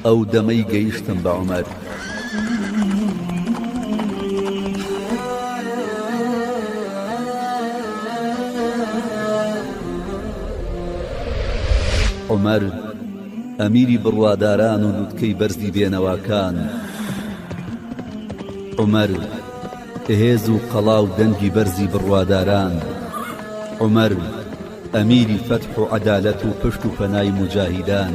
ئەو دەمەی گەیشتم بە عومەر. عومەر ئەمیری بڕواداران و لوتکەی بەرزی بێنەواکان، عومەر هێز و قەڵا و دەنگی بەرزی بڕواداران، عومەر ئەمیری فەتح و عەدالەت و پشت و پەنای موجاهیدان.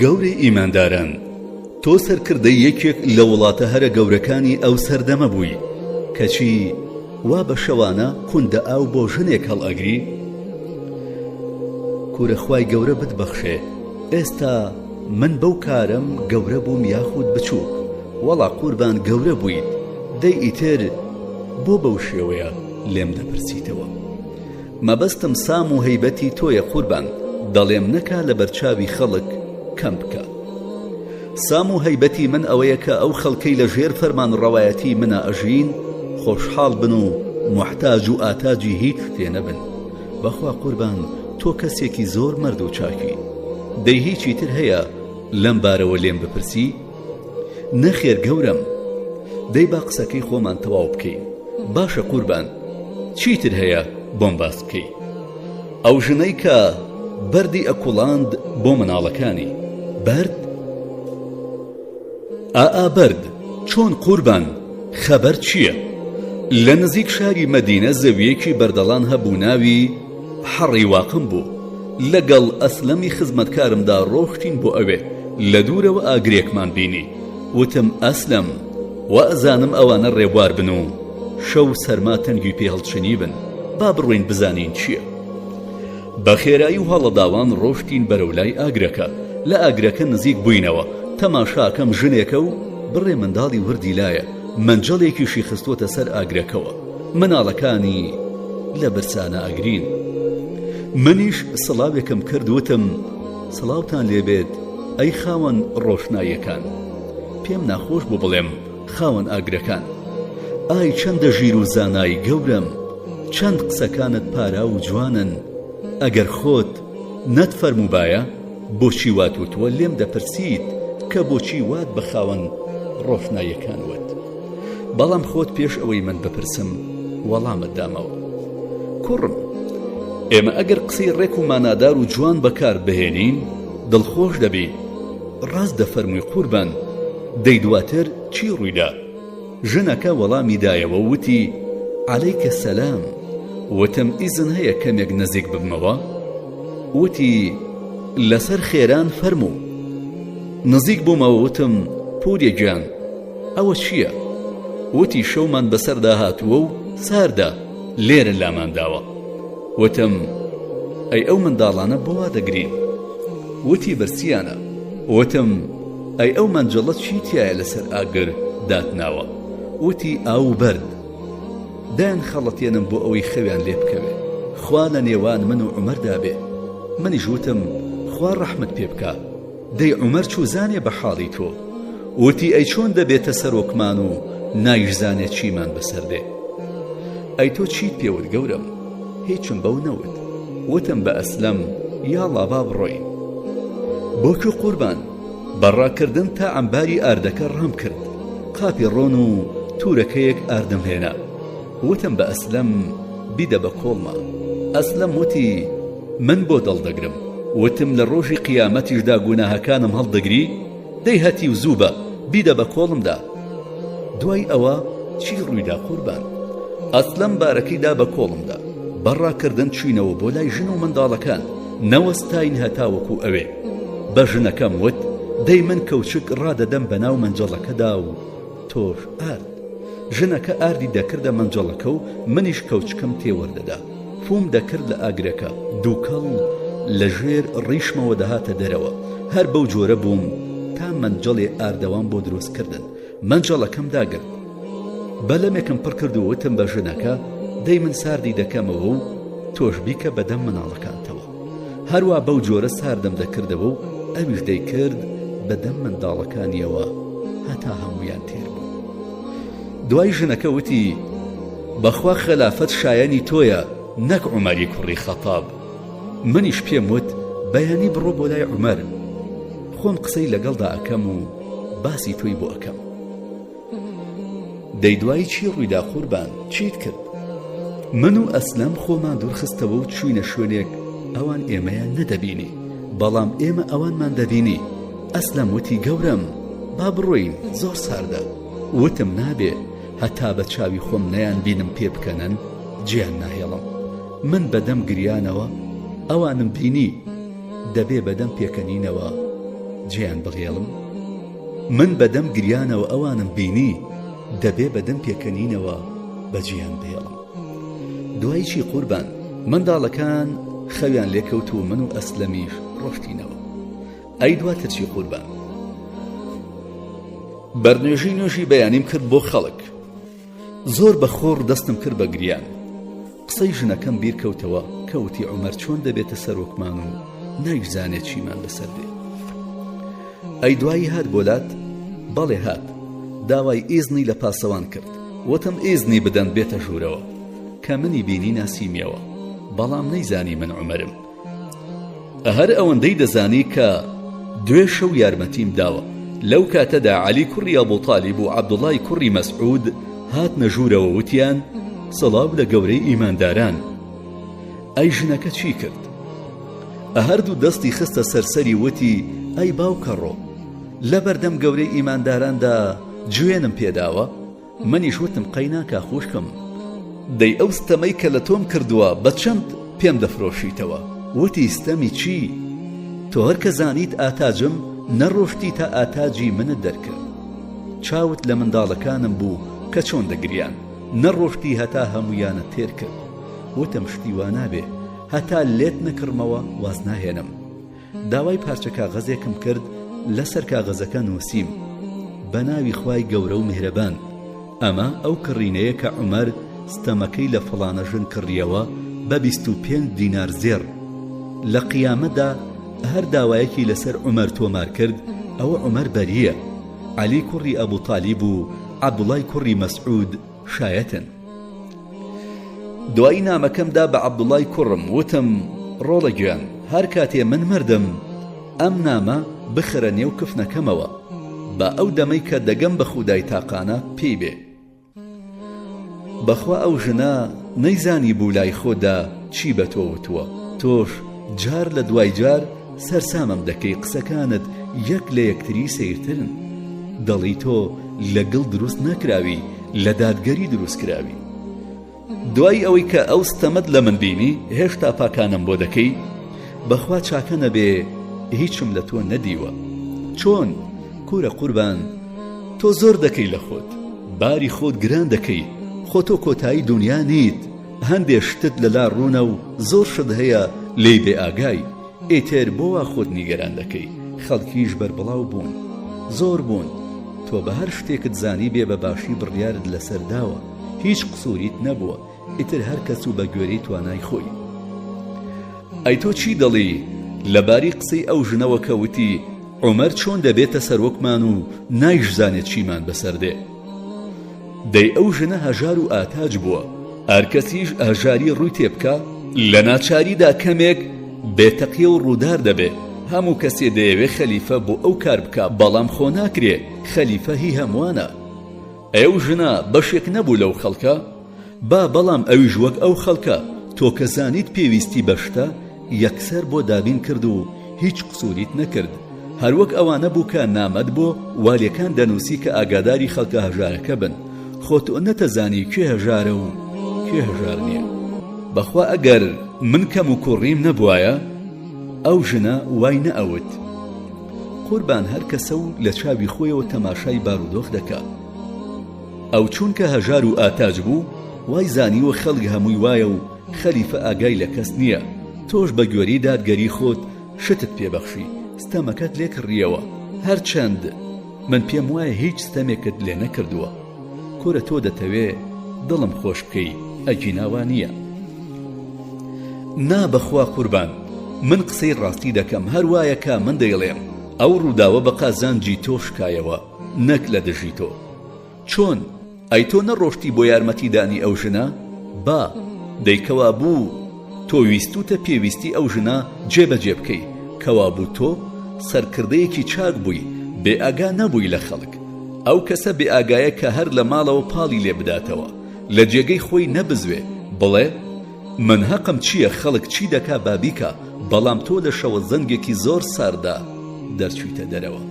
گەورەی ئیمانداران، تۆ سەرکردەی یەکێک لە وڵاتە هەرە گەورەکانی ئەو سەردەمە بووی، کەچی وا بە شەوانە قوندە ئاو بۆ ژنێک هەڵئەگری؟ کوورەخوای گەورە بتبەخشێ، ئێستا من بەو کارم گەورە بووم یاخود بچووک. وەڵا قوربان گەورە بوویت، دەی ئیتر بۆ بەو شێوەیە لێم دەپرسیتەوە؟ مەبەستم سام و هەیبەتی تۆیە قوربان، دەڵێم نەکا لە بەرچاوی خەڵک کەم بکە. سام و هەیبەتی من ئەوەیە کە ئەو خەڵکەی لە ژێر فەرمان ڕەوایەتی منە ئەژین خۆشحاڵ بن و محتاج و ئاتاجی هیچ شتێ نەبن. بەخوا قوربان تۆ کەسێکی زۆر مەرد و چاکی، دەی هیچی تر هەیە لەم بارەوە لێم بپرسی؟ نەخێر گەورم، دەی با قسەکەی خۆمان تەواو بکەین. باشە قوربان، چیتر هەیە بۆم باس بکەی؟ ئەو ژنەی کە بەردی ئەکوڵاند بۆ مناڵەکانی. بەرد؟ ئا بەرد چۆن قوربان؟ خەبەر چییە؟ لە نزیک شاری مەدینە زەویەکی بەردەڵان هەبوو، ناوی حەڕی واقم بوو. لەگەڵ ئەسلەمی خزمەتکارمدا ڕۆشتین بۆ ئەوێ، لە دوورەوە ئاگرێکمان بینی. وتم ئەسلەم، وا ئەزانم ئەوانە ڕێبوار بن و شەو سەرما تەنگی پێ هەڵچنی بن، با بڕۆین بزانین چییە. بە خێرایی و هەڵەداوان ڕۆشتین بەرەو لای ئاگرەکە. لە ئاگرەکە نزیک بووینەوە، تەماشاکەم ژنێکە و بڕێ منداڵی وردی لایە، منجەڵێکیشی خستوتە سەر ئاگرەکەوە. مناڵەکانی لە برسانە ئاگرین. منیش سڵاوێکم کرد، وتم سڵاوتان لێبێت ئەی خاوەن ڕۆشناییەکان. پێم ناخۆش بوو بڵێم خاوەن ئاگرەکان. ئای چەندە ژیر و زانایی گەورم، چەند قسەکانت پارا و جوانن. ئەگەر خۆت نەتفەرمووبایە بۆچی وات وتووە لێم دەپرسیت کە بۆچی وات بە خاوەن ڕۆشناییەکان وت. بەڵام خۆت پێش ئەوەی من بپرسم وەڵامت دامەوە. کوڕم، ئێمە ئەگەر قسەی ڕێک و مانادار و جوان بەکار بهێنین دڵخۆش دەبی. ڕاست دەفەرمووی قوربان، دەی دواتر چی ڕوویدا؟ ژنەکە وەڵامی دایەوە، وتی عەلەیکە سەلام. وتم ئیزن هەیە کەمێک نزیک ببمەوە؟ وتی لەسەر خێران فەرموو. نزیک بوومەوە، وتم پوریە گیان ئەوە چییە؟ وتی شەومان بەسەردا هاتووە و ساردا لێرە لامانداوە. وتم ئەی ئەو منداڵانە بۆ وا دەگرین؟ وتی برسیانە. وتم ئەی ئەو مەنجەڵە چی تایە لەسەر ئاگر داتناوە؟ وتی ئاو بەرد. دایان خەڵەتێنم بۆ ئەوەی خەویان لێ بکەوێ، خوا لە نێوان من و عومەردا بێ. منیش وتم خوا ڕەحمت پێ بکە. دەی عومەر چوو زانێ بە حاڵی تۆ؟ وتی ئەی چۆن دەبێتە سەرۆکمان و نایشزانێت چیمان بەسەر دێ؟ ئەی تۆ چیت پێوت گەورم؟ هیچم بەو نەوت. وتم بە ئەسلەم یاڵا با بڕۆین. بۆکو قوربان، بەڕاکردن تا ئەمباری ئاردەکە ڕام کرد. قاپی ڕۆن و تورەکەیەک ئاردم هێنا. وتم بە ئەسلەم بیدە بە کۆڵما. ئەسلەم وتی من بۆ دڵدەگرم. وتم لە ڕۆژی قیامەتیشدا گوناهەکانم هەڵدەگری؟ دەی هەتی و زوو بە بیدە بە کۆڵمدا. دوای ئەوە چی ڕوویدا قوربان؟ ئەسلەم بارەکەیدا بە کۆڵمدا. بەڕاکردن چوینەوە بۆ لای ژن و منداڵەکان، نەوەستاین هەتاوەکو ئەوێ. بە ژنەکەم وت دەی من کەوچک ڕادەدەم بەناو منجەڵەکەدا و تۆش ئارد. ژنەکە ئاردی دەکردە منجەڵەکە و منیش کەوچکەم تێوەردەدا. فوم دەکرد لە ئاگرەکە، دووکەڵ لە ژێر ڕیشمەوە دەهاتە دەرەوە. هەر بەو جۆرە بووم تا منجەڵێ ئاردەوان بۆ دروستکردن. منجەڵەکەم داگرت، بەلەمێکم پڕ کرد و وتم بە ژنەکە دەی من ساردی دەکەمەوە و تۆش بیکە بەدەم مناڵەکانتەوە. هەروە بەو جۆرە ساردەم دەکردەوە و ئەویش دەیکرد بەدەم منداڵەکانیەوە هەتا هەمویان تێر بوو. دوای ژنەکە وتی بەخوا خەلافەت شایەنی تۆیە، نەک عومەری کوڕی خەتاب. منیش پێم وت بەیانی بڕۆ بۆ لای عومەر، خۆم قسەی لەگەڵدا ئەکەم و باسی تۆی بۆ ئەکەم. دەی دوایی چی ڕوویدا قوربان؟ چیت کرد؟ من و ئەسلەم خۆمان دوورخستەوە و چووینە شوێنێک ئەوان ئێمەیان نەدەبینی، بەڵام ئێمە ئەوانمان دەبینی. ئەسلەم وتی گەورەم با بڕۆین، زۆر ساردە. وتم نابێ، هەتا بە چاوی خۆم نەیان بینم پێ بکەنن گیان ناهێڵم. من بەدەم گریانەوە ئەوانم بینی، دەبێ بەدەم پێکەنینەوە گیان بغێڵم. من بەدەم گریانەوە ئەوانم بینی، دەبێ بەدەم پێکەنینەوە بە گیان بهێڵم. دوای چی قوربان؟ منداڵەکان خەویان لێکەوت و من و ئەسلەمیش ڕۆشتینەوە. ئەی دواتر چی قوربان؟ بەرنوێژی نوێژی بەیانیم کرد بۆ خەڵک. زۆر بەخۆڕ دەستم کرد بە گریان. قسەی ژنەکەم بیر کەوتەوە کەوتی عومەر چۆن دەبێتە سەرۆکمان و نایزانێت چیمان بەسەر دێ. ئەی دوایی هات بۆلات؟ بەڵێ هات. داوای ئیزنی لە پاسەوان کرد. وتم ئیزنی بدەن بێتە ژوورەوە، کە منی بینی ناسیمیەوە، بەڵام نەیزانی من عومەرم. هەر ئەوەندەی دەزانی کە دوێ شەو یارمەتیم داوە. لەو کاتەدا عەلی کوڕی ئەبوو تالیب و عەبدوڵای کوڕی مەسعود هاتنە ژوورەوە، وتیان سەڵاو لە گەورەی ئیمانداران. ئەی ژنەکە چی کرد؟ هەردوو دەستی خستە سەرسەری، وتی ئەی باوکەڕۆ، لە بەردەم گەورەی ئیمانداراندا گوێنم پێداوە. منیش وتم قەی ناکا خۆشکم، دەی ئەو ستەمەی کە لە تۆم کردووە بە چەند پێم دەفرۆشیتەوە؟ وتی ستەمی چی؟ تۆ هەر کە زانیت ئاتاجم نەڕۆشتی تا ئاتاجی منت دەرکرد. چاوت لە منداڵەکانم بوو کە چۆن دەگریان، نەڕۆشتی هەتا هەمویانە تێر کرد. وتم شتی وا نابێ، هەتا لێت نەکڕمەوە واز ناهێنم. داوای پارچە کاغەزێکم کرد، لەسەر کاغەزەکە نووسیم بە ناوی خوای گەورە و میهرەبان. ئەمە ئەو کڕینەیە کە عومەر ستەمەکەی لە فڵانە ژن کڕیەوە بە 25 دینار زێر. لە قیامەتدا هەر داوایەکی لەسەر عومەر تۆمار کرد، ئەوە عومەر بەریە. عەلی کوڕی ئەبوو تالیب و عەبدوڵای کوڕی مەسعود شایەتن. دوای نامەکەمدا بە عەبدوڵای کوڕم وتم ڕۆڵە گیان، هەر کاتێ من مردم ئەم نامە بخرە نێو کفنەکەمەوە، بە ئەو دەمەی کە دەگەم بە خودای تاقانە پێی بێ. بەخوا ئەو ژنە نەیزانی بوو لای خۆدا چی بە تۆ وتووە. تۆش جار لە دوای جار سەرسامم دەکەی، قسەکانت یەک لە یەکتری سەیرترن. دەڵی تۆ لەگەڵ دروست نەکراوی، لە دادگەری دروست کراوی. دوای ئەوەی کە ئەو ستەمەت لە من بینی هێشتا پاکانم بۆ دەکەی. بەخوا چاکە نەبێ هیچم لە تۆ نەدیوە. چۆن؟ کوورە قوربان، تۆ زۆر دەکەی لە خۆت، باری خۆت گران دەکەی. خۆ تۆ کۆتایی دنیا نیت، هەندێ شتت لەلا ڕوونە و زۆر شت هەیە لێی بێ ئاگای. ئیتر بۆ وا خۆت نیگەران دەکەی؟ خەڵکیش بەربڵاو بوون، زۆر بوون. تۆ بە هەر شتێکت زانی بێ بە باشی بڕیارت لەسەر داوە، هیچ قسووریت نەبووە. ئیتر هەر کەس و بە گوێرەی توانای خۆی. ئەی تۆ چی دەڵی لەباری قسەی ئەو ژنەوە کە وتی عومەر چۆن دەبێتە سەرۆکمان و نایشزانێت چیمان بەسەر دێ؟ دەی ئەو ژنە هەژار و ئاتاج بووە، هەر کەسیش ئاژاری ڕووی تێبکە لە ناچاریدا کەمێک بێتەقیە و ڕوودار دەبێ. هەموو کەسێ دەیەوێ خەلیفە بۆ ئەو کار بکە، بەڵام خۆ ناکرێ، خەلیفە هی هەمووانە. ئەو ژنە بەشێک نەبوو لەو خەڵکە؟ با بەڵام ئەویش وەک ئەو خەڵکە، تۆ کە زانیت پێویستی بەشتە یەکسەر بۆ دابین کرد و هیچ قسووریت نەکرد. هەروەک ئەوانە بوو کە نامەد بۆ والیەکان دەنووسی کە ئاگاداری خەڵکە هەژارەکە بن. خۆ تۆ نەتەزانی کوێ هەژارە و کوێ هەژار نییە. بەخوا ئەگەر من کەم و کوڕیم نەبوایە ئەو ژنە وای نەئەوت. قوربان هەر کەسە و لە چاوی خۆیەوە تەماشای بارودۆخ دەکا. ئەو چونکە هەژار و ئاتاج بوو وای زانیوە خەڵک هەمووی وایە و خەلیفە ئاگای لە کەس نییە. تۆش بە گوێری دادگەری خۆت شتت پێبەخشی، ستەمەکەت لێ کڕیەوە. هەرچەند من پێم وایە هیچ ستەمێکت لێ نەکردووە. کورە تۆ دەتەوێ دڵم خۆش بکەی، ئەگی ناوا نییە. نا بەخوا قوربان، من قسەی ڕاستی دەکەم، هەر وایە کە من دەیڵێم ئەو ڕووداوە بە قازانجی تۆ شکایەوە، نەک لە دژی تۆ. چۆن؟ ئەی تۆ نەڕۆشتی بۆ یارمەتیدانی ئەو ژنە؟ با دەیکەوا بوو تۆ ویستوتە پێویستی ئەو ژنە جێبەجێ بکەی کەوا بوو تۆ سەرکردەیەکی چاک بووی بێ ئاگا نەبووی لە خەڵک ئەو کەسە بێ ئاگایە کە هەر لە ماڵەوە پاڵی لێ بداتەوە لە جێگەی خۆی نەبزوێ بڵێ من هەقم چییە خەڵک چی دەکا بابیکە بەڵام تۆ لە شەوە زەنگێکی زۆر ساردا دەرچوویتە دەرەوە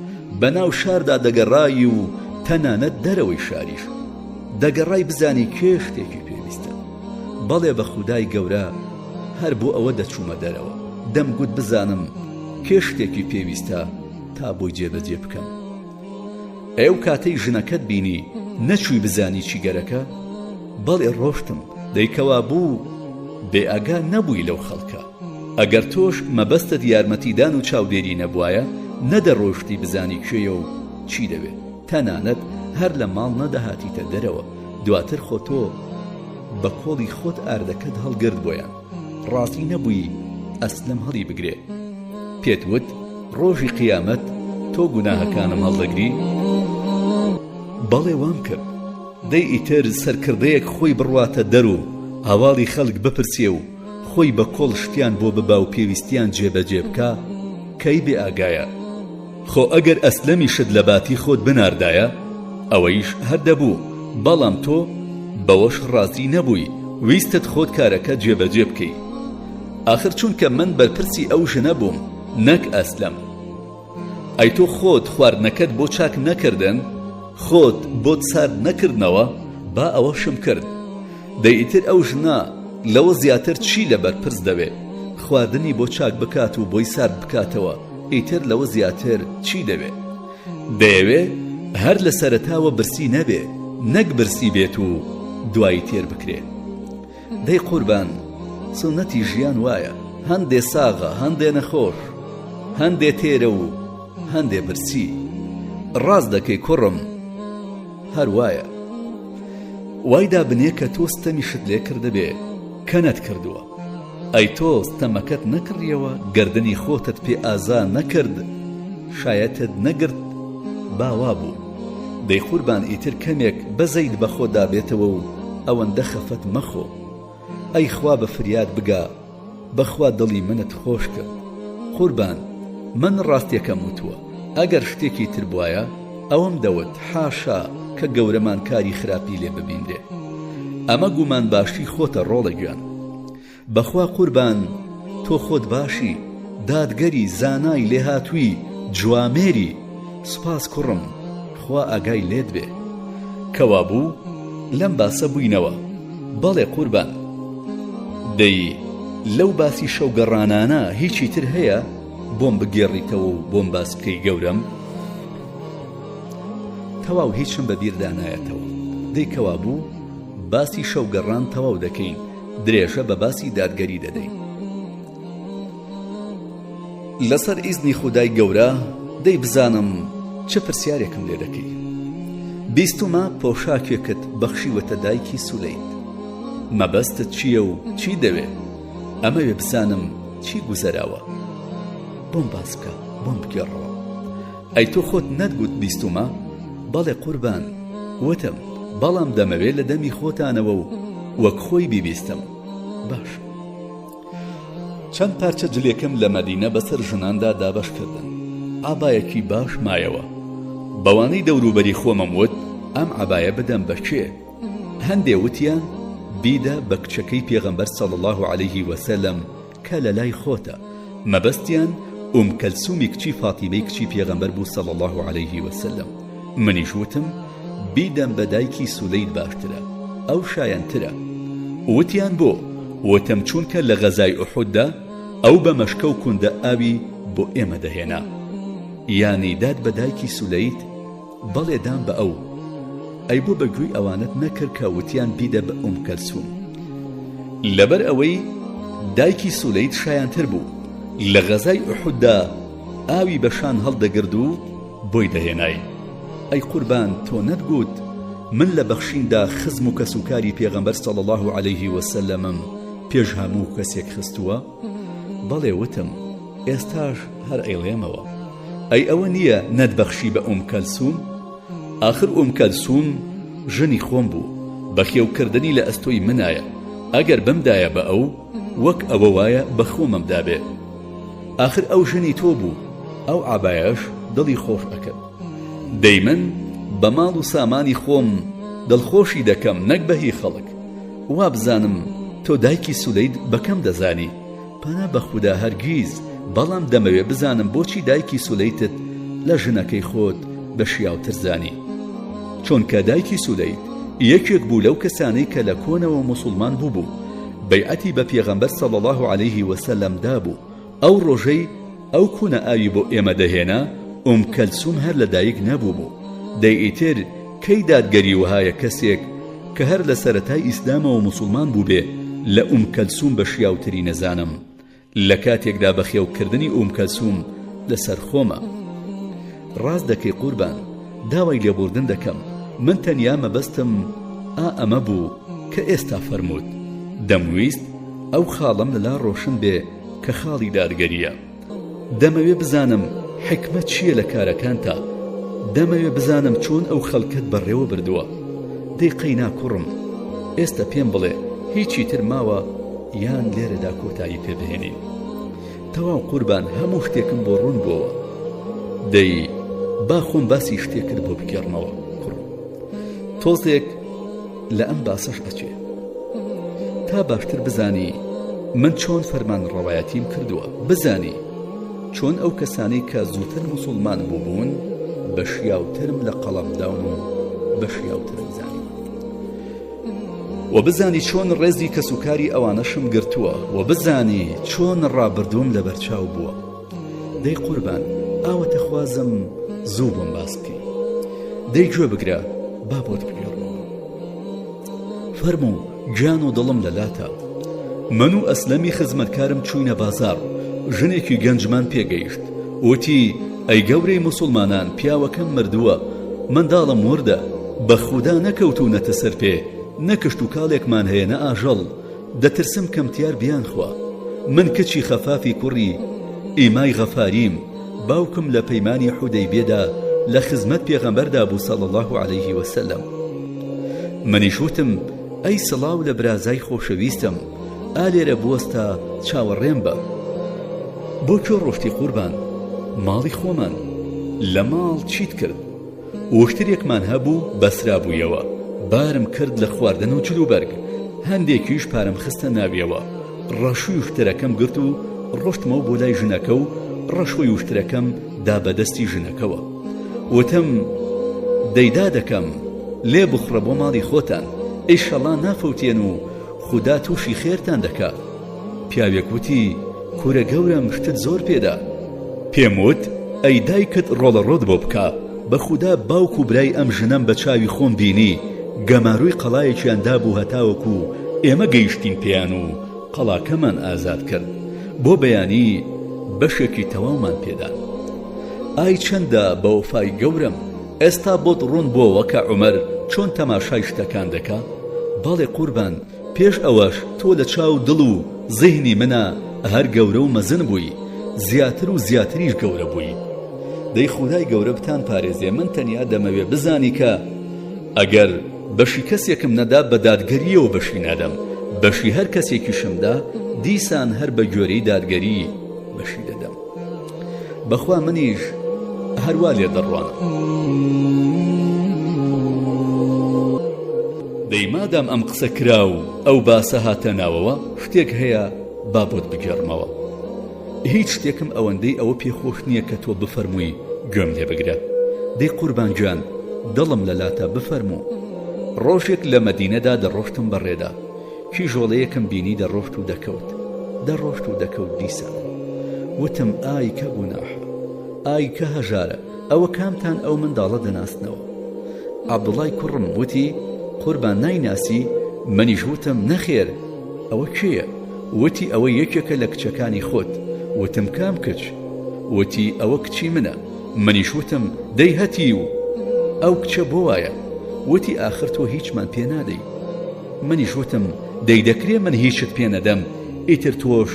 بەناو شاردا دەگەڕایی و تەنانەت دەرەوەی شاریش دەگەڕای بزانی کێ شتێکی پێویستە بەڵێ بە خودای گەورە هەر بۆ ئەوە دەچوومە دەرەوە دەمگوت بزانم کێ شتێکی پێویستە تا بۆی جێبەجێ بکەم ئێو کاتەی ژنەکەت بینی نەچووی بزانی چی گەرەکە بەڵێ ڕۆشتم دەیکەوا بوو بێ ئاگا نەبووی لەو خەڵکە ئەگەر تۆش مەبەستت یارمەتیدان و چاودێری نەبوایە نەدەڕۆشتی بزانی کوێیە و چی دەوێت تەنانەت هەر لە ماڵ نەدەهاتیتە دەرەوە دواتر خۆ تۆ بە کۆڵی خۆت ئاردەکەت هەڵگرت بۆیان ڕاستی نەبووی ئەسلەم هەڵی بگرێ پێت وت ڕۆژی قیامەت تۆ گوناهەکانم هەڵدەگری بەڵێ وام کرد دەی ئیتر سەرکردەیەک خۆی بڕواتە دەرو هەواڵی خەڵک بپرسێ و خۆی بە کۆڵ شتیان بۆ ببا و پێویستیان جێبەجێ بکە کەی بێ ئاگایە خۆ ئەگەر ئەسلەمی شت لە باتی خۆت بناردایە ئەوەیش هەر دەبوو بەڵام تۆ بەوەش ڕازی نەبووی ویستت خۆت کارەکە جێبەجێ بکەی ئاخر چونکە من بەرپرسی ئەو ژنە بووم نەک ئەسلەم ئەی تۆ خۆت خواردنەکەت بۆ چاک نەکردن خۆت بۆت سارد نەکردنەوە با ئەوەشم کرد دەیئتر ئەو ژنە لەوە زیاتر چی لە بەرپرس دەوێت خواردنی بۆ چاک بکات و بۆی سارد بکاتەوە ئیتر لەوە زیاتر چی دەوێت دەیەوێ هەر لە سەرەتاوە برسی نەبێ نەک برسی بێت و دوایی تێر بکرێ دەی قوربان سنەتی ژیان وایە هەندێ ساغە هەندێ نەخۆش هەندێ تێرە و هەندێ برسی ڕاست دەکەی کوڕم هەر وایە وایدا بنێ کە تۆ ستەمیشت لێ کردبێ کەنەت کردووە ئەی تۆ ستەمەکەت نەکڕیەوە گەردنی خۆتت پێ ئازا نەکرد شایەتت نەگرت باوا بوو دەی قوربان ئیتر کەمێک بەزەید بە خۆدا بێتەوە و ئەوەندە خەفەت مەخۆ ئەی خوا بە فریاد بگا بەخوا دڵی منت خۆش کرد قوربان من ڕاستیەکەم وتووە ئەگەر شتێکی تر بوایە ئەوەم دەوت حاشا کە گەورەمان کاری خراپی لێ ببیندێ ئەمە گومان باشی خۆتە ڕۆڵە گوێن بەخوا قوربان تۆ خۆت باشی دادگەری زانای لێهاتووی جوامێری سوپاس کوڕم خوا ئاگای لێت بێ کەوا بوو لەم باسە بووینەوە بەڵێ قوربان دەی لەو باسی شەوگەڕانانە هیچی تر هەیە بۆم بگێڕیتەوە و بۆم باس بکەی گەورەم تەواو هیچم بەبیردا نایەتەوە دەی کەوا بوو باسی شەوگەڕان تەواو دەکەین درێژە بە باسی دادگەری دەدەین لەسەر ئیزنی خودای گەورە دەی بزانم چه پرسیارێکم لێ دەکەی بیستومە پۆشاکێکت بەخشیوەتە دایکی سولەید مەبەستت چییە و چی دەوێ ئەمەوێ بزانم چی گوزەراوە بۆم باس بکە بۆم بگێڕەوە ئەی تۆ خۆت نەتگوت بیستومە بەڵێ قوربان وتم بەڵام دەمەوێت لە دەمی خۆتانەوە و وەک خۆی بیبیستم باش چەند پارچە جلێکم لە مەدینە بەسەر ژناندا دابەش کردن ئابایەکی باش مایەوە بەوانەی دەوروبەری خۆمەم وت ئەم عەبایە بدەم بە کێ هەندێ وتیان بیدە بە کچەکەی پێغەمبەر صلی الله علیه وسلم کە لە لای خۆتە مەبەستیان کەلسومی کچی فاتیمەی کچی پێغەمبەر بوو صلی الله علیه وسلم منیش وتم بیدەم بە دایکی سولەید باشترە ئەو شایەنترە وتیان بۆ وتم چونکە لە غەزای ئوحوددا ئەو بە مەشکە و کوندە ئاوی بۆ ئێمە دەهێنا یانی داد بە دایکی سولەید بەڵێ دام بە ئەو ئەی بۆ بەگوێی ئەوانت نەکرد کە وتیان بیدە بە کەلسوم لەبەر ئەوەی دایکی سولەید شایەنتر بوو لە غەزای ئوحوددا ئاوی بەشان هەڵدەگرد و بۆی دەهێنای ئەی قوربان تۆ نەتگوت من لە بەخشیندا خزم و کەسوکاری پێغەمبەر صلی الله علیه وسلمم پێش هەموو کەسێک خستووە بەڵێ وتم ئێستاش هەر ئەیڵێمەوە ئەی ئەوە نییە نەتبەخشی بە کەلسوم ئاخر کەلسوم ژنی خۆم بوو بەخێوکردنی لە ئەستۆی منایە ئەگەر بمدایە بە ئەو وەک ئەوە وایە بەخۆمەمدا بێ. آخر ئەو ژنی تۆ بوو، ئەو عەبایەش دڵی خۆش ئەکرد. دەی من بە ماڵ و سامانی خۆم دڵخۆشی دەکەم نەک بەهی خەڵک. وا بزانم تۆ دایکی سولەید بەکەم دەزانی. پەنا بە خودا هەرگیز، بەڵام دەمەوێ بزانم بۆچی دایکی سولەیتت لە ژنەکەی خۆت بە شیاوتر زانی. چونکە دایکی سولەید یەکێک بوو لەو کەسانەی کە لە کۆنەوە موسڵمان بوو بەیعەتی بە پێغەمبەر صلی الله عليه وسلم دابوو. ئەو ڕۆژەی ئەو کوونە ئاوی بۆ ئێمە دەهێنا کەلسوم هەر لەدایک نەبوو بوو. دەی ئیتر کەی دادگەری وهایە کەسێک کە هەر لە سەرەتای ئیسلامەوە موسڵمان بوو بێ لە کەلسوم بە شیاوتری نەزانم. لە کاتێکدا بە خێوکردنی کەلسوم لەسەر خۆمە. ڕاست دەکەی قوربان، داوای لێبوردن دەکەم. من تەنیا مەبەستم ئەمە بوو کە ئێستا فەرمووت. دەمویست ئەو خاڵم لەلا ڕۆشن بێ کە خاڵی دادگەریە. دەمەوێ بزانم حکمت چییە لە کارەکانتا. دەمەوێ بزانم چۆن ئەو خەڵکت بەڕێوە بردووە. دەی قەینا کوڕم، ئێستا پێم بڵێ هیچی تر ماوە یان لێرەدا کۆتایی پێ بهێنین؟ تەواو قوربان، هەموو شتێکم بۆ ڕوون بووە. دەی با خۆم باسی شتێکت بۆ بکێڕمەوە کوڕ. تۆزێک لە ئەم باسەش ئەچێ تا باشتر بزانی من چۆن فەرمان ڕەوایەتیم کردووە، بزانی چۆن ئەو کەسانی کە زووتر موسڵمان بوون بە شیاوترم لە قەڵەمداون و بە شیاوترم زانی، و بزانی چۆن ڕێزی کەسوکاری ئەوانەشم گرتووە، و بزانی چۆن ڕابردوم لە بەرچاو بووە. دەی قوربان، ئاوەتە خوازم زوو بۆم باس بکەی. دەی گوێ بگرە با بۆت بگێڕمەوە. فەرموو گیان و دڵم لەلاتە. من و ئەسلەمی خزمەتکارم چووینە بازاڕ. ژنێکی گەنجمان پێگەیشت، وتی ئەی گەورەی موسڵمانان، پیاوەکەم مردووە، منداڵم وردە، بە خودا نەکەوتوونەتە سەر پێ، نەکشت و کاڵێکمان هەیە نە ئاژەڵ، دەترسم کەمتیار بیان خوا. من کچی خەفافی کوڕی ئیمای غەفاریم، باوکم لە پەیمانی حودەیبێدا لە خزمەت پێغەمبەردا بوو صلی الله عليه وسلم. منیش وتم ئەی سڵاو لە برازای خۆشەویستم، ئالێرە بوەستە چاوەڕێم بە. بۆ کێ ڕۆشتی قوربان؟ ماڵی خۆمان. لە ماڵ چیت کرد؟ وشترێکمان هەبوو بەسرا بوویەوە، بارم کرد لە خواردن و جلوبەرگ، هەندێکیش پارەم خستە ناویەوە. ڕەشوی وشترەکەم گرت و ڕۆشتمەوە بۆ لای ژنەکە و ڕەشوی وشترەکەم دا بەدەستی ژنەکەوە. وتم دەیدا دەکەم لێ بخڕە بۆ ماڵی خۆتان، ئیشەڵا نافەوتێن و خودا تووشی خێرتان دەکات. پیاوێک وتی کوورە گەورم، شتت زۆر پێدا. پێم وت ئەی دایکت ڕۆڵە ڕۆت بۆ بکە، بە خودا باوک و برای ئەم ژنەم بە چاوی خۆم بینی، گەماروی قەڵایەکیان دابوو هەتاوەکو ئێمە گەیشتین پێیان و قەڵاکەمان ئازاد کرد، بۆ بەیانی بەشێکی تەواومان پێدان. ئای چەندە بە وەفای گەورم، ئێستا بۆت ڕوون بۆوە کە عومەر چۆن تەماشای شتەکان دەکا. باڵێ قوربان، پێش ئەوەش تۆ لە چاو دڵ و زیهنی منە هەر گەورە و مەزن بووی، زیاتر و زیاتریش گەورە بووی. دەی خودای گەورە بتان پارێزێ. من تەنیا دەمەوێ بزانی کە ئەگەر بەشی کەسێکم نەدا بە دادگەریەوە بەشی نادەم، بەشی هەر کەسێکیشمدا دیسان هەر بە گوێرەی دادگەری بەشی دەدەم. بەخوا منیش هەروە لێ دەڕوانم. دەی مادام ئەم قسە کرا و ئەو باسە هاتە ناوەوە، شتێک هەیە با بۆت بگێڕمەوە. هیچ شتێکم ئەوەندەی ئەوە پێخۆش نییە کە تۆ بفەرمووی گوێم لێ بگرە. دەی قوربان گیان، دڵم لەلاتە، بفەرموو. ڕۆژێک لە مەدینەدا دەڕۆشتم بەڕێدا، کیژۆڵەیەکم بینی دەڕۆشت و دەکەوت، دەڕۆشت و دەکەوت. دیسان وتم ئای کە گوناحە، ئای کە هەژارە، ئەوە کامتان ئەو منداڵە دەناسنەوە؟ عەبدوڵای کوڕم وتی قوربان نایناسی؟ منیش وتم نەخێر، ئەوە کێیە؟ وتی ئەوە یەکێکە لە کچەکانی خۆت. وتم کام کچ؟ وتی ئەوە کچی منە. منیش وتم دەی هەتی و ئەو کچە بۆ وایە؟ وتی ئاخر تۆ هیچمان پێ نادەی. منیش وتم دەی دەکرێ من هیچت پێ نەدەم، ئیتر تۆش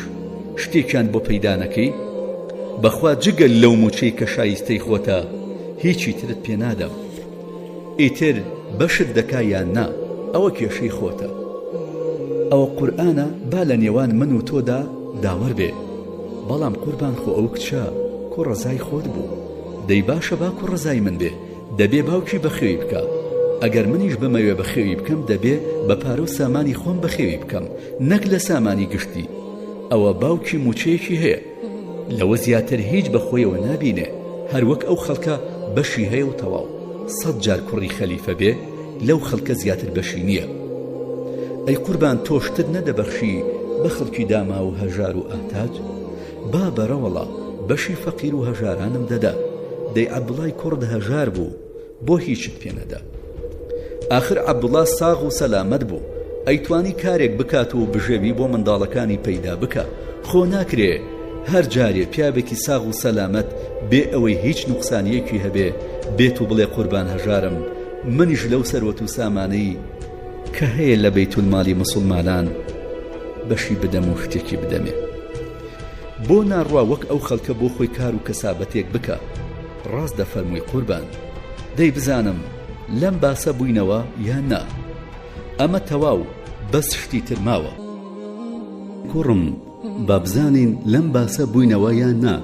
شتێکیان بۆ پەیدا نەکەی؟ بەخوا جگەل لەو موچەی کە شایستەی خۆتە هیچی ترت پێ نادەم. ئیتر بەشت دەکا یان نا، ئەوە کێشەی خۆتە. ئەوە قورئانە با لە نێوان من و تۆدا داوەر بێ. بەڵام قوربان خۆ ئەو کچە کوڕەزای خۆت بوو، دەی باشە با کوڕەزای من بێ، دەبێ باوکی بەخێوی بکە. ئەگەر منیش بمەوێ بەخێوی بکەم دەبێ بە پارە و سامانی خۆم بەخێوی بکەم، نەک لە سامانی گشتی. ئەوە باوکی موچەیەکی هەیە، لەوە زیاتر هیچ بەخۆیەوە نابینێ، هەروەک ئەو خەڵکە بەشی هەیە و تەواو. 100 جار کوڕی خەلیفە بێ لەو خەڵکە زیاتر بەشی نییە. ئەی قوربان تۆ شتت نەدەبەخشی بە خەڵکی داما و هەژار و ئاتاج؟ با بەرەوەڵا بەشی فەقیر و هەژارانم دەدا. دەی عەبدوڵای کوڕد هەژار بوو، بۆ هیچت پێ نەدا. آخر عەبدوڵا ساغ و سەلامەت بوو، ئەیتوانی کارێک بکات و بژێوی بۆ منداڵەکانی پەیدا بکە. خۆ ناکرێ هەر جارێ پیاوێکی ساغ و سەلامەت بێ ئەوەی هیچ نوقسانیەکی هەبێ بێت و بڵێ قوربان هەژارم منیش لەو سەروەت و سامانەی کە هەیە لە بەیتولماڵی موسڵمانان بەشی بدەم و شتێکی بدەمێ. بۆ ناڕوا وەک ئەو خەڵکە بۆ خۆی کار و کەسابەتێک بکە؟ ڕاست دەفەرمووی قوربان، دەی بزانم لەم باسە بووینەوە یان نا؟ ئەمە تەواو بەس شتی تر ماوە. کوڕم با بزانین لەم باسە بووینەوە یان نا؟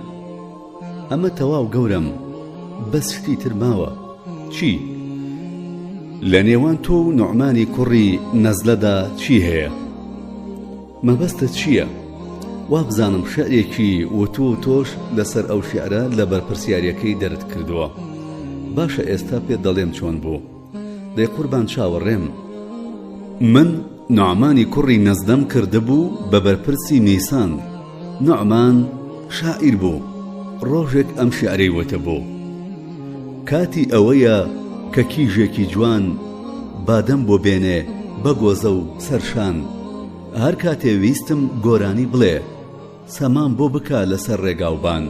ئەمە تەواو گەورم بەس شتی تر ماوە. چی؟ لە نێوان تۆ و نوعمانی کوڕی نەزلەدا چی هەیە؟ مەبەستت چییە؟ وا بزانم شعرێکی وتو و تۆش لەسەر ئەو شعرە لە بەرپرسیارەکەی دەرت کردووە. باشە ئێستا پێت دەڵێم چۆن بوو. دەی قوربان چاوەڕێم، من نوعمانی کوڕی نەزدەم کردبوو بە بەرپرسی میسان. نوعمان شاعیر بوو، ڕۆژێک ئەم شعرەی وتە بوو: کاتی ئەوەیە کە کیژێکی جوان بادەم بۆ بێنێ بە گۆزە و سەرشان، هەر کاتێ ویستم گۆرانی بڵێ سەمان بۆ بکا لەسەر ڕێگاوبان.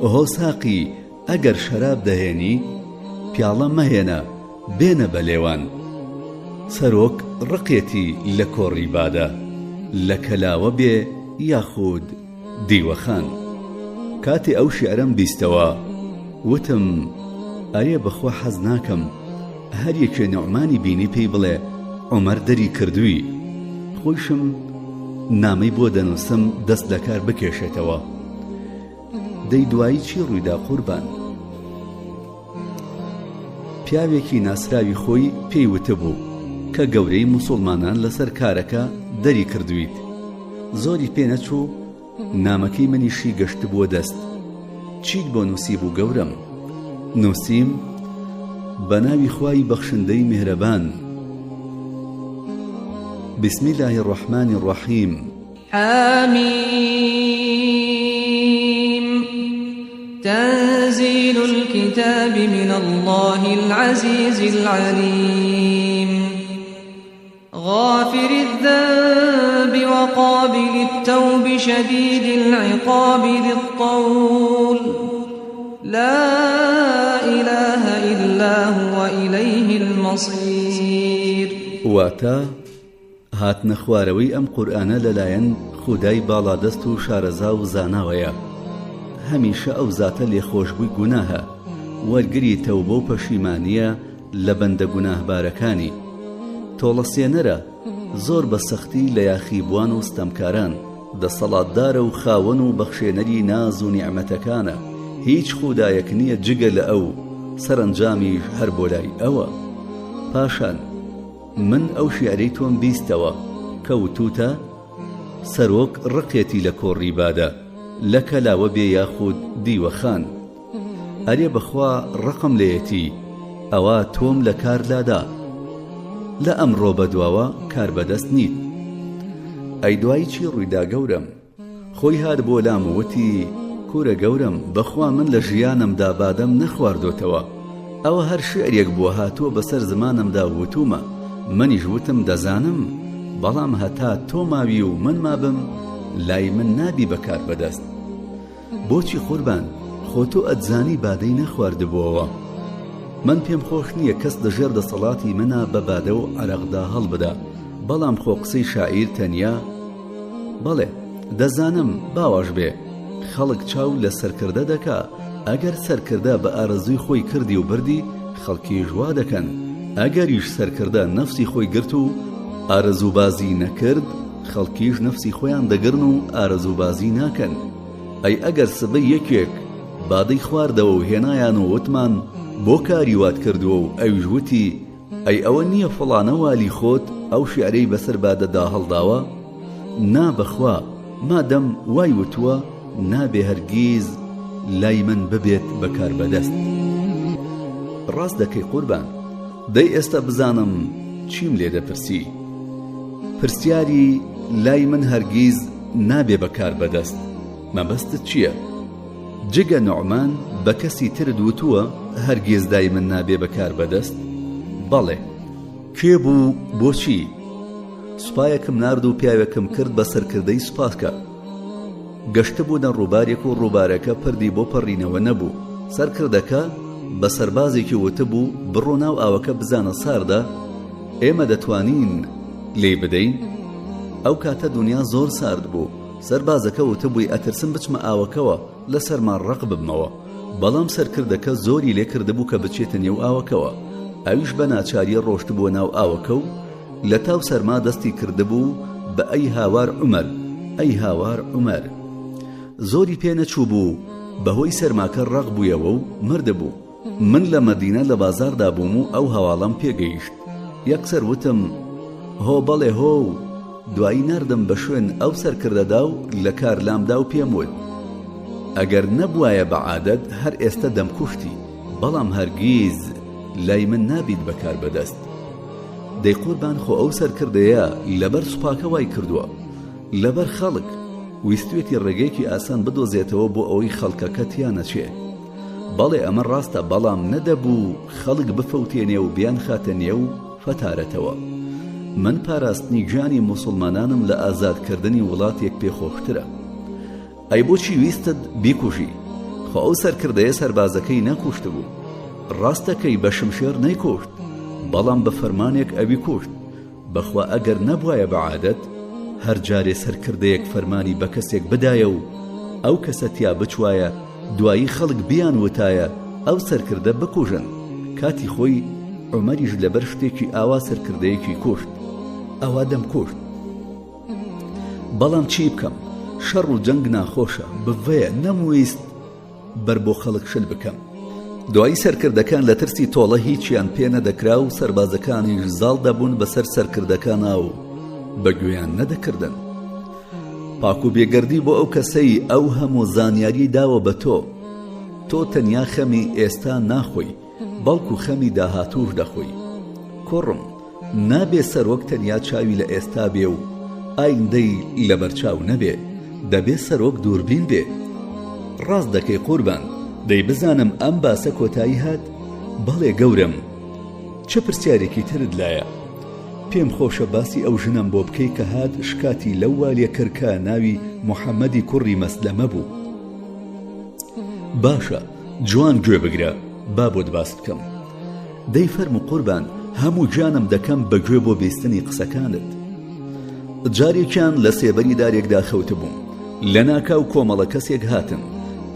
ئۆهۆ ساقی ئەگەر شەراب دەهێنی پیاڵە مەهێنە بێنە بە لێوان. سەرۆک ڕقێتی لە کۆڕی بادە، لە کەلاوە بێ یاخود دیوەخان. کاتی ئەو شیعرەم بیستەوە وتم ئەرێ بەخوا حەز ناکەم هەر یەکێ نوعمانی بینی پێی بڵێ عومەر دەری کردووی، خۆشم نامەی بۆ دەنووسم دەست لە کار بکێشێتەوە. دەی دوایی چی ڕوویدا قوربان؟ پیاوێکی ناسراوی خۆی پێی وتە بوو کە گەورەی موسڵمانان لەسەر کارەکە دەری کردویت. زۆری پێ نەچوو، نامەکەی منیشی گەشت بووە دەست. چیت بۆ نووسی بوو گەورم؟ نووسیم بە ناوی خوای بەخشندەی میهرەبان. بسم الله الرحمن الرحيم. حميم. تنزيل الكتاب من الله العزيز العليم. غافر الذنب وقابل التوب شديد العقاب ذي الطول لا إله إلا هو إليه المصير. واتا هات نەخوارەوەی ئەم قورئانە لەلایەن خودای باڵادەست و شارەزا و زاناوەیە. هەمیشە ئەو زاتە لێخۆشبووی گوناهە، وەرگری تەوبە و پەشیمانیە لە بەندە گوناهبارەکانی. تۆڵەسێنەرە زۆر بە سەختی لە یاخیبوان و ستەمکاران، دەسەڵاتدارە و خاوەن و بەخشێنەری ناز و نیعمەتەکانە. هیچ خودایەک نییە جگە لە ئەو، سەرنجامیش هەر بۆ لای ئەوە. پاشان من ئەو شیعرەی تۆم بیستەوە کە وتوتە سەرۆک ڕقێتی لە کۆڕی بادە، لە کەلاوە بێ یاخود دیوەخان. ئەرێ بەخوا ڕقم لێیەتی ئەوە تۆم لە کار لادا، لە ئەمڕۆ بەدواوە کار بەدەست نیت. ئەی دوایی چی ڕوویدا گەورم؟ خۆی هات بۆ لام وتی کوورە گەورم، بەخوا من لە ژیانمدا بادەم نەخواردۆتەوە. ئەوە هەر شعرێک بووە هاتووە بەسەر زمانمدا وتومە. منیش وتم دەزانم، بەڵام هەتا تۆ ماوی و من مابم لای من نابی بەکار بەدەست. بۆچی قوربان؟ خۆ تۆ ئەتزانی بادەی نەخواردبووەوە. من پێم خۆش نییە کەس لەژێر دەسەڵاتی منە بە بادە و عەرەقدا هەڵبدا، بەڵام خۆ قسەی شاعیر تەنیا بەڵێ دەزانم باوەش بێ خەڵک چاو لە سەرکردە دەکا. ئەگەر سەرکردە بە ئارەزوی خۆی کردی و بردی، خەڵکی ژوا دەکەن. ئەگەریش سەرکردە نەفسی خۆی گرت و ئارەزوو بازی نەکرد، خەڵکیش نەفسی خۆیان دەگرن و ئارەزوبازی ناکەن. ئەی ئەگەر سبەی یەکێک بادەی خواردەوە و هێنایان و وتمان بۆ کاری وات کردووە و ئەویش وتی ئەی ئەوە نییە فڵانە والی خۆت ئەو شیعرەی بەسەر بادەدا هەڵداوە؟ نا بەخوا مادەم وای وتووە نابێ هەرگیز لای من ببێت بەکار بەدەست. ڕاست دەکەی قوربان، دەی ئێستا بزانم چیم لێ دەپرسی؟ پرسیاری لای من هەرگیز نابێ بەکار بەدەست مەبەستت چییە؟ جگە نوعمان بە کەسی ترت وتووە هەرگیز دای من نابێ بەکار بەدەست؟ بەڵێ. کێ بوو؟ بۆچی؟ سوپایەکم نارد و پیاوێکم کرد بە سەرکردەی سوپاسکە. گەشتە بوونە ڕووبارێک و ڕووبارەکە پردی بۆ پەڕینەوە نەبوو. سەرکردەکە بە سەربازێکی وتبوو بڕۆ ناو ئاوەکە بزانە ساردە ئێمە دەتوانین لێ بدەین. ئەو کاتە دنیا زۆر سارد بوو. سەربازەکە وتبووی ئەترسم بچمە ئاوەکەوە لە سەرمان ڕق ببمەوە. بەڵام سەرکردەکە زۆری لێ کردبوو کە بچێتە نێو ئاوەکەوە. ئەویش بە ناچاریە ڕۆشت بووە ناو ئاوەکە و لە تاو سەرما دەستی کردبوو بە ئەی هاوار عومەر، ئەی هاوار عومەر. زۆری پێ نەچوو بوو بەهۆی سەرماکە ڕق بوویەوە و مردبوو. من لە مەدینە لە بازاردا بووم و ئەو هەواڵەم پێگەیشت. یەکسەر وتم هۆ بەڵێ هۆ، دوایی نردم بە شوێن ئەو سەرکردەدا و لە کار لامدا و پێم وت ئەگەر نەبوایە بە عادەت هەر ئێستا دەمکوشتی، بەڵام هەرگیز لای من نابیت بەکار بەدەست. دەی قوربان خۆ ئەو سەرکردەیە لەبەر سوپاکە وای کردووە، لەبەر خەڵک ویستوێتی ڕێگەیەکی ئاسان بدۆزێتەوە بۆ ئەوەی خەڵکەکە تیانەچێ. بەڵێ ئەمە ڕاستە، بەڵام نەدەبوو خەڵک بفەوتێنێ و بیان خاتە نێو فەتارەتەوە. من پاراستنی گیانی موسڵمانانم لە ئازادکردنی وڵاتێک پێخۆشترە. ئەی بۆچی ویستت بیکوژی؟ خۆ ئەو سەرکردەیە سەربازەکەی نەکوشت بوو. ڕاستەکەی بە شمشێر نەیکۆشت، بەڵام بە فەرمانێک ئەوی کوشت. بەخوا ئەگەر نەبوایە بە عادەت هەر جارێ سەرکردەیەک فەرمانی بە کەسێک بدایە و ئەو کەسە تیا بچوایە دوایی خەڵک بیان وتایە ئەو سەرکردە بکوژن. کاتی خۆی عومەریش لەبەر شتێکی ئاوا سەرکردەیەکی کوشت. ئەوا دەم کوشت. بەڵام چی بکەم؟ شەڕ و جەنگ ناخۆشە، بڤەیە نەمویست بەر بۆ خەڵک شل بکەم. دوایی سەرکردەکان لە ترسی تۆڵە هیچیان پێ نەدەکرا و سەربازەکانیش زاڵ دەبوون بەسەر سەرکردەکانە و بەگوێیان نەدەکردن. پاک و بێگەردی بۆ ئەو کەسەی ئەو هەموو زانیاری داوە بە تۆ تەنیا خەمی ئێستا ناخۆی، بەڵکو خەمی داهاتوش دەخۆی. کوڕم، نابێ سەرۆک تەنیا چاوی لە ئێستا بێ و ئایندەی لەبەرچاو نەبێ، دەبێ سەرۆک دووربین بێ. ڕاست دەکەی قوربان، دەی بزانم ئەم باسە کۆتایی هات؟ بەڵێ گەورم، چه پرسیارێکی ترت لایە؟ پێم خۆشە باسی ئەو ژنم بۆ بکەی کە هات شکاتی لەو والیە کردکە ناوی محەممەدی کوڕی مەسلەمە بوو. باشە، جوان گوێ بگرە، با بۆت باس بکەم. دەی فەرموو قوربان، هەموو جانم دەکەم بەگوێ بۆ بیستنی قسەکانت. جارێکیان لە سێبەری دارێکدا خەوت بووم. لە ناکاو کۆمەڵە کەسێک هاتن.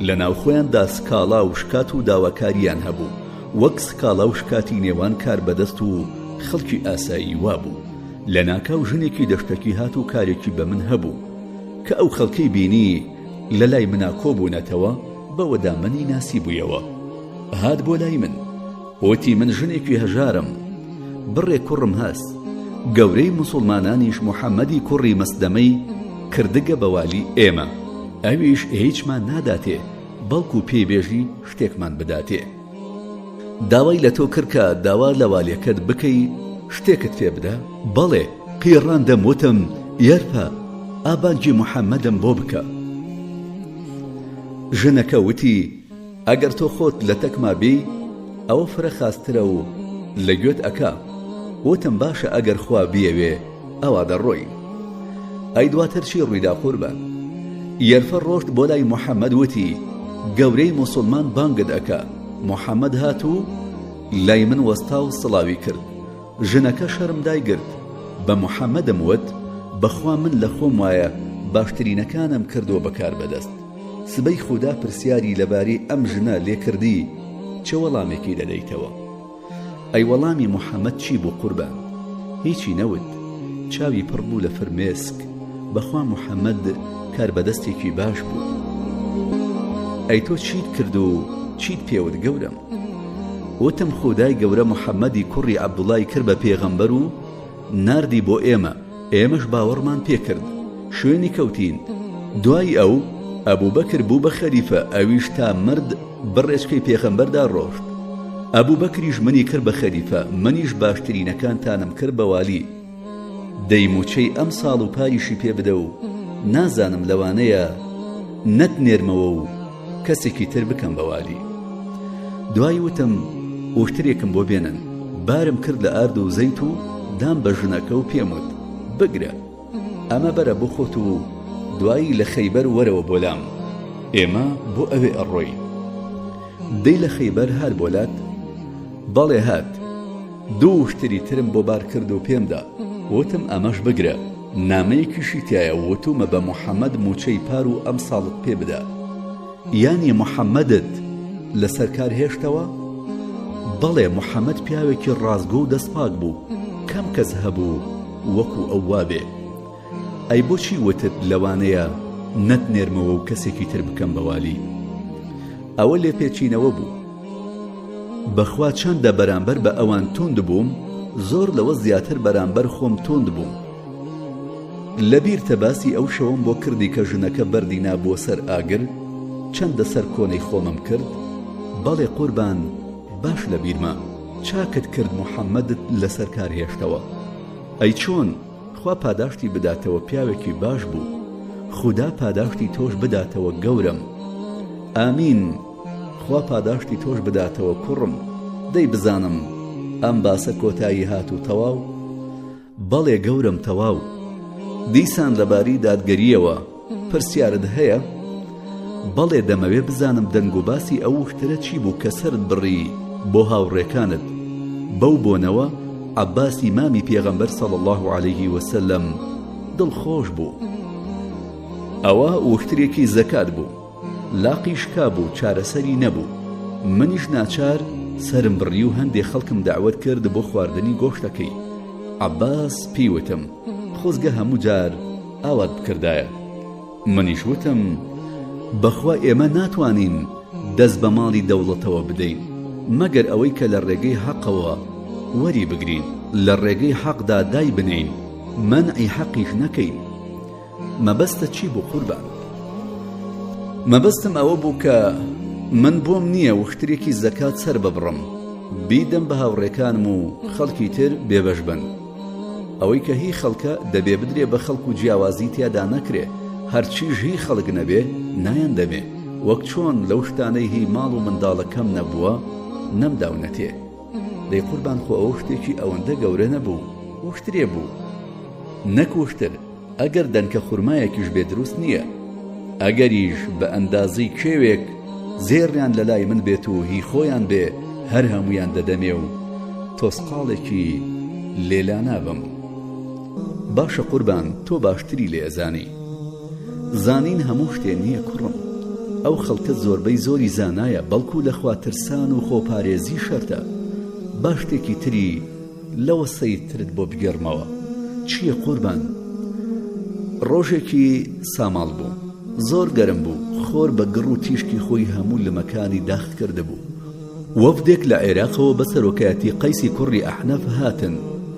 لە ناوخۆیاندا سکاڵا و شکات و داواکاریان هەبوو، وەک سکاڵا و شکاتی نێوان کار بەدەست و خەڵکی ئاسایی وابوو. لە ناکاو ژنێکی دەشتەکی هات و کارێکی بە من هەبوو کە ئەو خەڵکەی بینی لە لای منا کۆبوونەتەوە بەوەدا منی ناسی بوویەوە. هات بۆ لای من، وتی من ژنێکی هەژارم، بڕێ کوڕم هەست. گەورەی موسڵمانانیش محەممەدی کوڕی مەسلەمەی کردگە بەوالی ئێمە، ئەویش هیچمان ناداتێ، بەڵکو پێبێژی شتێکمان بداتێ. داوای لە تۆ کردکە داوا لە والیەکەت بکەی شتێکت پێ بدە؟ بەڵێ، قیڕان دەموتم یارپە ئابانجی محەممەدم بۆ بکە. ژنەکە وتی ئەگەر تۆ خۆت لە تەکما بی ئەوە فرە خاسترە و لە گوێت ئەکا. وتم باشە ئەگەر خوا بیەوێ ئەوا دەڕۆی. ئەی دواتر چی ڕوویدا قوربان؟ یەرفە ڕۆشت بۆ لای محەممەد وتی گەورەی موسڵمان بانگت ئەکا. محەممەد هات و لای من وەستا و سڵاوی کرد. ژنەکە شەرمدای گرت. بە محەممەدم وت بەخوا من لە خۆم وایە باشترینەکانم کردو بەکار بەدەست. سبەی خوددا پرسیاری لەباری ئەم ژنە لێکردی، چه وەڵامێکی دەدەیتەوە؟ ئەی وەڵامی محەممەد چی بوو قوربان؟ هیچی نەوت. چاوی پڕ بوو لە فرمێسک، بەخوا محەممەد کار بەدەستێکی باش بوو. ئەی تۆ چیت کرد و چیت پێوت گەورم؟ وتم خودای گەورە محەممەدی کوڕی عەبدوڵای کرد بە پێغەمبەر و ناردی بۆ ئێمەش باوەڕمان پێکرد، شوێنی کەوتین. دوای ئەو ئەبوبەکر بوو بە خەلیفە، ئەویش تا مرد بڕێچکەی پێغەمبەردا ڕۆشت. ئەبوبەکریش منی کرد بە خەلیفە، منیش باشترینەکانتانم کرد بە والی. دەیموچەی ئەم ساڵ و پاریشی پێ بدە و نازانم لەوانەیە نەتنێرمەوە و کەسێکی تر بکەم بە والی. دوای وتم وشترێکم بۆ بێنن، بارم کرد لە ئارد و زەیت و دام بە ژنەکە و پێم وت بگرە، ئەمە بەرە بۆ خۆت و دوایی لە خەیبەر وەرەوە بۆلام، ئێمە بۆ ئەوێ ئەڕۆین. دەی لە خەیبەر هات بۆلات؟ بەڵێ هات. دوو شتری ترم بۆ بار کرد و پێمدا، وتم ئەمەش بگرە، نامەیەکیشی تایە، وتومە بە محەممەد موچەی پار و ئەم ساڵت پێ بدە. یانی محەممەدت لەسەر کار هێشتەوە؟ بەڵێ، محەممەد پیاوێکی ڕازگۆ و دەستپاک بوو، کەم کەس هەبوو وەکو ئەو وابێ. ئەی بۆچی وتت لەوانەیە نەتنێرمەوە و کەسێکی تر بکەم بە والی؟ ئەوە لێ پێچینەوە بوو. بەخوا چەندە بەرامبەر بە ئەوان توند بووم، زۆر لەوە زیاتر بەرامبەر خۆم توند بووم. لەبیرتە باسی ئەو شەوم بۆ کردی کە ژنەکە بەردینا بۆ سەر ئاگر، چەندە سەر کۆنەی خۆمم کرد. بەڵێ قوربان، باش لە بیرمە، چاکت کرد محەممەدت لەسەر کار هێشتەوە. ئەی چۆن؟ خوا پاداشتی بداتەوە، پیاوێکی باش بوو، خوددا پاداشتی تۆش بداتەوە گەورم. ئامین، خوا پاداشتی تۆش بداتەوە کوڕم. دەی بزانم ئەم باسە کۆتایی هات و تەواو؟ بەڵێ گەورم، تەواو. دیسان لەباری دادگەریەوە پرسیارت هەیە؟ بەڵێ، دەمەوێ بزانم دەنگ و باسی ئەو شترە چی بوو کە سرت بڕی بۆ هاوڕێکانت. بەو بۆنەوە عەباسی مامی پێغەمبەر صلی الله علیه وسلم دڵخۆش بوو. ئەوە وشترێکی زەکات بوو، لاقیش کابوو، چارەسەری نەبوو. منیش ناچار سرم بڕی و هەندێک خەڵکم داوەت کرد بۆ خواردنی گۆشتەکەی. عەباس پێیوتم خۆزگە هەموو جار ئاوات بکردایە. منیش وتم بەخوا ئێمە ناتوانین دەست بە ماڵی دەوڵەتەوە بدەین مەگەر ئەوەی کە لە ڕێگەی حەقەوە وەری بگرین، لە ڕێگەی حەقدا دای بنین، مەنعی حەقیش نەکەین. مەبەستە چی بوو قوربان؟ مەبەستم ئەوە بوو کە من بۆم نییە وشترێکی زەکات سەر ببڕم، بیدەم بە هاوڕێکانم و خەڵکی تر بێبەش بن. ئەوەی کە هی خەڵکە دەبێ بدرێ بە خەڵک و جیاوازی تیادا نەکرێ، هەرچیش هی خەڵک نەبێ نایەن دەبێ، وەک چۆن لەو شتانەی هی ماڵ و منداڵەکەم نەبووە نەمداونەتێ. دەی قوربان، خۆ ئەو شتێکی ئەوەندە گەورە نەبوو، وشترێ بوو نەکوشتر. ئەگەر دەنکە خوڕمایەکیش بێ دروست نییە، ئەگەریش بە ئەندازی کێوێک زێڕیان لە لای من بێت و هی خۆیان بێ، هەر هەمویان دەدەمێ و تۆسقاڵێکی لێلا نابم. باشە قوربان، تۆ باشتری لێ ئەزانی. زانین هەموو شتێ نییە کوڕم. ئەو خەڵکە زۆربەی زۆری زانایە، بەڵکو لەخوا ترسان و خۆپارێزی شەرتە. با شتێکی تری لەوە سەیرترت بۆ بگەڕمەوە. چییە قوربان؟ ڕۆژێکی ساماڵ بوو، زۆر گەرم بوو، خۆر بە گڕ و تیشکی خۆی هەموو لە مەکانی داخ کرده بوو. وەفدێک لە عێراقەوە بە سەرۆکایەتی قەیسی کوڕی ئەحنەف هاتن،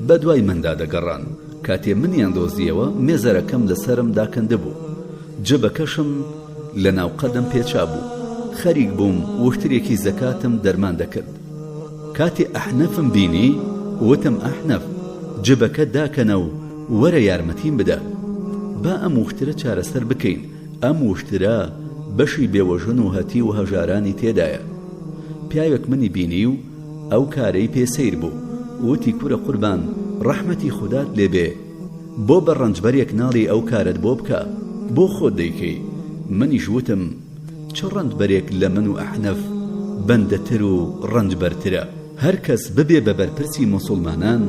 بە دوای مندا دەگەڕان. کاتێ منیان دۆزیەوە مێزەرەکەم لەسەرم داکەندە بوو، جبەکەشم لە ناو قەدەم پێچا بوو. خەریک بووم وشترێکی زەکاتم دەرمان دەکرد. کاتێ ئەحنەفم بینی، وتم ئەحنەف جبەکە داکەنە و وەرە یارمەتیم بدە، با ئەم وشترە چارەسەر بکەین. ئەم وشترە بەشی بێوەژن و هەتی و هەژارانی تێدایە. پیاوێک منی بینی و ئەو کارەی پێسەیر بوو، وتی کوورە قوربان، ڕەحمەتی خودات لێبێ، بۆ بە ڕەنجبەرێک ناڵی ئەو کارت بۆ بکە، بۆ خۆت دەیکەی. منیش وتم چ ڕەنجبەرێک لە من و ئەحنەف بەندەتر و ڕەنجبەرترە. هەر کەس ببێ بە بەرپرسی موسڵمانان،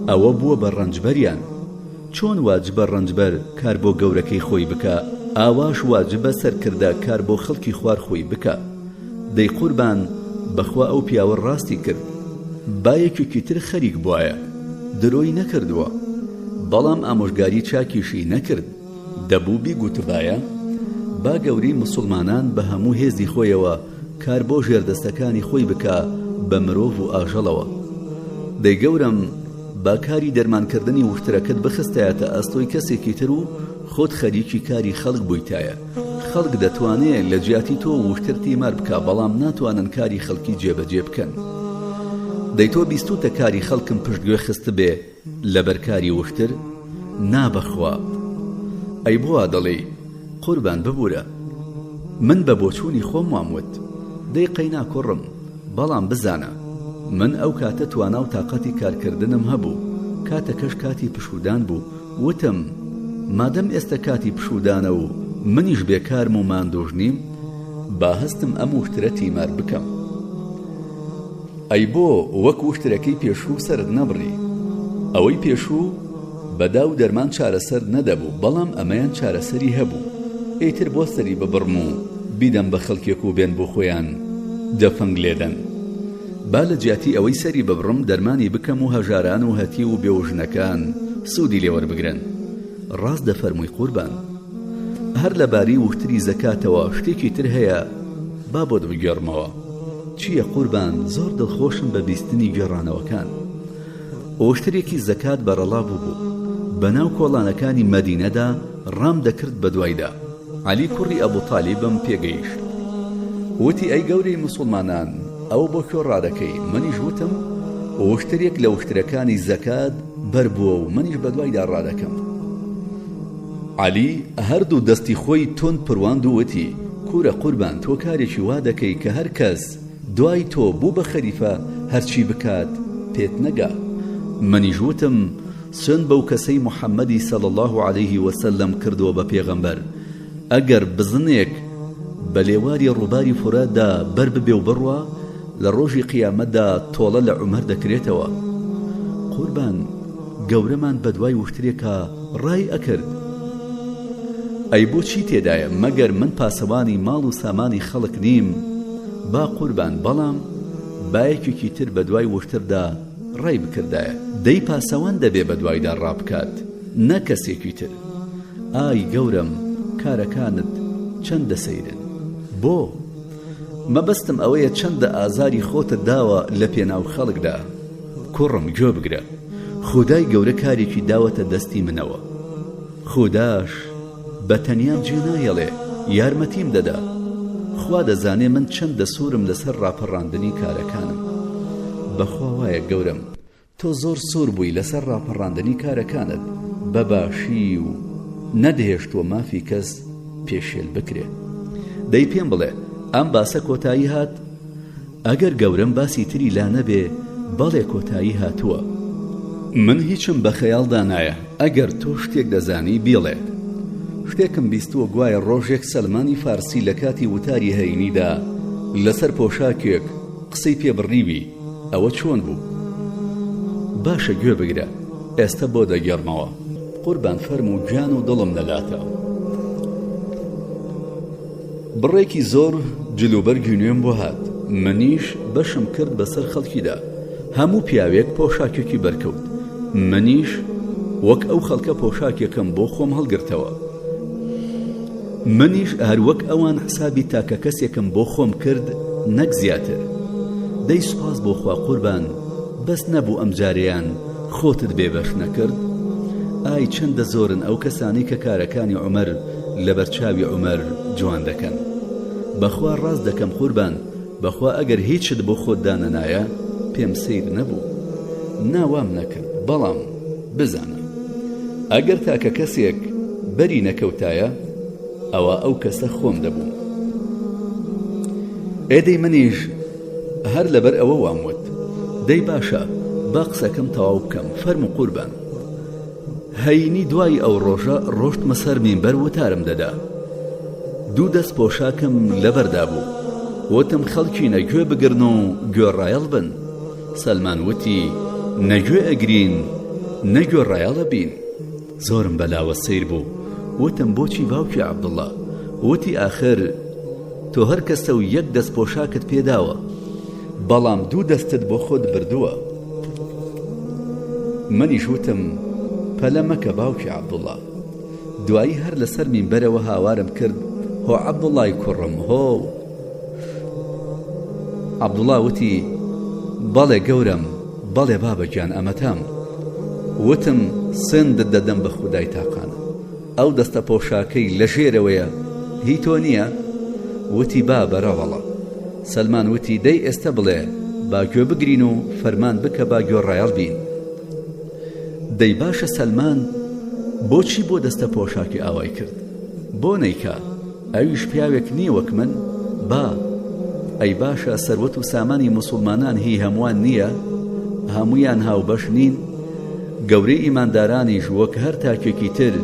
ئەوە بووە بە ڕەنجبەریان. چۆن واجبە ڕەنجبەر کار بۆ گەورەکەی خۆی بکە، ئاواش واجبە سەرکردە کار بۆ خەڵکی خوار خۆی بکە. دەی قوربان، بەخوا ئەو پیاوە ڕاستی کرد. با یەکێکی تر خەریک بووایە، درۆی نەکردووە. بەڵام ئامۆژگاری چاکیشی نەکرد. دەبوو بیگوتبایە با گەوری مسلمانان بە هەموو هێزی خۆیەوە کار بۆ ژێردەستەکانی خۆی بکا بە مرۆڤ و ئاژەڵەوە. دەی گەورم با کاری دەرمانکردنی وشترەکەت بخستایەتە ئەستۆی کەسێکی تر و خۆت خەریکی کاری خەڵک بوویتایە. خەڵک دەتوانێت لە جیاتی تۆ وشتر تیمار بکە، بەڵام ناتوانن کاری خەڵکی جێبەجێ بکەن. دەی تۆ بیستوتە کاری خەڵکم پشتگوێ خست بێ لەبەر کاری وشتر؟ نابەخوا. ئەی بۆ دەڵێ قوربان ببوورە، من بە بۆچوونی خۆم واموت. دەی قەینا کوڕم، بەڵام بزانە من ئەو کاتە توانا و تااقەتی کارکردنم هەبوو، کاتەکەش کاتی پشودان بوو. وتم مادەم ئێستا کاتی پشودانە و منیش بێکارم و ماندۆژ نیم، با هەستم ئەم وشترە تیمار بکەم. ئەی بۆ وەک وشترەکەی پێشوو سەرت نەبڕی؟ ئەوەی پێشوو بەدا و دەرمان چارەسەر نەدەبوو، بەڵام ئەمەیان چارەسەری هەبوو. ئیتر بۆ سەری ببڕم و بیدەم بە خەڵکێک و بێن بۆ خۆیان دەفەنگ لێدەن. با لە جیاتی ئەوەی سەری ببڕم دەرمانی بکەم و هەژاران و هەتی و بێوژنەکان سوودی لێوەربگرن. ڕاست دەفەرمووی قوربان. هەر لەباری وشتری زەکاتەوە شتێکی تر هەیە با بۆت بگێڕمەوە. چییە قوربان؟ زۆر دڵخۆشم بە بیستنی گێڕانەوەکان. وشترێکی زەکات بەرەڵا بوو بەناو کۆڵانەکانی مەدینەدا ڕام دەکرد بە دوایدا. عەلی کوڕی ئەبوو تالیبم پێگەیشت. وتی ئەی گەورەی مسلمانان، ئەو بۆ کێ ڕادەکەی؟ منیش وتم وشترێک لە وشترەکانی زەکات بەربووە و منیش بە دوایدا ڕادەکەم. عەلی هەردوو دەستی خۆی تۆن پڕواند و وتی کوورە قوربان، تۆ کارێکی وا دەکەی کە هەر کەس دوای تۆ بوو بە خەریفە هەرچی بکات پێت نەگا. منیش وتم سوێن بەو کەسەی محەممەدی سەڵ الله عليه وسلم کردووە بە پێغەمبەر، ئەگەر بزنێک بە لێواری ڕووباری فوراتدا بەر ببێ و بڕوە لە ڕۆژی قیامەتدا تۆڵە لە عومەر دەکرێتەوە. قوربان گەورەمان بە دوای وشترێکە ڕای ئەکرد. ئەی بۆچی تێدایە؟ مەگەر من پاسەوانی ماڵ و سامانی خەڵک نیم؟ با قوربان، بەڵام بایەکێکی تر بە دوای وشتردا ڕای بکردایە. دەی پاسەوان دەبێ بە دوایدا ڕابکات، نە کەسێکی تر. ئای گەورم، کارەکانت چەندە سەیرن؟ بۆ مەبەستم ئەوەیە چەندە ئازاری خۆتت داوە لە پێناو خەڵکدا. کوڕم گوێ بگرە، خودای گەورە کارێکی داوەتە دەستی منەوە. خوداش بە تەنیام جێ نایەڵێ، یارمەتیم دەدا. خوا دەزانێ من چەندە سوورم لەسەر ڕاپەڕاندنی کارەکانم. بەخوا وایە گەورم، تۆ زۆر سوور بووی لەسەر ڕاپەڕاندنی کارەکانت بە باشی و نەدەهێشتووە مافی کەس پێشێل بکرێ. دەی پێم بڵێ ئەم باسە کۆتایی هات؟ ئەگەر گەورم باسی تری لا نەبێ بەڵێ کۆتایی هاتووە. من هیچم بە خەیاڵدا نایە، ئەگەر تۆ شتێک دەزانی بیڵێ. شتێکم بیستووە گوایە ڕۆژێک سەلمانی فارسی لە کاتی وتاری هەینیدا لەسەر پۆشاکێک قسەی پێبڕیوی. ئەوە چۆن بوو؟ باشە گوێ بگرە، ئێستا بۆ دەگەڕمەوە. قوربان فەرموو گیان و دڵم نەلاتە. بڕێکی زۆر جلوبەرگی نوێم بۆ هات. منیش بەشم کرد بەسەر خەڵکیدا. هەموو پیاوێک پۆشاکێکی بەرکەوت. منیش وەک ئەو خەڵکە پۆشاکێکم بۆ خۆم هەڵگرتەوە. منیش هەروەک ئەوان حسابی تاکە کەسێکم بۆ خۆم کرد، نەک زیاتر. دەی سوپاس بۆ خوا قوربان، بەس نەبوو ئەم جارەیان خۆتت بێبەش نەکرد. ئای چەندە زۆرن ئەو کەسانی کە کارەکانی عومەر لە بەرچاوی عومەر جوان دەکەن. بەخوا ڕاست دەکەم قوربان، بەخوا ئەگەر هیچت بۆ خۆت دانەنایە پێم سیر نەبوو، ناوام نەکرد. بەڵام بزانە ئەگەر تاکە کەسێک بەری نەکەوتایە ئەوە ئەو کەسە خۆم دەبوو. ئێدەی منیش هەر لەبەر ئەوە واموت. دەی باشە با قسەکەم تەواو بکەم. فەرموو قوربان. هەینی دوای ئەو ڕۆژە ڕۆشتمە سەر مینبەر وتارم دەدا. دوو دەست پۆشاکم لەبەردا بوو. وتم خەڵکی نەگوێ بگرن و گوێڕایەڵ بن. سەلمان وتی نەگوێ ئەگرین نەگوێ ڕایەڵە بین. زۆرم بەلاوە سیر بوو. وتم بۆچی باوکی عەبدوڵڵا؟ وتی ئاخر تۆ هەر کەسە و یەک دەست پۆشاکت پێداوە، بەڵام دوو دەستت بۆ خۆت بردووە. منیش وتم پەلە مەکە باوکی عەبدوڵڵا. دوایی هەر لەسەر مینبەرەوە هاوارم کرد هۆ عەبدوڵڵای کوڕم هۆ. عەبدوڵڵا وتی بەڵێ گەورم، بەڵێ بابەگیان ئەمەتام. وتم سندت دەدەم بە خودای تاقانە، ئەو دەستە پۆشاکەی لە ژێرەوەیە هی تۆ نییە؟ وتی با بەڕەوەڵە. سەلمان وتی دەی ئێستا بڵێ باگوێ بگرین و فەرمان بکە باگوێ ڕایەڵ بین. دەی باشە سەلمان بۆچی بۆ دەستە پۆشاکی ئاوای کرد؟ بۆ نەیکا ئەویش پیاوێک نییە وەک من؟ با ئەی باشە سەروەت و سامانی موسڵمانان هی هەمووان نییە؟ هەموویان هاوبەش نین؟ گەورەی ئیماندارانیش وەک هەر تاکێکی تر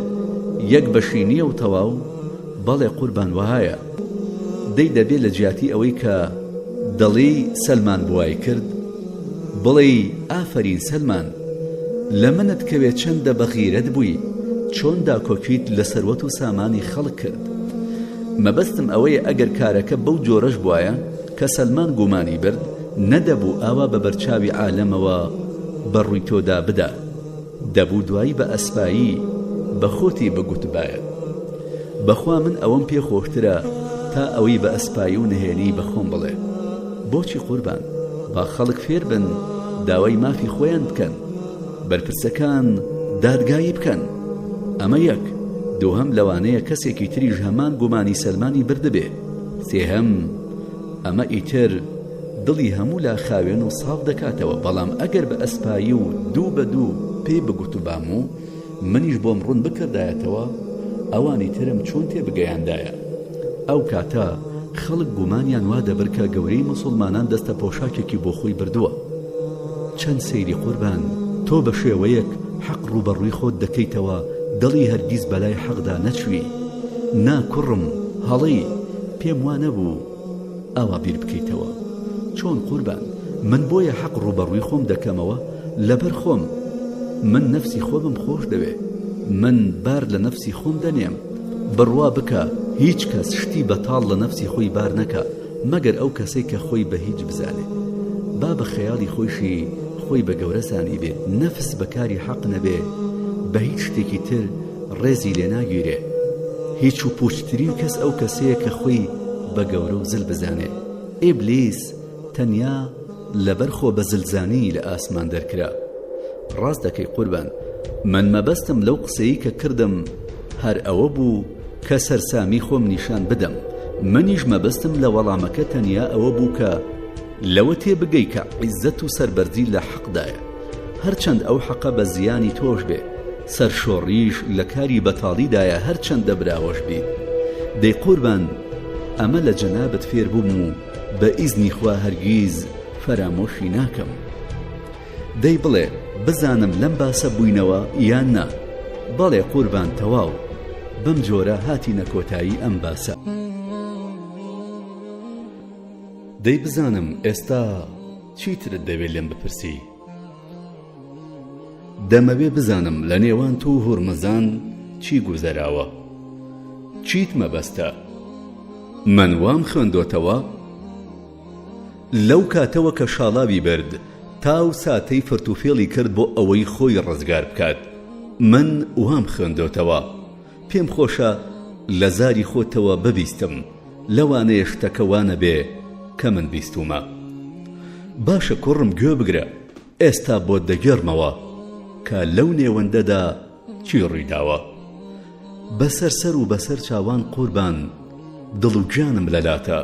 یەک بەشی نییە و تەواو؟ بەڵێ قوربان وایە. دەی دەبێت لە جیاتی ئەوەی کە دەڵێ سەلمان بوای کرد بڵێ ئافەرین سەلمان، لە منت کەوێ چەندە بەغیرەت بووی، چۆن داکۆکیت لە سەروەت و سامانی خەڵک کرد. مەبەستم ئەوەیە ئەگەر کارەکە بەو جۆرەش بوایە کە سەلمان گومانی برد نەدەبوو ئاوا بە بەرچاوی عالەمەوە بەڕووی تۆدا بدا، دەبوو دوایی بە ئەسپایی بە خۆتی بگوتبایە. بەخوا من ئەوەم پێ خۆشترە تا ئەوەی بە ئەسپایی و نهێنی بە خۆم بڵێ. بۆچی قوربان؟ با خەڵک فێر بن داوای مافی خۆیان بکەن، بەرپرسەکان دادگایی بکەن. ئەمە یەک. دووهەم لەوانەیە کەسێکی تریش هەمان گومانی سەلمانی بردبێ. سێهەم ئەمە ئیتر دڵی هەموو لا خاوێن و ساڵ دەکاتەوە. بەڵام ئەگەر بە ئەسپایی و دوو بە دوو پێی بگوتوبام و منیش بۆم ڕوون بکردایەتەوە ئەوانی ترم چۆن تێبگەیاندایە. ئەو کاتە خەڵک گومانیان وا دەبر کە گەورەی موسڵمانان دەستە پۆشاکێکی بۆ خۆی بردووە. چەند سەیری قوربان، تۆ بە شێوەیەک حەق ڕوبەڕووی خۆت دەکەیتەوە دڵی هەرگیز بەلای حەقدا نەچوی. نا کوڕم هەڵی پێم وا نەبوو ئاوا بیر بکەیتەوە. چۆن قوربان؟ من بۆیە حەق ڕوبەڕووی خۆم دەکەمەوە لەبەر خۆم. من نەفسی خۆمم خۆش دەوێ، من بار لە نەفسی خۆم دەنێم. بڕوا بکە هیچ کەس شتی بەتاڵ لە نەفسی خۆی بار نەکە مەگەر ئەو کەسەی کە خۆی بە هیچ بزانێ. با بە خەیاڵی خۆشی خۆی بە گەورەسانی بێت، نەفس بەکاری حەق نەبێ، بە هیچ شتێکی تر ڕێزی لێ ناگیرێ. هیچ و پوچترین کەس ئەو کەسەیە کە خۆی بە گەورە و زل بزانێ. ئیبلیس تەنیا لەبەر خۆ بە زلزانی لە ئاسمان دەرکرا. ڕاست دەکەی قوربان، من مەبەستم لەو قسەی کە کردم هەر ئەوە بوو کە سەرسامی خۆم نیشان بدەم. منیش مەبەستم لە وەڵامەکە تەنیا ئەوە بوو کە لەوە تێبگەی کە عیزەت و سەربەرزی لە حەقدایە، هەرچەند ئەو حەقە بە زیانی تۆش بێ، سەرشۆڕیش لە کاری بەتاڵیدایە هەرچەندە براوەش بێ. دەی قوربان، ئەمە لە جەنابەت فێر بووم و بە ئیزنی خوا هەرگیز فەرامۆشی ناکەم. دەی بڵێ بزانم لەم باسە بووینەوە یان نا؟ بەڵێ قوربان تەواو. بەم جۆرە هاتی نەکۆتایی ئەم باسە. دەی بزانم ئێستا چیترت دەوێت لێم بپرسی؟ دەمەوێ بزانم لە نێوان تو و هورمزان چی گوزەراوە؟ چیت مەبەستە؟ من وام خوێندۆتەوە؟ لەو کاتەوە کە شاڵاوی برد تاو ساتەی فرتوفێڵی کرد بۆ ئەوەی خۆی ڕزگار بکات. من وام خوێندۆتەوە. پێم خۆشە لە زاری خۆتەوە ببیستم، لەوانەیە شتەکەوانە بێ کە من بیستومە. باشە کوڕم گوێ بگرە، ئێستا بۆ دەگەڕمەوە کە لەو نێوەندەدا چی ڕوویداوە. بەسەر سەر و بەسەر چاوان قوربان، دڵ و گیانم لەلاتە.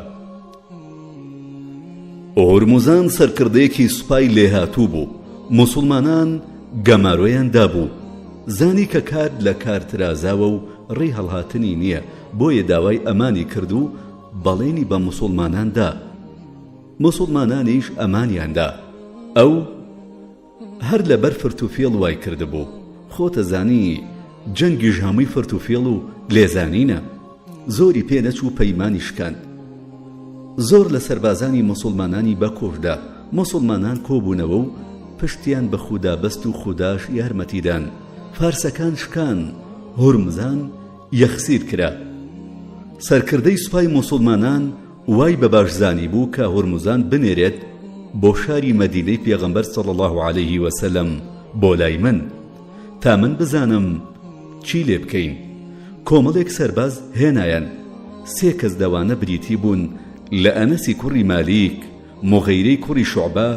هورموزان سەرکردەیەکی سوپای لێهاتوو بوو. موسڵمانان گەمارۆیان دابوو، زانی کە کار لە کارترازاوە و ڕێی هەڵهاتنی نییە، بۆیە داوای ئەمانی کرد و بەڵێنی بە موسڵماناندا. موسڵمانانیش ئەمانیاندا. ئەو هەر لەبەر فرتوفێڵ وای کردبوو. خۆتە زانی جەنگیش هەمووی فرتوفێڵ و لێزانینە. زۆری پێ نەچوو پەیمانی شکاند. زۆر لە سەربازانی موسڵمانانی بەکۆشدا. موسڵمانان کۆبوونەوە و پشتیان بە خودا بەست و خوداش یارمەتیدان. فارسەکان شکان، هورمزان یەخسیر کرا. سەرکردەی سوپای موسڵمانان وای بە باشزانی بوو کە هورمزان بنێرێت بۆ شاری مەدینەی پێغەمبەر صلی الله علیه وسلم بۆ لای من تا من بزانم چی لێ بکەین. کۆمەڵێک سەرباز هێنایان. 3 کەس دەوانە بریتی بوون لە ئەنەسی کوڕی مالیک، مغەیرەی کوڕی شوعبە،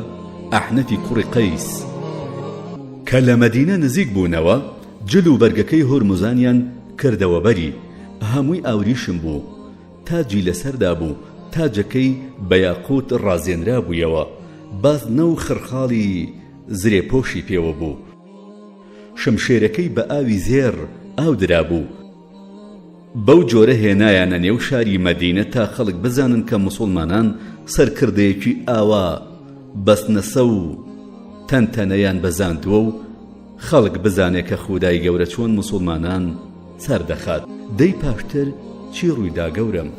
ئەحنەفی کوڕی قەیس. کە لە مەدینە نزیک بوونەوە جل و بەرگەکەی هورموزانیان کردەوە بەری. هەمووی ئاوریشم بوو، تاجی لەسەردا بوو، تاجەکەی بە یاقوت ڕازێنرا بوویەوە، بازنە و خرخاڵی زرێپۆشی پێوە بوو. شمشێرەکەی بە ئاوی زێر ئاو درا بوو. بەو جۆرە هێنایانە نێو شاری مەدینە تا خەڵک بزانن کە موسڵمانان سەرکردەیەکی ئاوا بەستنەسە و تەنتەنەیان بەزاندووە و خەڵک بزانێ کە خودای گەورە چۆن موسڵمانان سەردەخات. دەی پاشتر چی ڕوویدا گەورم؟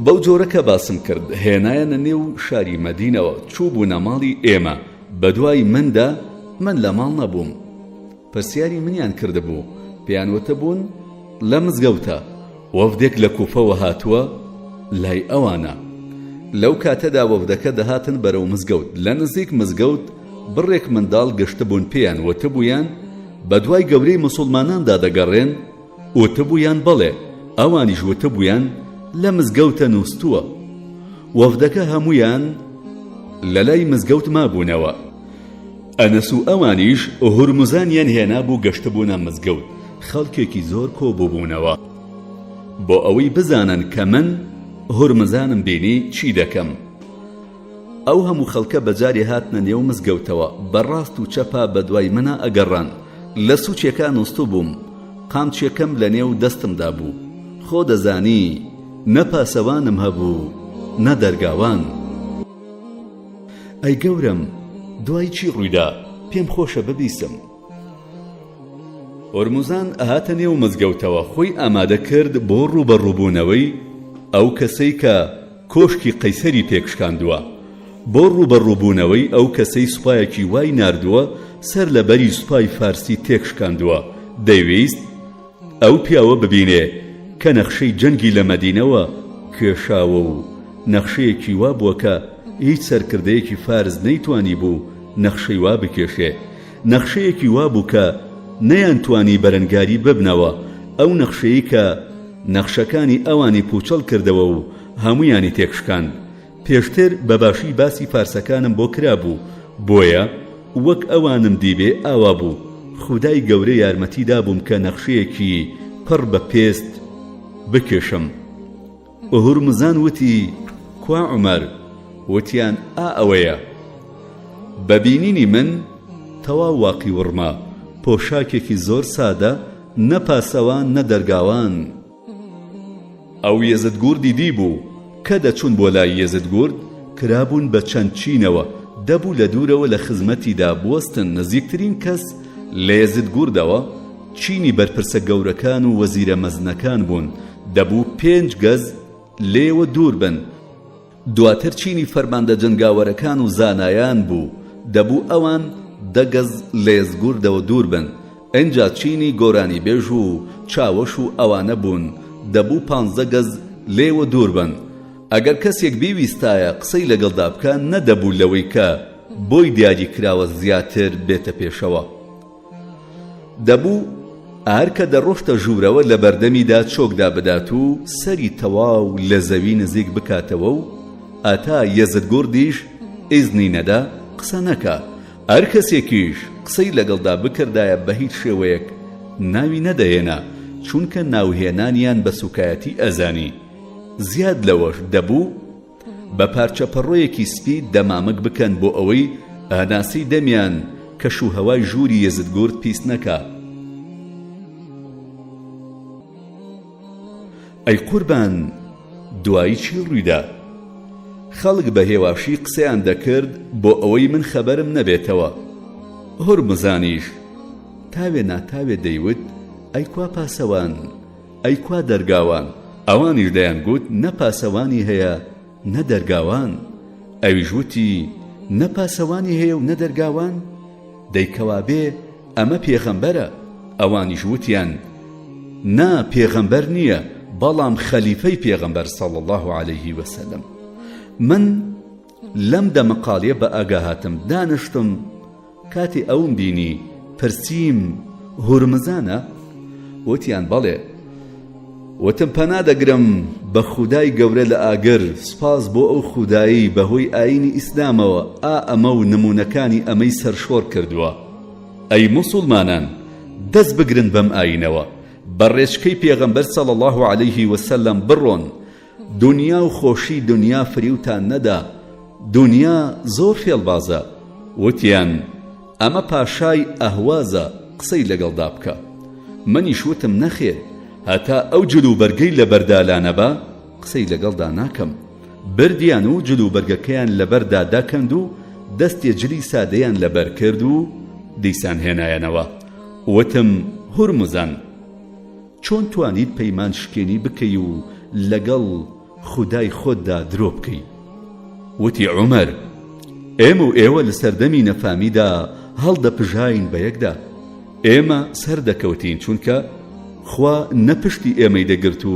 بەو جۆرە کە باسم کرد هێنایانە نێو شاری مەدینەوە، چوو بوونە ماڵی ئێمە. بەدوای مندا من لە ماڵ نەبووم. پرسیاری منیان کردبوو، پێیان وتە بوون لە مزگەوتە. وەفدێک لە کوفەوە هاتووە لای ئەوانە. لەو کاتەدا وەفدەکە دەهاتن بەرەو مزگەوت. لە نزیک مزگەوت بڕێک منداڵ گەشتبوون پێیان وتبوویان بەدوای گەورەی موسڵماناندا دەگەڕێن. وتبوویان بەڵێ. ئەوانیش وتبوویان لە مزگەوتە نووسووە. وەفدەکە هەمویان لە لای مزگەوت مابوونەوە. ئەنەس و ئەوانیش هورموزانیان هێنا بوو گەشتبوونە مزگەوت. خەڵکێکی زۆر کۆبووبوونەوە بۆ ئەوەی بزانن کە من هورمزانم بینی چی دەکەم. ئەو هەموو خەڵکە بەجارێ هاتنە نێو مزگەوتەوە، بەڕاست و چەپا بەدوای منە ئەگەڕان. لە سوچێکە نووستو بووم، قامچێکەم لە نێو دەستمدا بوو. خۆ دەزانی نە پاسەوانم هەبوو نە دەرگاوان. ئەی گەورم، دوای چی ڕوویدا؟ پێم خۆشە ببیسم. هورموزان ئەهاتە نێو مزگەوتەوە، خۆی ئامادە کرد بۆ ڕوبەڕووبوونەوەی ئەو کەسەی کە کۆشکی قەیسەری پێکشکاندووە، بۆ ڕوبەڕووبوونەوەی ئەو کەسەی سوپایەکی وای ناردووە سەر لە بەری سوپای فارسی تێکشکاندووە. دەیویست ئەو پیاوە ببینێ کە نەخشەی جەنگی لە مەدینەوە کێشاوە و نەخشەیەکی وا بووە کە هیچ سەرکردەیەکی فارس نەیتوانی بوو نەخشەی وا بکێشێ. نەخشەیەکی وا بوو کە نەیانتوانی بەرەنگاری ببنەوە. ئەو نەخشەیە کە نەخشەکانی ئەوانی پوچەڵ کردەوە و هەمویانی تێکشکان. پێشتر بەباشی باسی فارسەکانم بۆ کرابوو، بۆیە وەک ئەوانم دیبێ ئاوا بوو. خودای گەورە یارمەتیدا بووم کە نەخشەیەکی پڕ بە پێست بکێشم. هورموزان وتی کوا عومەر؟ وتیان ئەوەیە. بەبینینی من تەواو واقی وڕما، پۆشاکێکی زۆر سادە، نە پاسەوان نە دەرگاوان. ئەو یەزدگوردی دیبوو کە دەچوون بۆ لای یەزدگورد کرابوون بە چەند چینەوە. دەبوو لە دوورەوە لە خزمەتیدا بوەستن. نزیکترین کەس لە یەزدگوردەوە چینی بەرپرسە گەورەکان و وەزیرە مەزنەکان بوون. دەبوو 5 گەز لێوە دوور بن. دواتر چینی فەرماندە جنگاوەرەکان و زانایان بوو. دەبوو ئەوان 10 گەز لە یەزدگوردەوە دوور بن. ئەنجا چینی گۆرانی بێژ و چاوەش و ئەوانە بوون. دەبوو 15 گەز لێوە دوور بن. ئەگەر کەسێک بیویستایە قسەی لەگەڵدا بکەن، نەدەبوو لەوەی کە بۆی دیاری کراوە زیاتر بێتە پێشەوە. دەبوو ئەهەر کە دەڕۆشتە ژوورەوە لە بەردەمیدا چۆکدا بدات و سەری تەواو لە زەوی نزیک بکاتەوە و ئاتا یەزدگوردیش ئیزنی نەدا قسە نەکا. هەر کەسێکیش قسەی لەگەڵدا بکردایە بە هیچ شێوەیەک ناوی نەدەهێنا، چونکە ناوهێنانیان بە سوکایەتی ئەزانی. زیاد لەوەش دەبوو بە پارچە پەڕۆیەکی سپی دەمامک بکەن بۆ ئەوەی هەناسی دەمیان کەش و هەوای ژووری یەزدگورد پیس نەکا. ئەی قوربان، دوایی چی ڕوویدا؟ خەڵک بە هێواشی قسەیان دەکرد بۆ ئەوەی من خەبەرم نەبێتەوە. هورمزانیش تاوێ ناتاوێ دەیوت ئەی کوا پاسەوان، ئەی کوا دەرگاوان. ئەوانیش دەیانگوت نە پاسەوانی هەیە نە دەرگاوان. ئەویش وتی نە پاسەوانی هەیە و نە دەرگاوان؟ دەیکەوا بێ ئەمە پێغەمبەرە. ئەوانیش وتیان نا پێغەمبەر نییە، بەڵام خەلیفەی پێغەمبەر صلی الله عليه وسلم. من لەم دەمەقاڵیە بە ئاگا هاتم، دانیشتم کاتی ئەوم بینی پرسییم هورمزانە؟ وتیان بەڵێ. وتم پەنا دەگرم بە خودای گەورە لە ئاگر، سپاس بۆ ئەو خودایی بەهۆی ئاینی ئیسلامەوە ئەمە و نمونەکانی ئەمەی سەرشۆر کردووە. ئەی موسڵمانان، دەست بگرن بەم ئاینەوە، بە ڕێچکەی پێغەمبەر صلی الله علیه وسلم بڕۆن. دنیا و خۆشی دنیا فریوتان نەدا، دنیا زۆر فێڵبازە. وتیان ئەمە پاشای ئەهوازە، قسەی لەگەڵدا بکە. منیش وتم نەخێر، هەتا ئەو جلو بەرگەی لە بەردالانە بە قسەی لەگەڵدا ناکەم. بردیان و جلو بەرگەکەیان لەبەردا داکەند و دەستی جلی سادەیان لەبەر کرد و دیسان هێنایەنەوە. وتم هورمزان، چۆن توانیت پەیمان شکێنی بکەی و لەگەڵ خودای خۆتدا درۆ بکەی؟ وتی عومەر، ئێمە و ئێوە لە سەردەمی نەفامیدا هەڵدەپژاین بە یەکدا. ئێمە سەردەکەوتین چونکە خوا نەپشتی ئێمەی دەگرت و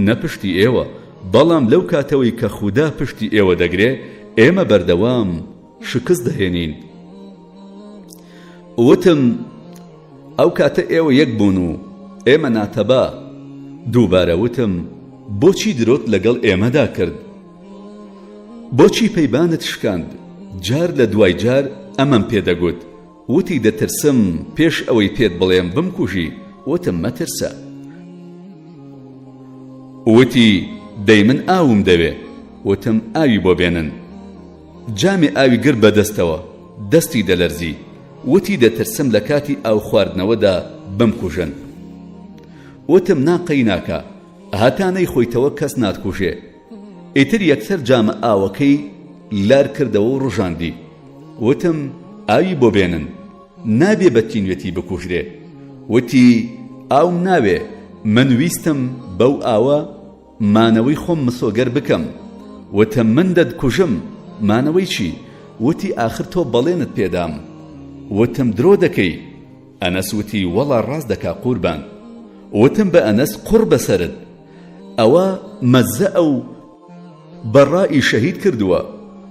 نەپشتی ئێوە، بەڵام لەو کاتەوەی کە خودا پشتی ئێوە دەگرێ ئێمە بەردەوام شکست دەهێنین. وتم ئەو کاتە ئێوە یەک بوون و ئێمە ناتەبا. دووبارە وتم بۆچی درۆت لەگەڵ ئێمەدا کرد؟ بۆچی پەیبانت شکاند؟ جار لە دوای جار ئەمەم پێدەگوت. وتی دەترسم پێش ئەوەی پێت بڵێم بمکوژی. وتم مەترسە. وتی دەی من ئاوم دەوێ. وتم ئاوی بۆ بێنن. جامی ئاوی گر بەدەستەوە، دەستی دەلەرزی. وتی دەترسم لە کاتی ئاو خواردنەوەدا بمکوژن. وتم ناقەی ناکە، هەتانەی خۆیتەوە کەس ناتکوژێ. ئیتر یەکسەر جامە ئاوەکەی لار کردەوە و ڕژاندی. وتم ئاوی بۆ بێنن، نابێ بە تینوێتی بکوژرێ. وتی ئاوم ناوێ، من ویستم بەو ئاوە مانەوەی خۆم مسۆگەر بکەم. وتم من دەتکوژم، مانەوەی چی؟ وتی ئاخر تۆ بەڵێنت پێدام. وتم درۆ دەکەی؟ ئەنەس وتی وەڵا ڕاست دەکا قوربان. وتم بە ئەنەس قوڕ بەسەرت، ئەوە مەزە ئەو بەڕای شەهید کردووە،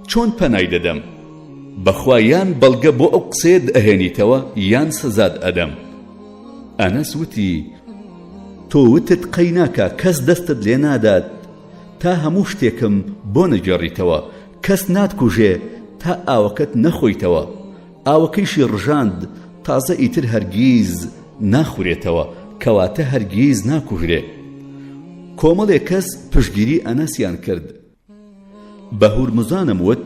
چۆن پەنای دەدەم؟ بەخوا یان بەڵگە بۆ ئەو قسێت ئەهێنیتەوە یان سزاد ئەدەم. ئەنەس وتی تۆ وتت قەی ناکە، کەس دەستت لێ نادات تا هەموو شتێکم بۆ نەگێڕیتەوە، کەس ناتکوژێ تا ئاوەکەت نەخۆیتەوە. ئاوەکەیشی ڕژاند، تازە ئیتر هەرگیز ناخورێتەوە، کەواتە هەرگیز ناکوژرێ. کۆمەڵێک کەس پشتگیری ئەنەسیان کرد. بە هورمزانم وت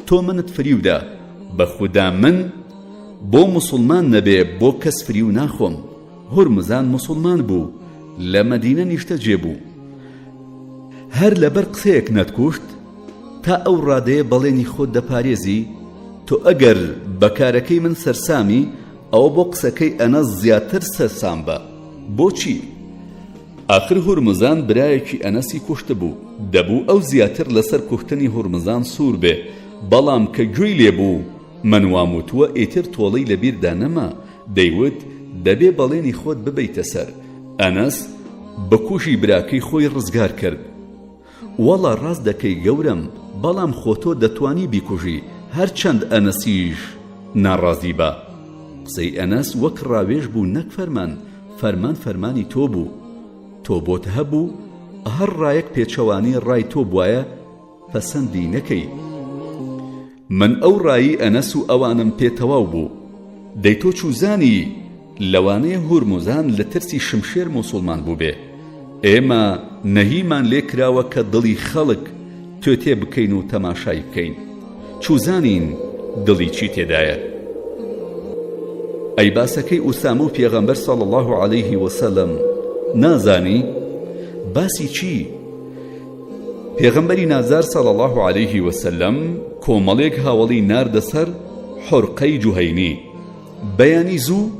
تۆ منت فریودا، بە خودا من بۆ موسڵمان نەبێ بۆ کەس فریو ناخۆم. هورمزان موسڵمان بوو، لە مەدینە نیشتە جێبوو. هەر لەبەر قسەیەک نەتکوشت تا ئەو ڕادەیە بەڵێنی خۆت دەپارێزی. تۆ ئەگەر بەکارەکەی من سەرسامی، ئەوە بۆ قسەکەی ئەنەس زیاتر سەرسام بە. بۆچی؟ آخر هورمزان برایەکی ئەنەسی کوشت بوو، دەبوو ئەو زیاتر لەسەر کوشتنی هورمزان سوور بێ، بەڵام کە گوێی لێبوو منوام وتووە ئیتر تۆڵەی لەبیردا نەما، دەیوت دەبێ بەڵێنی خۆت ببەیتە سەر. ئەنەس بەکوژی براکەی خۆی ڕزگار کرد. وەڵا ڕاست دەکەی گەورم، بەڵام خۆتۆ دەتوانی بیکوژی، هەرچەند ئەنەسیش ناڕازی بە. قسەی ئەنەس وەک ڕاوێژ بوو نەک فەرمان، فەرمان فەرمانی تۆ بوو. تۆ بۆت هەبوو هەر ڕایەک پێچەوانی ڕای تۆ بوایە پەسەندی نەکەی. من ئەو ڕایی ئەنەس و ئەوانم پێتەواو بوو. دەی تۆ چوزانی لەوانەیە هورمزان لە ترسی شمشێر موسڵمان بوو بێ. ئێمە نەهیمان لێ کراوە کە دڵی خەڵک توێتێ بکەین و تەماشای بکەین. چوزانین دڵی چی تێدایە. ئەی باسەکەی ئوسامە و پێغەمبەر صلی الله علیه وسلم نازانی؟ باسی چی؟ پێغەمبەری نازار صلی الله علیه وسلم کۆمەڵێک هاوڵی ناردە سەر حورقەی جوهەینی. بەیانی زوو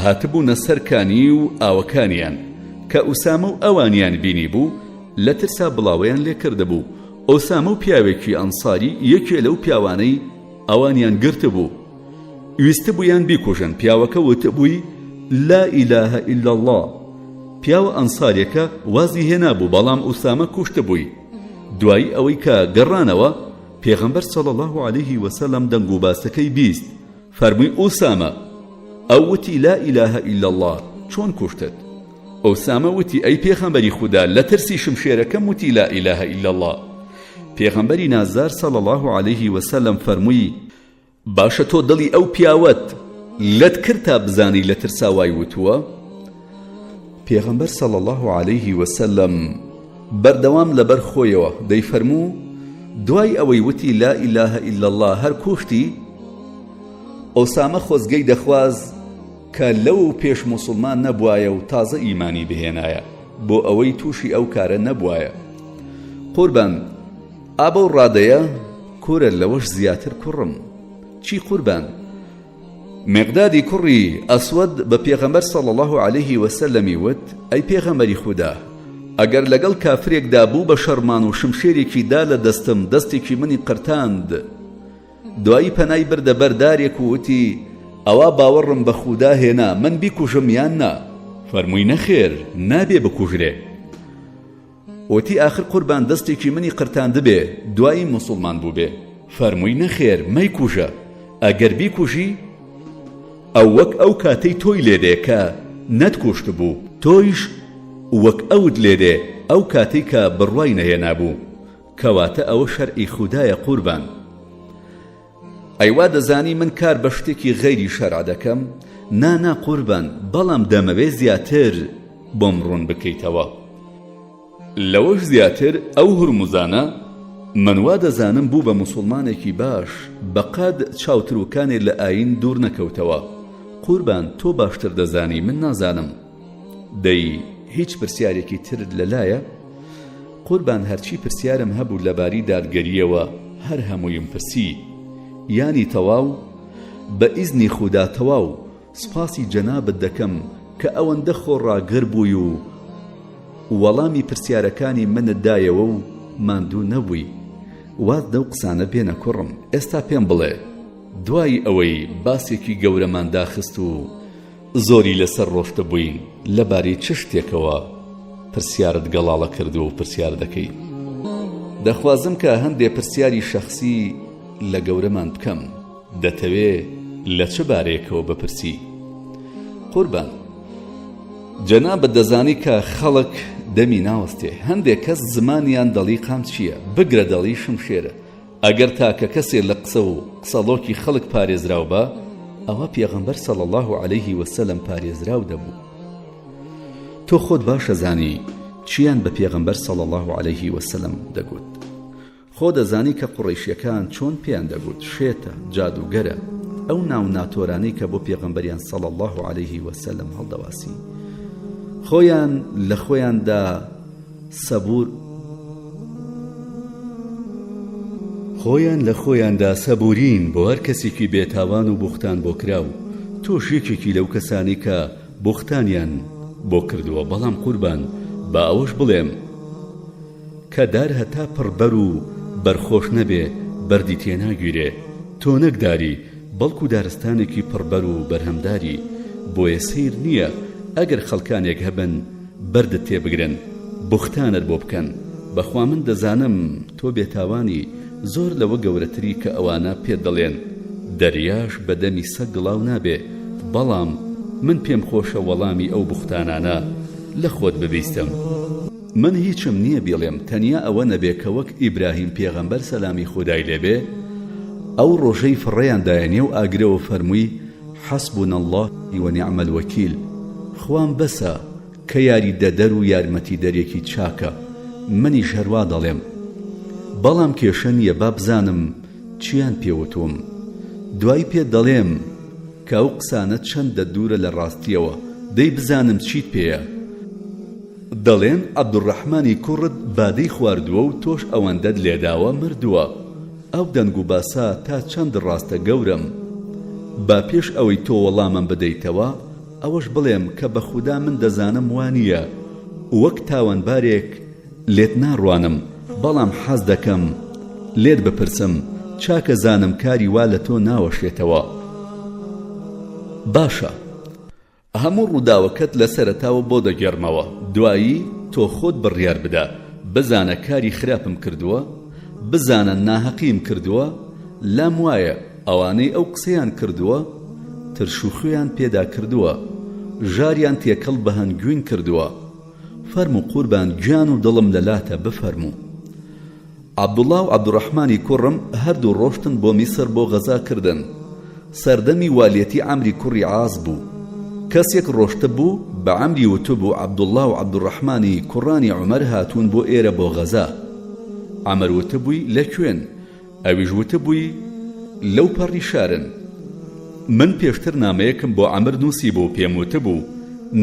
هاتبوونە سەرکانی و ئاوەکانیان کە ئوسامە و ئەوانیان بینی بوو، لە ترسا بڵاوەیان لێ کردبوو. ئوسامە و پیاوێکی ئەنساری یەکێ لەو پیاوانەی ئەوانیان گرتە بوو، ویستە بوویان بیکوژن. پیاوەکە وتبووی لا ئیلاهە ئیلا الله. پیاوە ئەنساریەکە وازی هێنابوو، بەڵام ئوسامە کوشتە بووی. دوایی ئەوەی کە گەڕانەوە، پێغەمبەر صلی الله علیه وسلم دەنگ و باسەکەی بیست. فەرمووی ئوسامە ئەوتی لا ئیلاهە ئیلا الله چۆن کوشتت؟ ئەوسامە وتی ئەی پێغەمبەری خودا لە ترسی شمشێرەکەم وتی لا ئیلاهە ئیلا الله. پێغەمبەری نازدار صلی الله عليه وسلم فەرمووی باشە تۆ دڵی ئەو پیاوەت لەت کرد تا بزانی لە ترسا وای وتووە؟ پێغەمبەر صلی الله عليه وسلم بەردەوام لەبەر خۆیەوە دەیفەرموو دوای ئەوەی وتی لا ئیلاهە ئیلا الله هەر کوشتی. ئەوسامە خۆزگەی دەخواز کە لەو پێش موسڵمان نەبوایە و تازە ئیمانی بهێنایە بۆ ئەوەی تووشی ئەو کارە نەبوایە. قوربان ئابە و ڕادەیە کورە لەوەش زیاتر کوڕم. چی قوربان؟ مێقدادی کوڕی ئەسوەد بە پێغەمبەر صلی الله عليه وسلمی وت ئەی پێغەمبەری خودا ئەگەر لەگەڵ کافرێکدا بوو بە شەرمان و شمشێرێکی دا لە دەستم دەستێکی منی قرتاند دوایی پەنای بردە بەردارێک و وتی ئەوا باوەڕم بە خودا هێنا من بیکوژم یان نا؟ فەرمووی نەخێر نابێ بکوژرێ. وتی ئاخر قوربان دەستێکی منی قرتاند بێ دوایی موسڵمان بوو بێ. فەرمووی نەخێر مەیکوژە ئەگەر بیکوژی ئەو وەک ئەو کاتەی تۆی لێدێ کە نەتکوشت بوو تۆیش وەک ئەوت لێدێ ئەو کاتەی کە بڕوای نەهێنا بوو کەواتە ئەوە شەرعی خودایە قوربان. ئەیوا دەزانی من کار بە شتێکی غەیری شەرع دەکەم؟ نا قوربان بەڵام دەمەوێ زیاتر بۆم ڕوون بکەیتەوە. لەوەش زیاتر ئەو هورموزانە من وا دەزانم بوو بە موسڵمانێکی باش بەقەد چاوتروکانێ لە ئاین دوور نەکەوتەوە. قوربان تۆ باشتر دەزانی من نازانم. دەی هیچ پرسیارێکی ترت لەلایە؟ قوربان هەرچی پرسیارم هەبوو لەباری دادگەریەوە هەر هەموویم پرسی یانی تەواو بە ئیزنی خودا تەواو سپاسی جەنابت دەکەم کە ئەوەندە خۆڕاگەر بووی و وەڵامی پرسیارەکانی منت دایەوە و ماندوو نەبووی. وات دەو قسانە بێنە کوڕم. ئێستا پێم بڵێ دوای ئەوەی باسێکی گەورەمان داخست و زۆری لەسەر ڕۆشتە بووین لەبارەی چ شتێکەوە پرسیارت گەڵاڵە کردو و پرسیار دەکەی؟ دەخوازم کە هەندێ پرسیاری شەخسی لە گەورەمان بکەم. دەتەوێ لە چه بارەیەکەوە بپرسی؟ قوربان جەنابەت دەزانی کە خەڵک دەمی ناوەستێ هەندێک کەس زمانیان دەڵی قام چییە بگرە دەڵی شمشێرە. ئەگەر تاکە کەسێ لە قسە و قسەڵۆکی خەڵک پارێزراو بە ئەوە پێغەمبەر صلی الله عليه وسلم پارێزراو دەبوو. تۆ خۆت باشە زانی چیان بە پێغەمبەر صلی الله عليه وسلم دەگوت. خۆ دەزانی کە قوڕیشیەکان چۆن پێیان دەگوت شێتە جادوگەرە ئەو ناو ناتۆرانەی کە بۆ پێغەمبەریان صلی الله عليه وسلم هەڵدەواسی. خۆیان لە خۆیاندا سەبورین بۆ هەر کەسێکی بێتاوان و بوختان بۆ کراو. تۆش یەکێکی لەو کەسانی کە بوختانیان بۆ کردووە. بەڵام قوربان با ئەوەش بڵێم کە دار هەتا پڕبەر و بەرخۆش نەبێ بەردی تێناگیرێ. تۆ نەکداری بەڵکو دارستانێکی پڕبەر و بەرهەمداری بۆیە سیر نییە ئەگەر خەڵکانێک هەبن بەردت تێبگرن بوختانت بۆ بکەن. بەخوا من دەزانم تۆ بێتاوانی زۆر لەوە گەورەتری کە ئەوانە پێت دەڵێن. دەریاش بەدەمی سەگ گڵاو نابێ. بەڵام من پێم خۆشە وەڵامی ئەو بوختانانە لە خۆت ببیستم. من هیچم نییە بێڵێم تەنیا ئەوە نەبێ کە وەک ئیبراهیم پێغەمبەر سەلامی خودای لێبێ ئەو ڕۆژەی فڕێیان دایەنێ و ئاگرەوە فەرمووی حەسبونا الله وەنیعم الوەکیل. خوان بەسە کە یاری دەدەر و یارمەتی دەرێکی چاکە. منیش هەروا دەڵێم. بەڵام کێشە نییە با بزانم چیان پێوتوم. دوای پێ دەڵێم کە ئەو قسانە چەندە دوورە لە ڕاستیەوە دەی بزانم چیت پێیە. دەڵێن عەبدوڕەحمانی کوڕت بادەی خواردووە و تۆش ئەوەندەت لێداوە مردووە. ئەو دەنگ و باسا تا چەند ڕاستە گەورم. با پێش ئەوەی تۆ وەڵامم بدەیتەوە ئەوەش بڵێم کە بە خودا من دەزانم وانییە وەک تاوانبارێک لێت ناڕوانم. بەڵام حەز دەکەم لێت بپرسم چاکە زانم کاری وا لە تۆ ناوەشێتەوە. باشە هەموو ڕووداوەکەت لە سەرەتاوە بۆ دەگەڕمەوە. دوایی تۆ خۆت بڕیار بدە بزانە کاری خراپم کردووە بزانە ناهەقیم کردووە. لام وایە ئەوانەی ئەو قسەیان کردووە ترشوخیان پێدا کردووە، ژاریان تێکەڵ بە هەنگوین کردووە. فەرموو قوربان گیان و دڵم لەلاتە بفەرموو. عەبدوڵڵا و عەبدوڕەحمانی کوڕم هەردوو ڕۆشتن بۆ میسر بۆ غەزاکردن. سەردەمی والیەتی عەمری کوڕی عاز بوو. کەسێک ڕۆشتە بوو بە عەمری وتبوو عەبدوڵڵا و عەبدوڕەحمانی کوڕانی عومەر هاتوون بۆ ئێرە بۆ غەزا. عەمەر وتبووی لەکوێن؟ ئەویش وتبووی لەو پەڕی شارن. من پێشتر نامەیەکم بۆ عەمر نووسی بوو، پێم وتبوو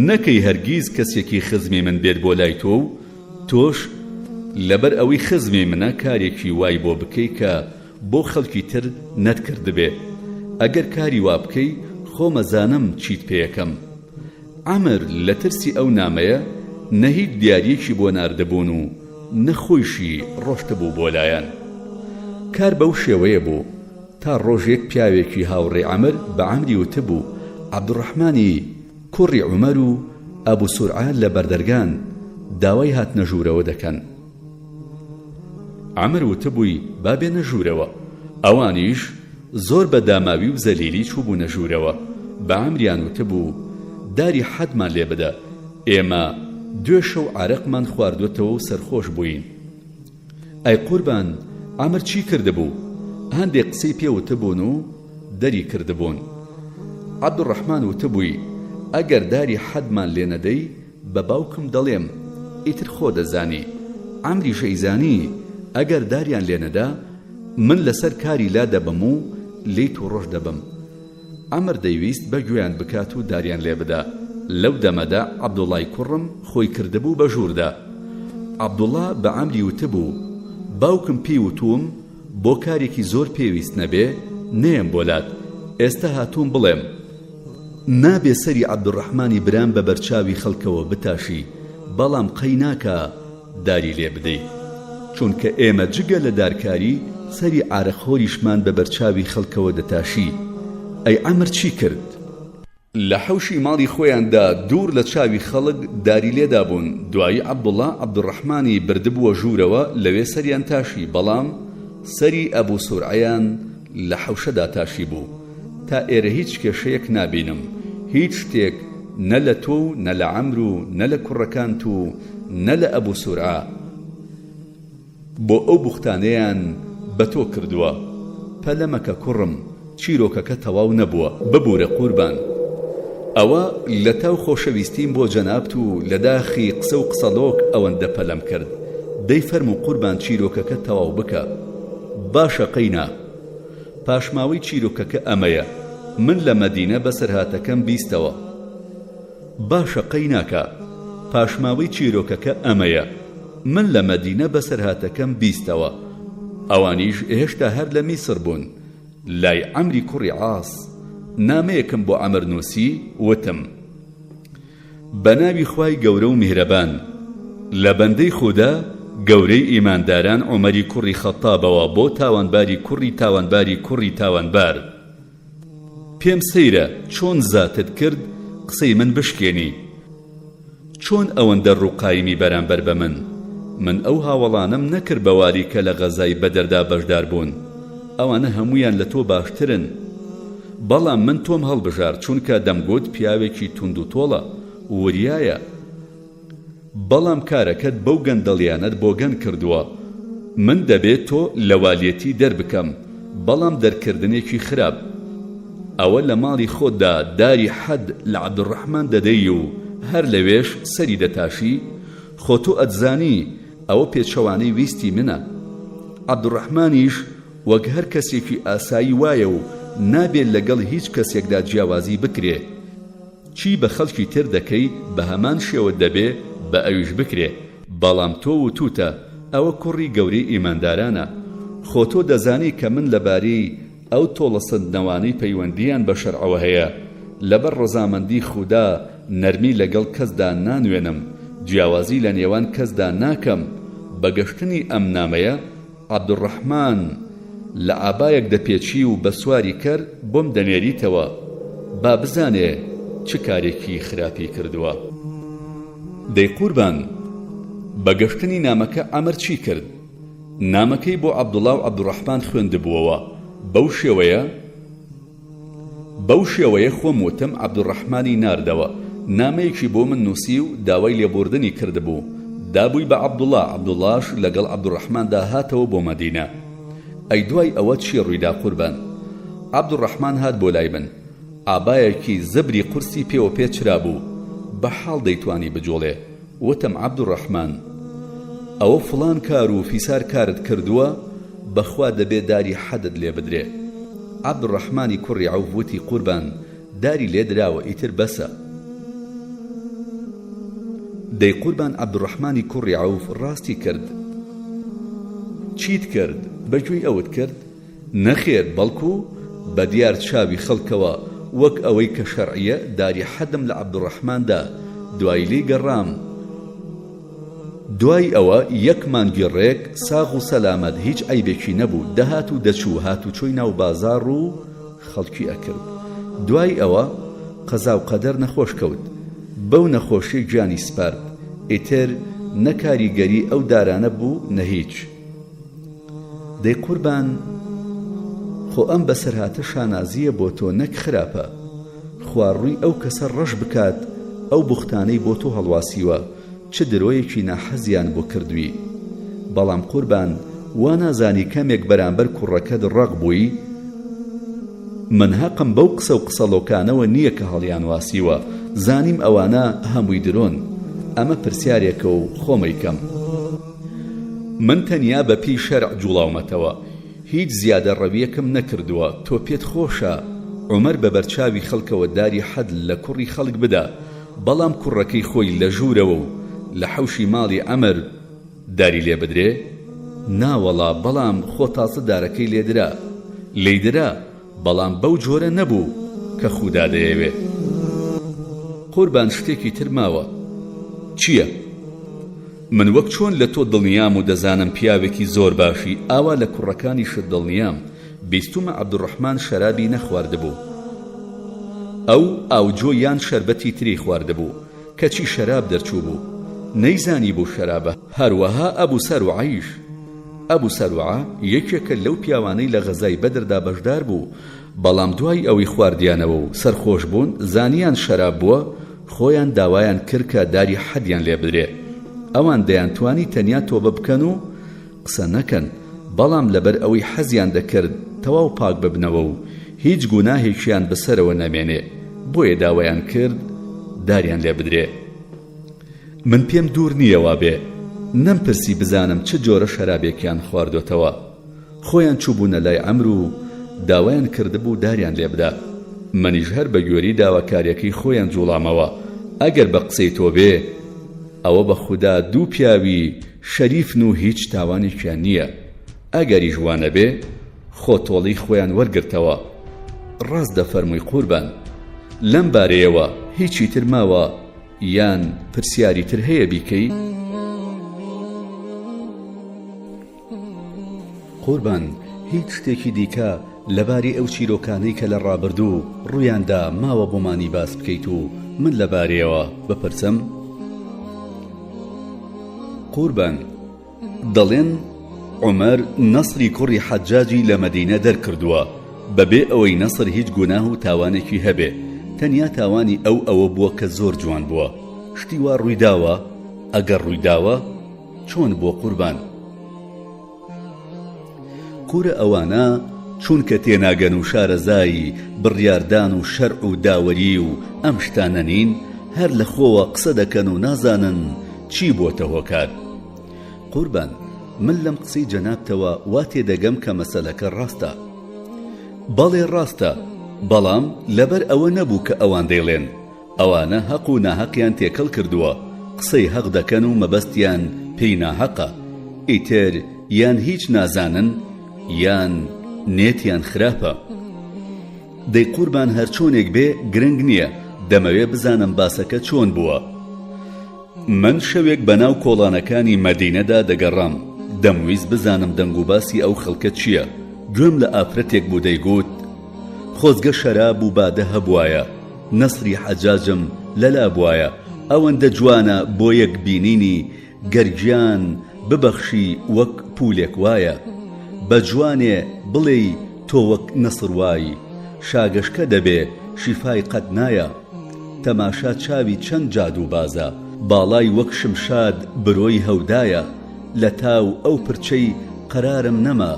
نەکەی هەرگیز کەسێکی خزمی من بێت بۆ لای تۆ و تۆش لەبەر ئەوەی خزمی منە کارێکی وای بۆ بکەی کە بۆ خەڵکی تر نەتکردبێ. ئەگەر کاری وا بکەی خۆمەزانم چیت پێیەکەم. عەمر لە ترسی ئەو نامەیە نەهیچ دیاریەکی بۆ ناردەبوون و نەخۆیشی ڕۆشتە بوو بۆ لایەن. کار بەو شێوەیە بوو تا ڕۆژێک پیاوێکی هاوڕێ عەمر بە عەمری وتبوو عەبدوڕەحمانی کوڕی عومەر و ئەبوو سورعە لە بەردەرگان داوای هاتنە ژوورەوە دەکەن. عەمر وتبووی با بێنە ژوورەوە. ئەوانیش زۆر بە داماوی و زەلیلی چوو بوونە ژوورەوە. بە عەمریان وتبوو داری حەدمان لێ بدە، ئێمە دوێ شەو عارەقمان خواردوێتەوە و سەرخۆش بووین. ئەی قوربان عەمر چی کردبوو؟ هەندێک قسەی پێوتبوون و دەری کردبوون. عەبدوڕەحمان وتبووی ئەگەر داری حەدمان لێ نەدەی بە باوکم دەڵێم، ئیتر خۆ دەزانی. عەمری شەیزانی ئەگەر داریان لێ نەدا من لەسەر کاری لا دەبم و لێی تووڕۆژ دەبم. عەمر دەیویست بەگوێیان بکات و داریان لێ بدا. لەو دەمەدا عەبدوڵڵای کوڕم خۆی کردبوو بە ژووردا. عەبدوڵڵا بە عەمری وتبوو باوکم پێی وتوم بۆ کارێکی زۆر پێویست نەبێ نێم بۆلات، ئێستا هاتووم بڵێم نابێ سەری عەبدوڕەحمانی برام بە بەرچاوی خەڵکەوە بتاشی، بەڵام قەی ناکە داری لێ بدەی، چونکە ئێمە جگە لە دارکاری سەری ئارەخۆریشمان بە بەرچاوی خەڵکەوە دەتاشی. ئەی عەمر چی کرد؟ لە حەوشی ماڵی خۆیاندا دوور لە چاوی خەڵک داری لێدا بوون. دوایی عەبدوڵڵا عەبدوڕەحمانی بردبووە ژوورەوە، لەوێ سەریان تاشی، بەڵام سەری ئەبوو سورعەیان لە حەوشەدا تاشی بوو. تا ئێرە هیچ کێشەیەک نابینم، هیچ شتێک نە لە تۆ و نە لە عەمر و نە لە کوڕەکانت و نە لە ئەبوو سورعە بۆ ئەو بوختانەیان بە تۆ کردووە. پەلەمەکە کوڕم، چیرۆکەکە تەواو نەبووە، ببوورە قوربان. ئەوە لە تاو خۆشەویستیم بۆ جەنابت و لە داخی قسە و قسەڵۆک ئەوەندە پەلەم کرد. دەی فەرموو قوربان چیرۆکەکە تەواو بکە. باشە قەینا. پاشماوەی چیرۆکەکە ئەمەیە، من لە مەدینە بەسەرهاتەکەم بیستەوە. باشە قەیناکە. پاشماوەی چیرۆکەکە ئەمەیە، من لە مەدینە بەسەرهاتەکەم بیستەوە. ئەوانیش هێشتا هەر لە میسر بوون. لای عەمری کوڕی عاس نامەیەکم بۆ عەمر نووسی، وتم بە ناوی خوای گەورە و میهرەبان لە بەندەی خوددا گەورەی ئیمانداران عومەری کوڕی خەتابەوە بۆ تاوانباری کوڕی تاوانباری کوڕی تاوانبار، پێم سەیرە چۆن زاتت کرد قسەی من بشکێنی، چۆن ئەوەندە ڕووقایمی بەرامبەر بە من ئەو هاوڵانم نەکرد بەواری کە لە غەزای بەدەردا بەشدار بوون، ئەوانە هەمویان لە تۆ باشترن، بەڵام من تۆم هەڵبژار چونکە دەمگوت پیاوێکی توند و تۆڵە وریایە، بەڵام کارەکەت بەو گەندەڵیانت بۆ گەن کردووە. من دەبێت تۆ لە والیەتی دەربکەم، بەڵام دەرکردنێکی خراپ. ئەوە لە ماڵی خۆتدا داری حەد لە عەبدوڕەحمان دەدەی و هەر لەوێش سەری دەتاشی، خۆ تۆ ئەتزانی ئەوە پێچەوانەی ویستی منە. عەبدوڕەحمانیش وەک هەر کەسێکی ئاسایی وایە و نابێت لەگەڵ هیچ کەسێکدا جیاوازی بکرێ. چی بە خەڵکی تر دەکەی بە هەمان شێوە دەبێ بە ئەویش بکرێ، بەڵام تۆ و توتە ئەوە کوڕی گەورەی ئیماندارانە. خۆ تۆ دەزانی کە من لەبارەی ئەو تۆڵە سندنەوانەی پەیوەندیان بە شەرعەوە هەیە، لەبەر ڕەزامەندی خودا نەرمی لەگەڵ کەسدا نانوێنم، جیاوازی لە نێوان کەسدا ناکەم. بەگەشتنی ئەم نامەیە عەبدوڕەحمان لە ئابایەک دەپێچی و بە سواری کرد بۆم دەنێریتەوە، با بزانێ چ کارێکی خراپی کردووە. دەی قوربان، بەگەشتنی نامەکە عەمر چی کرد؟ نامەکەی بۆ عەبدوڵڵا و عەبدوڕەحمان خوێندبووەوە، بەو شێوەیە بەو شێوەیە خۆم وتم عەبدوڕەحمانی ناردەوە، نامەیەکی بۆ من نووسی و داوای لێبوردنی کردبوو. دابووی بە عەبدوڵڵا، عەبدوڵڵاش لەگەڵ عەبدوڕەحماندا هاتەوە بۆ مەدینە. ئەی دوای ئەوە چی ڕوویدا قوربان؟ عەبدوڕەحمان هات بۆ لای من، ئابایەکی زەبری قورسی پێوە پێچرا بوو، بە حاڵ دەیتوانی بجۆڵێ. وتم عەبدوڕەحمان ئەوە فڵان کار و فیسار کارت کردووە، بەخوا دەبێت داری حەدت لێ بدرێ. عەبدوڕەحمانی کوڕی عەوف وتی قوربان داری لێ دراوە ئیتر بەسە. دەی قوربان عەبدوڕەحمانی کوڕی عەوف ڕاستی کرد. چیت کرد؟ بەگوێی ئەوت کرد؟ نەخێر، بەڵکو بە دیار چاوی خەڵکەوە وەک ئەوەی کە شەرعیە داری حەدم لە عەبدوڕەحماندا. دوای لێی گەڕام. دوای ئەوە یەک مانگی ڕێک ساغ و سەلامەت هیچ عەیبێکی نەبوو، دەهات و دەچوو، هات و چۆی ناو بازاڕ و خەڵکی ئەکرد. دوای ئەوە قەزا و قەدەر نەخۆش کەوت، بەو نەخۆشی گیانی سپارد. ئیتر نە کاریگەری ئەو دارانە بوو نە هیچ. دەی قوربان خۆ ئەم بەسەرهاتە شانازیە بۆ تۆ نەک خراپە. خواڕووی ئەو کەسە ڕەش بکات ئەو بوختانەی بۆ تۆ هەڵواسیوە، چ درۆیەکی ناحەزیان بۆ کردووی. بەڵام قوربان وا نازانی کەمێک بەرامبەر کوڕەکەت ڕەق بووی. من هەقم بەو قسە و قسەڵۆکانەوە نییە کە هەڵیان واسیوە، زانیم ئەوانە هەمووی درۆن. ئەمە پرسیارێکە و خۆمەیکەم. من تەنیا بە پێی شەرع جوڵاومەتەوە، هیچ زیادە ڕەویەکم نەکردووە. تۆ پێت خۆشە عومەر بە بەرچاوی خەڵکەوە داری حەد لە کوڕی خەڵک بدا، بەڵام کوڕەکەی خۆی لە ژوورەوە و لە حەوشی ماڵی عەمەر داری لێ بدرێ؟ ناوەڵا، بەڵام خۆ تازە دارەکەی لێدرا. لێدرا بەڵام بەو جۆرە نەبوو کە خودا دەیەوێ. قوربان شتێکی تر ماوە. چییە؟ من وەک چۆن لە تۆ دڵنیام و دەزانم پیاوێکی زۆر باشی، ئاوا لە کوڕەکانیشت دڵنیام. بیستومە عەبدوڕەحمان شەرابی نەخواردبوو، ئەو ئاوجۆ یان شەربەتی تری خواردبوو، کەچی شەراب دەرچوو بوو. نەیزانی بۆ شەرابە. هەروەها ئەبوو سەروعەیش. ئەبوو سەروعە یەکێکە لەو پیاوانەی لە غەزای بەدردا بەشدار بوو، بەڵام دوای ئەوی خواردیانەوە و سەرخۆش بوون، زانیان شەراب بووە، خۆیان داوایان کرد کە داری حەدیان لێ بدرێ. ئەوان دەیانتوانی تەنیا تۆبە بکەن و قسە نەکەن، بەڵام لەبەر ئەوەی حەزیان دەکرد تەواو پاک ببنەوە و هیچ گوناهێکیان بەسەرەوە نەمێنێ، بۆیە داوایان کرد داریان لێ بدرێ. من پێم دوور نییەوە بێ نەمپرسی بزانم چ جۆرە شەرابێکیان خواردوتەوە. خۆیان چوبوونە لای عەمر و داوایان کردبوو داریان لێ بدا. منیش هەر بە گوێری داواکاریەکەی خۆیان جوڵامەوە. ئەگەر بە قسەی تۆ بێ ئەوە بە خودا دوو پیاوی شەریفن و هیچ تاوانێکیان نییە. ئەگەری جوانە بێ خۆ تۆڵی خۆیان وەرگرتەوە. ڕاست دەفەرمووی قوربان. لەم بارەیەوە هیچی تر ماوە یان پرسیاری تر هەیە بیکەی؟ قوربان هیچ شتێکی دیکە لەباری ئەو چیرۆکانەی کە لە ڕابردوو ڕوویاندا ماوە بۆمانی باس بکەیت و من لەبارەیەوە بپرسم؟ قوربان دەڵێن عومەر نەسری کوڕی حەجاجی لە مەدینە دەرکردووە، بەبێ ئەوەی نەسر هیچ گوناه و تاوانێکی هەبێ، تەنیا تاوانی ئەوە بووە کە زۆر جوان بووە. شتی وا ڕوویداوە؟ ئەگەر ڕوویداوە چۆن بووە قوربان؟ کوورە ئەوانە چونکە تێناگەن و شارەزایی بڕیاردان و شەرع و داوەری و ئەم شتانە نین، هەر لە خۆوە قسە دەکەن و نازانن چی بۆتە هۆکار. قوربان من لەم قسەی جەنابتەوە وا تێدەگەم کە مەسەلەکە ڕاستە. بەڵێ ڕاستە، بەڵام لەبەر ئەوە نەبوو کە ئەوان دەیڵێن ئەوانە هەق و ناهەقیان تێکەڵ کردووە، قسەی هەق دەکەن و مەبەستیان پێی ناهەقە. ئیتر یان هیچ نازانن یان نێتیان خراپە. دەی قوربان هەر چۆنێک بێ گرنگ نییە، دەمەوێ بزانم باسەکە چۆن بووە. من شەوێک بەناو کۆڵانەکانی مەدینەدا دەگەڕام، دەمویست بزانم دەنگ و باسی ئەو خەڵکە چییە. گوێم لە ئافرەتێک بوو دەیگوت خۆزگە شەراب و بادە هەبوایە، نەسری حەجاجم لەلا بوایە، ئەوەندە جوانە بۆ یەک بینینی گەرگیان ببەخشی وەک پولێک وایە، بە جوانێ بڵێ تۆ وەک نەسر وایی، شاگەشکە دەبێ شیفای قەت نایە تەماشا چاوی چەند جادو بازە باڵای وەک شمشاد برۆی هەودایە لە تاو ئەو پرچەی قەرارم نەما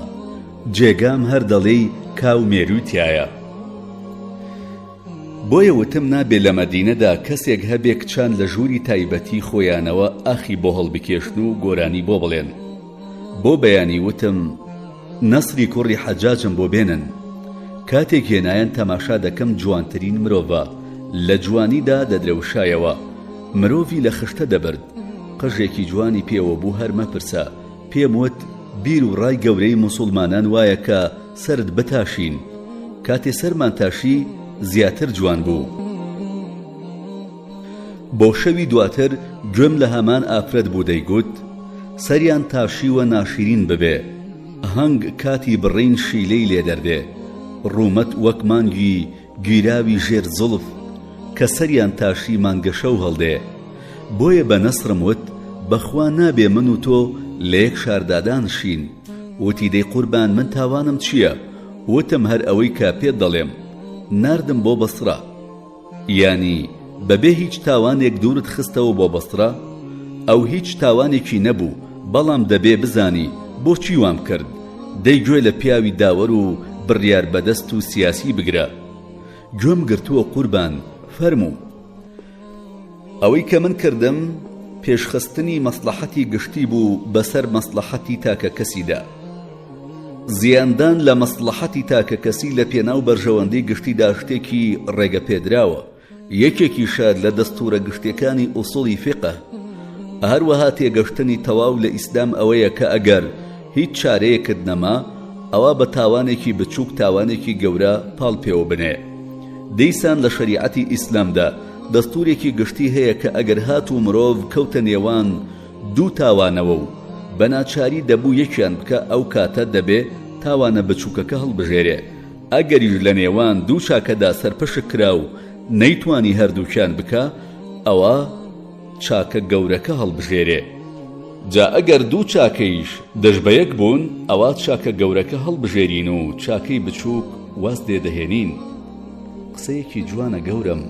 جێگام هەر دەڵێی کاو مێروتیایە بۆیە وتم نابێ لە مەدینەدا کەسێک هەبێ کچان لە ژووری تایبەتی خۆیانەوە ئاخی بۆ هەڵبکێشن و گۆرانی بۆ بڵێن بۆ بەیانی وتم نەسری کوڕی حەجاجم بۆ بێنن کاتێک هێنایەن تەماشا دەکەم جوانترین مرۆڤە لە جوانیدا دەدرەوشایەوە مرۆڤی لە خشتە دەبرد قژێکی جوانی پێوە بوو هەر مەپرسە پێم وت بیر و ڕای گەورەی موسڵمانان وایە کە سرد بتاشین کاتێ سەرمان تاشی زیاتر جوان بوو بۆ شەوی دواتر گوێم لە هەمان ئافرەت بوو دەیگوت سەریان تاشیوە ناشرین ببێ هەنگ کاتی بڕین شیلەی لێ دەردێ ڕوومەت وەک مانگی گیراوی ژێر زڵف کە سەریان تاشی مانگەشەو هەڵدێ بۆیە بە نەسرم وت بەخوا نابێ من و تۆ لە یەک شاردادان شین وتی دەی قوربان من تاوانم چییە وتم هەر ئەوەی کە پێت دەڵێم ناردم بۆ بەسرا یانی بەبێ هیچ تاوانێک دوورت خستەوە بۆ بەسرا ئەو هیچ تاوانێکی نەبوو بەڵام دەبێ بزانی بۆچی وام کرد دەی گوێ لە پیاوی داوەر و بڕیار بەدەست و سیاسی بگرە گوێم گرتووە قوربان فەرموو ئەوەی کە من کردم پێشخستنی مەسلەحەتی گشتی بوو بەسەر مەسلەحەتی تاکە کەسیدا زیاندان لە مەسلەحەتی تاکە کەسی لە پێناو بەرژەوەندەی گشتیدا شتێکی ڕێگە پێدراوە یەکێکی شاد لە دەستورە گشتەکانی ئوسوڵی فقه هەروەها تێگەشتنی تەواو لە ئیسلام ئەوەیە کە ئەگەر هیچ چارەیەکت نەما ئەوە بە تاوانێکی بچووک تاوانێکی گەورە پاڵ پێوە بنێ دەیسان لە شەریعەتی ئیسلامدا دەستورێکی گشتی هەیە کە ئەگەر هات و مرۆڤ کەوتە نێوان دوو تاوانەوە و بەناچاری دەبوو یەکیان بکە ئەو کاتە دەبێ تاوانە بچووکەکە هەڵبژێرێ ئەگەریش لە نێوان دوو چاکەدا سەرپەشک کرا و نەیتوانی هەردووکیان بکە ئەوە چاکە گەورەکە هەڵبژێرێ جا ئەگەر دوو چاکەیش دەژبەیەک بوون ئەوە چاکە گەورەکە هەڵبژێرین و چاکەی بچووک واز دێدەهێنین قسەیەکی جوانە گەورم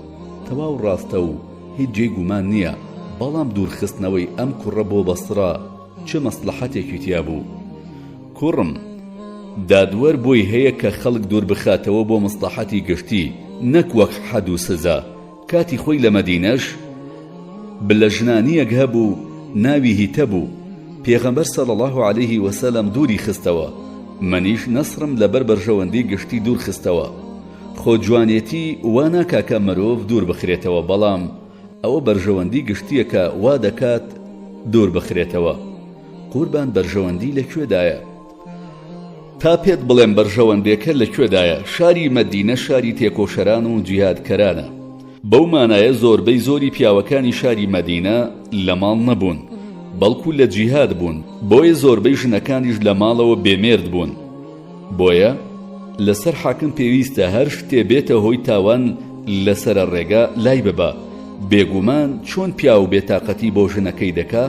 تەواو ڕاستە و هیچ جێ گومان نییە بەڵام دوورخستنەوەی ئەم کوڕە بۆ بەسرا چه مەسلەحەتێکی تیا بوو کوڕم دادوەر بۆی هەیە کە خەڵک دوور بخاتەوە بۆ مەسلەحەتی گشتی نەک وەک حەد و سزا کاتی خۆی لە مەدینەش بلە ژنانیەک هەبوو ناوی هیتە بوو پێغەمبەر صلی الله علیه وسلم دووری خستەوە منیش نەسرم لەبەر بەرژەوەندی گشتی دوور خستەوە خۆ جوانێتی وا ناکا کە مرۆڤ دوور بخرێتەوە بەڵام ئەوە بەرژەوەندی گشتیە کە وا دەکات دوور بخرێتەوە قوربان بەرژەوەندی لەکوێدایە تا پێت بڵێم بەرژەوەندێکە لەکوێدایە شاری مەدینە شاری تێکۆشەران و جیهادکەرانە بەو مانایە زۆربەی زۆری پیاوەکانی شاری مەدینە لە ماڵ نەبوون بەڵکو لە جیهاد بوون بۆیە زۆربەی ژنەکانیش لە ماڵەوە بێمێرد بوون بۆیە لەسەر حاکم پێویستە هەر شتێ بێتە هۆی تاوان لەسەرە ڕێگا لای ببە بێگومان چۆن پیا و بێتاقەتی بۆ ژنەکەی دەکا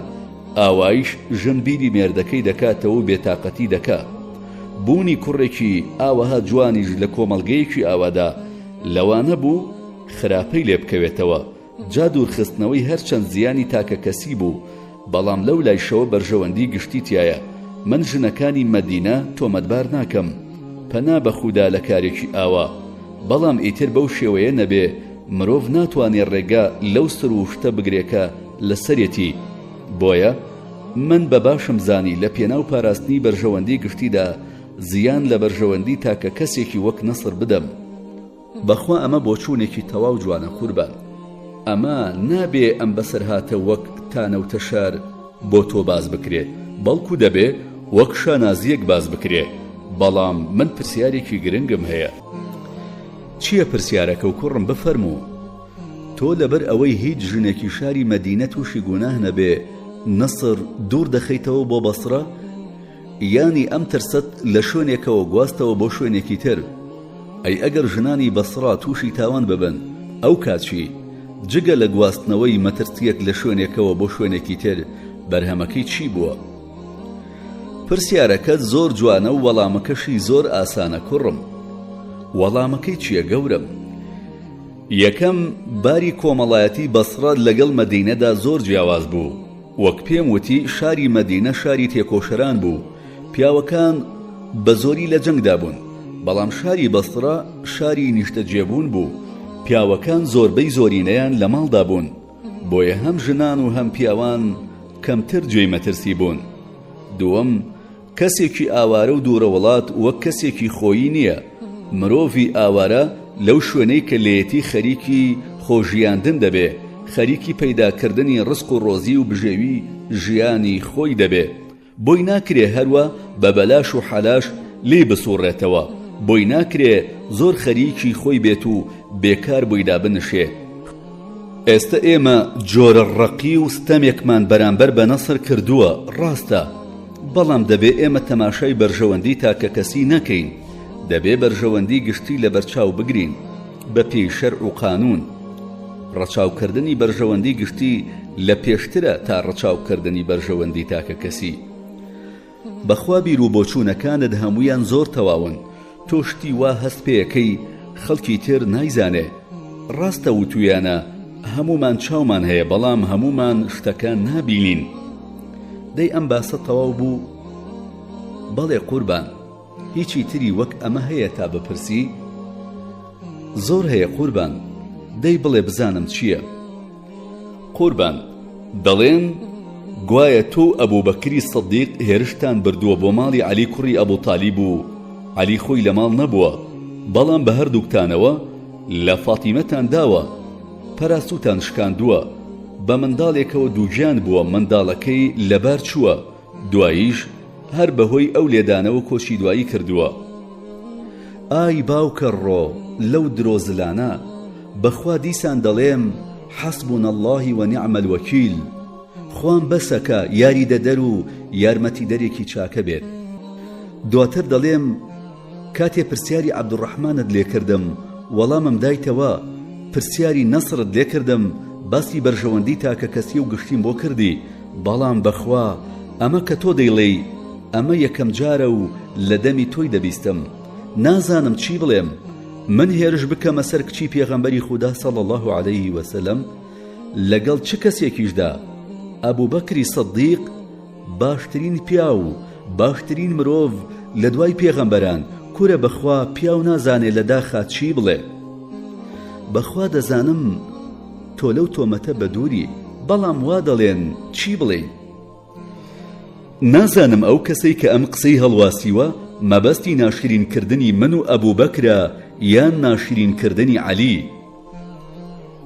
ئاوایش ژن بیری مێردەکەی دەکاتەوە و بێتاقەتی دەکا بوونی کوڕێکی ئاوەها جوانیش لە کۆمەڵگەیەکی ئاوادا لەوانە بوو خراپەی لێ بکەوێتەوە جا دوورخستنەوەی هەرچەند زیانی تاکە کەسی بوو بەڵام لەو لایشەوە بەرژەوەندی گشتی تایە من ژنەکانی مەدینە تۆمەتبار ناکەم پەنا بە خودا لە کارێکی ئاوا بەڵام ئیتر بەو شێوەیە نەبێ مرۆڤ ناتوانێت ڕێگا لەو سر و شتە بگرێکە لەسەرێتی بۆیە من بە باشم زانی لە پێناو پاراستنی بەرژەوەندی گشتیدا زیان لە بەرژەوەندی تاکە کەسێکی وەک نەسر بدەم بەخوا ئەمە بۆ چوونێکی تەواو جوانە قوربان ئەمە نابێ ئەم بەسەر هاتە وەک تانە و تەشار بۆ تۆ باز بکرێ بەڵکو دەبێ وەک شانازیەک باز بکرێ بەڵام من پرسیارێکی گرنگم هەیە چییە پرسیارەکە و کوڕم بفەرموو تۆ لەبەر ئەوەی هیچ ژنێکی شاری مەدینە تووشی گوناه نەبێ نەسر دوور دەخەیتەوە بۆ بەسرە یانی ئەم ترسەت لە شوێنێکەوە گواستەوە بۆ شوێنێکی تر ئەی ئەگەر ژنانی بەسرا تووشی تاوان ببن ئەو کاتچی جگە لە گواستنەوەی مەترسیەک لە شوێنێکەوە بۆ شوێنێکی تر بەرهەمەکەی چی بووە پرسیارەکەت زۆر جوانە و وەڵامەکەشی زۆر ئاسانە کوڕم وەڵامەکەی چییە گەورم؟ یەکەم باری کۆمەڵایەتی بەسڕە لەگەڵ مەدینەدا زۆر جیاواز بوو. وەک پێم وتی شاری مەدینە شاری تێکۆشەران بوو، پیاوەکان بە زۆری لە جەنگدا بوون، بەڵام شاری بەسڕە شاری نیشتەجێبوون بوو، پیاوەکان زۆربەی زۆرینەیان لە ماڵدا بوون، بۆیە هەم ژنان و هەم پیاوان کەمتر گوێی مەترسی بوون. دووەم کەسێکی ئاوارە و دوورە وڵات وەک کەسێکی خۆیی نییە، مرۆڤی ئاوارە لەو شوێنەی کە لێیەتی خەریکی خۆژیاندن دەبێ، خەریکی پەیداکردنی ڕزق و ڕۆزی و بژێوی ژیانی خۆی دەبێ، بۆی ناکرێ هەروە بە بەلاش و حەلاش لێ بسوڕێتەوە، بۆی ناکرێ زۆر خەریکی خۆی بێت و بێکار بۆیدا بنشێ. ئێستا ئێمە جۆرە ڕەقی و ستەمێکمان بەرامبەر بە نەسر کردووە، ڕاستە، بەڵام دەبێ ئێمە تەماشای بەرژەوەندی تاکە کەسی نەکەین، دەبێ بەرژەوەندی گشتی لە بەرچاو بگرین بە پێی شەرع و قانون. ڕەچاوکردنی بەرژەوەندی گشتی لە پێشترە تا ڕەچاوکردنی بەرژەوەندی تاکە کەسی. بەخوا بیر و بۆچوونەکانت هەمویان زۆر تەواون، تۆ شتی وا هەست پێیەکەی خەڵکی تر نایزانێ. ڕاستە وتویانە هەمومان چاومان هەیە، بەڵام هەمومان شتەکان نابینین. دەی ئەم باسە تەواو بوو؟ بەڵێ قوربان، هیچی تری وەک ئەمە هەیە تا بپرسی؟ زۆر هەیە قوربان، دەی بڵێ بزانم چییە؟ قوربان، دەڵێن گوایە تۆ ئەبوبەکری سەدیق هێرشتان بردووە بۆ ماڵی عەلی کوڕی ئەبوو تالیب و عەلی خۆی لە ماڵ نەبووە، بەڵام بە هەردووکتانەوە لە فاتیمەتان داوە، پەراستوتان شکاندووە، بە منداڵێکەوە دووگیان بووە، منداڵەکەی لەبار چووە، دواییش هەر بەهۆی ئەو لێدانەوە کۆچی دوایی کردووە. ئای باوکە ڕۆ لەو درۆزلانە، بەخوا دیسان دەڵێم حەسبونە اللهی وەنیعم الوەکیل، خوان بەسەکە یاری دەدەر و یارمەتی دەرێکی چاکە بێت. دواتر دەڵێم کاتێ پرسیاری عەبدوڕەحمانت لێ کردم وەڵامم دایتەوە، پرسیاری نەسرت لێ کردم باسی بەرژەوەندی تاکە کەسی و گشتیم بۆ کردی، بەڵام بەخوا ئەمە کە تۆ دەیڵێی ئەمە یەکەم جارە و لە دەمی تۆی دەبیستم، نازانم چی بڵێم. من هێرش بکەمە سەر کچی پێغەمبەری خودا صلی الله علیه وسلم لەگەڵ چ کەسێکیشدا؟ ئەبوبەکری سەدیق باشترین پیا و باشترین مرۆڤ لە دوای پێغەمبەران، کورە بەخوا پیاو نازانێ لە داخا چی بڵێ. بەخوا دەزانم تۆ لەو تۆمەتە بە دووری، بەڵام وا دەڵێن چی بڵێ؟ نازانم ئەو کەسەی کە ئەم قسەی هەڵواسیوە مەبەستی ناشرینکردنی من و ئەبوبەکرە یان ناشرینکردنی عەلی.